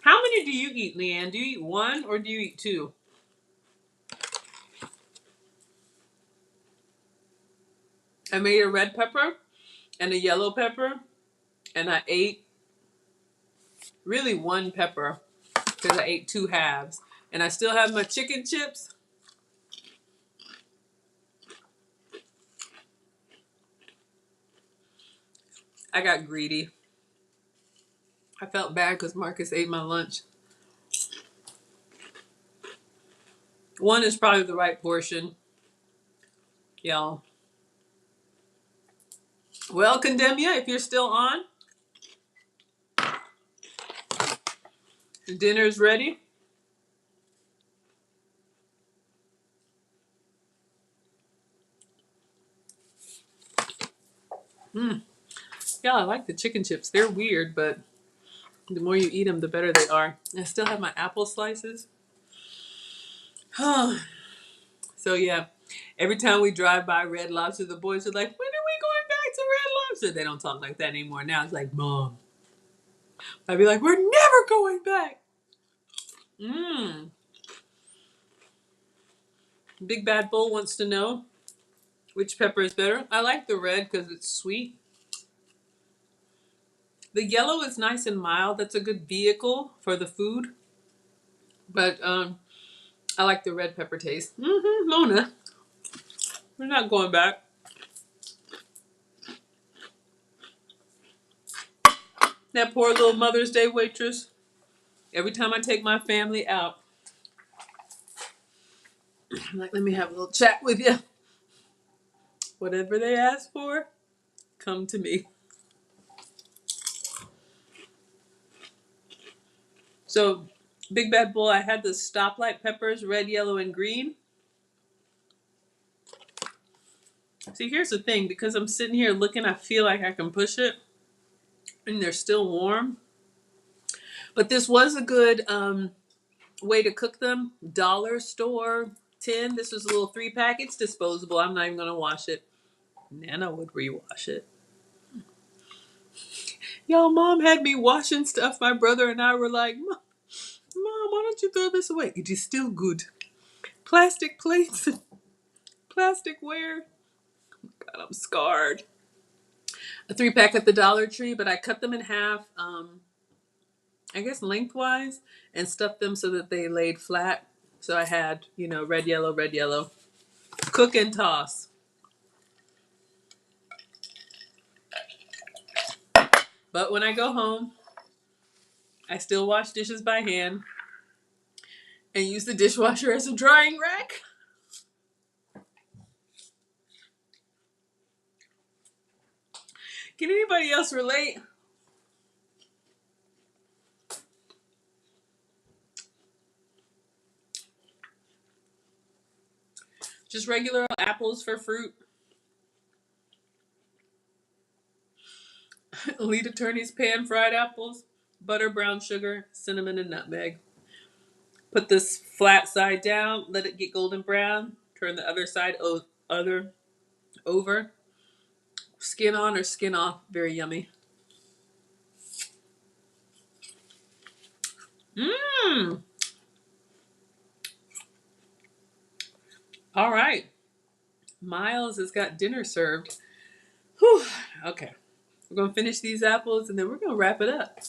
How many do you eat, Leanne? Do you eat one or do you eat two? I made a red pepper and a yellow pepper, and I ate really one pepper because I ate two halves. And I still have my chicken chips. I got greedy. I felt bad because Marcus ate my lunch. One is probably the right portion, y'all. Well, Condemnia, if you're still on, dinner's ready. Yeah, I like the chicken chips. They're weird, but the more you eat them, the better they are. I still have my apple slices. So yeah, every time we drive by Red Lobster, the boys are like, when are we going back to Red Lobster? They don't talk like that anymore. Now it's like, Mom. I'd be like, we're never going back. Big Bad Bull wants to know which pepper is better. I like the red because it's sweet. The yellow is nice and mild. That's a good vehicle for the food. But I like the red pepper taste. Mona, we're not going back. That poor little Mother's Day waitress. Every time I take my family out, I'm like, let me have a little chat with you. Whatever they ask for, come to me. So, Big Bad Bull, I had the stoplight peppers, red, yellow, and green. See, here's the thing. Because I'm sitting here looking, I feel like I can push it. And they're still warm. But this was a good way to cook them. Dollar store tin. This was a little 3-pack. It's disposable. I'm not even going to wash it. Nana would rewash it. Y'all, Mom had me washing stuff. My brother and I were like, Mom, why don't you throw this away? It is still good. Plastic plates and plasticware. God, I'm scarred. A 3-pack at the Dollar Tree, but I cut them in half, I guess lengthwise, and stuffed them so that they laid flat. So I had, red, yellow, red, yellow. Cook and toss. But when I go home, I still wash dishes by hand and use the dishwasher as a drying rack. Can anybody else relate? Just regular apples for fruit. Lead Attorney's pan-fried apples, butter, brown sugar, cinnamon, and nutmeg. Put this flat side down, let it get golden brown. Turn the other side over. Skin on or skin off. Very yummy. All right. Miles has got dinner served. Whew. Okay. We're going to finish these apples and then we're going to wrap it up.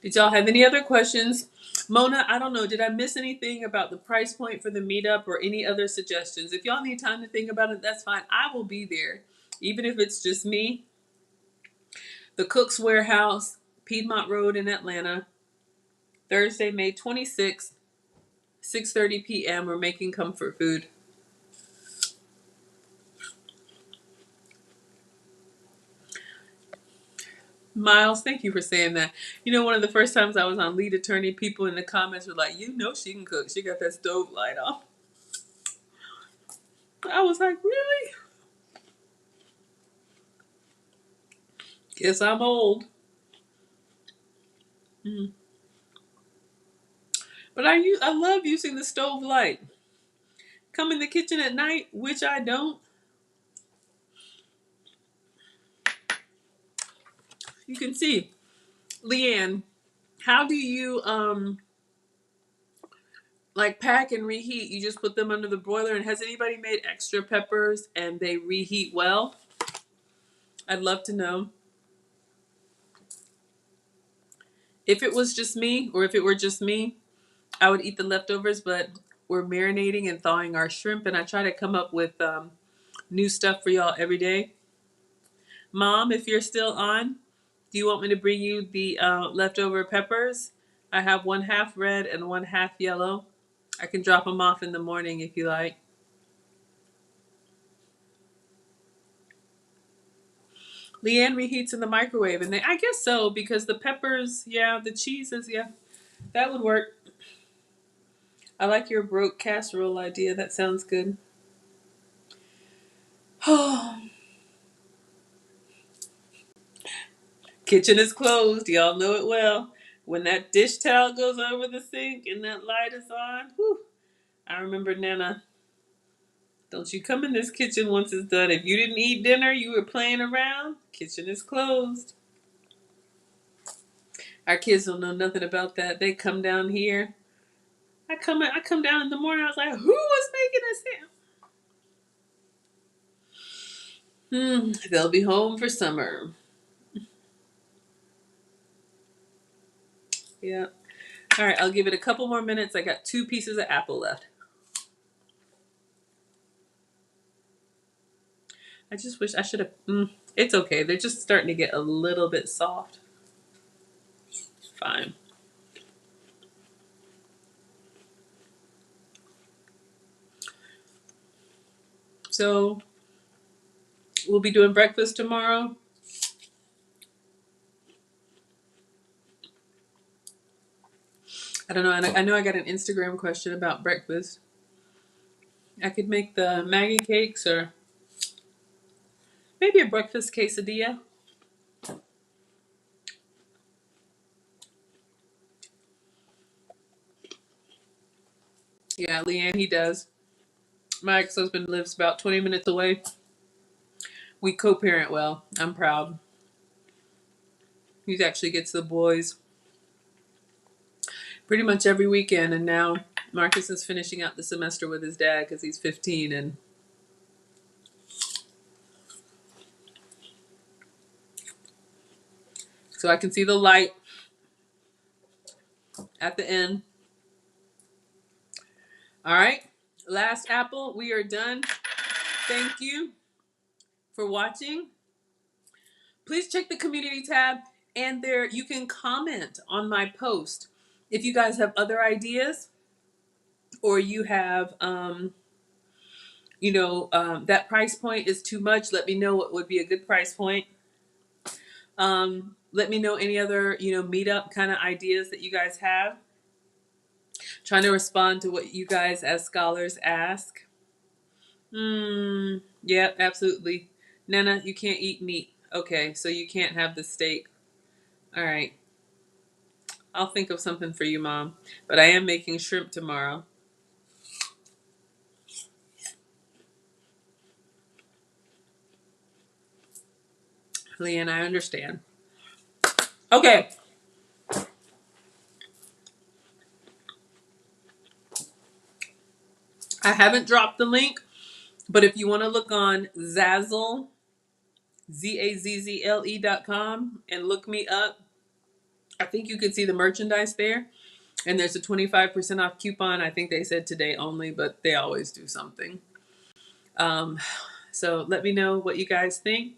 Did y'all have any other questions? Mona, I don't know. Did I miss anything about the price point for the meetup or any other suggestions? If y'all need time to think about it, that's fine. I will be there, even if it's just me. The Cook's Warehouse, Piedmont Road in Atlanta, Thursday, May 26th, 6:30 p.m. We're making comfort food. Miles, thank you for saying that. You know, one of the first times I was on Lead Attorney, people in the comments were like, you know she can cook. She got that stove light on. I was like, really? Guess I'm old. Mm. But I love using the stove light. Come in the kitchen at night, which I don't. You can see. Leanne, how do you like pack and reheat? You just put them under the broiler, and has anybody made extra peppers and they reheat well? I'd love to know. If it was just me, or if it were just me, I would eat the leftovers, but we're marinating and thawing our shrimp, and I try to come up with new stuff for y'all every day. Mom, if you're still on, do you want me to bring you the leftover peppers? I have one half red and one half yellow. I can drop them off in the morning if you like. Leanne reheats in the microwave, and I guess so, because the peppers, yeah, the cheeses, yeah, that would work. I like your broke casserole idea. That sounds good. Oh, kitchen is closed. Y'all know it well. When that dish towel goes over the sink and that light is on, whew, I remember Nana. Don't you come in this kitchen once it's done. If you didn't eat dinner, you were playing around, kitchen is closed. Our kids don't know nothing about that. They come down here. I come down in the morning. I was like, who was making this? They'll be home for summer. Yeah. All right, I'll give it a couple more minutes. I got 2 pieces of apple left. I just wish I should have. It's okay. They're just starting to get a little bit soft. It's fine. So we'll be doing breakfast tomorrow. I don't know. I know I got an Instagram question about breakfast. I could make the Maggie cakes or maybe a breakfast quesadilla. Yeah, Leanne, he does. My ex-husband lives about 20 minutes away. We co-parent well. I'm proud. He actually gets the boys pretty much every weekend, and now Marcus is finishing out the semester with his dad because he's 15, and so I can see the light at the end. All right, last apple. We are done. Thank you for watching. Please check the community tab, and there you can comment on my post if you guys have other ideas, or you have that price point is too much. Let me know what would be a good price point. Let me know any other meetup kind of ideas that you guys have. Trying to respond to what you guys as scholars ask. Yeah, absolutely. Nana, you can't eat meat. Okay, so you can't have the steak. All right. I'll think of something for you, Mom. But I am making shrimp tomorrow. Leanne, I understand. Okay. I haven't dropped the link, but if you want to look on Zazzle, ZAZZLE.com, and look me up, I think you can see the merchandise there. And there's a 25% off coupon. I think they said today only, but they always do something. So let me know what you guys think.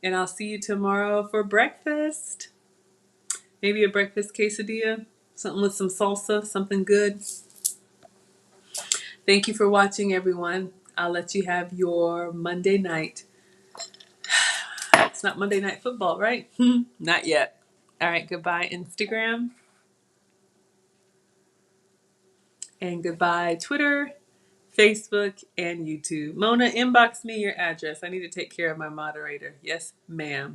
And I'll see you tomorrow for breakfast. Maybe a breakfast quesadilla, something with some salsa, something good. Thank you for watching, everyone. I'll let you have your Monday night. It's not Monday Night Football, right? Not yet. All right, goodbye, Instagram. And goodbye, Twitter, Facebook, and YouTube. Mona, inbox me your address. I need to take care of my moderator. Yes, ma'am.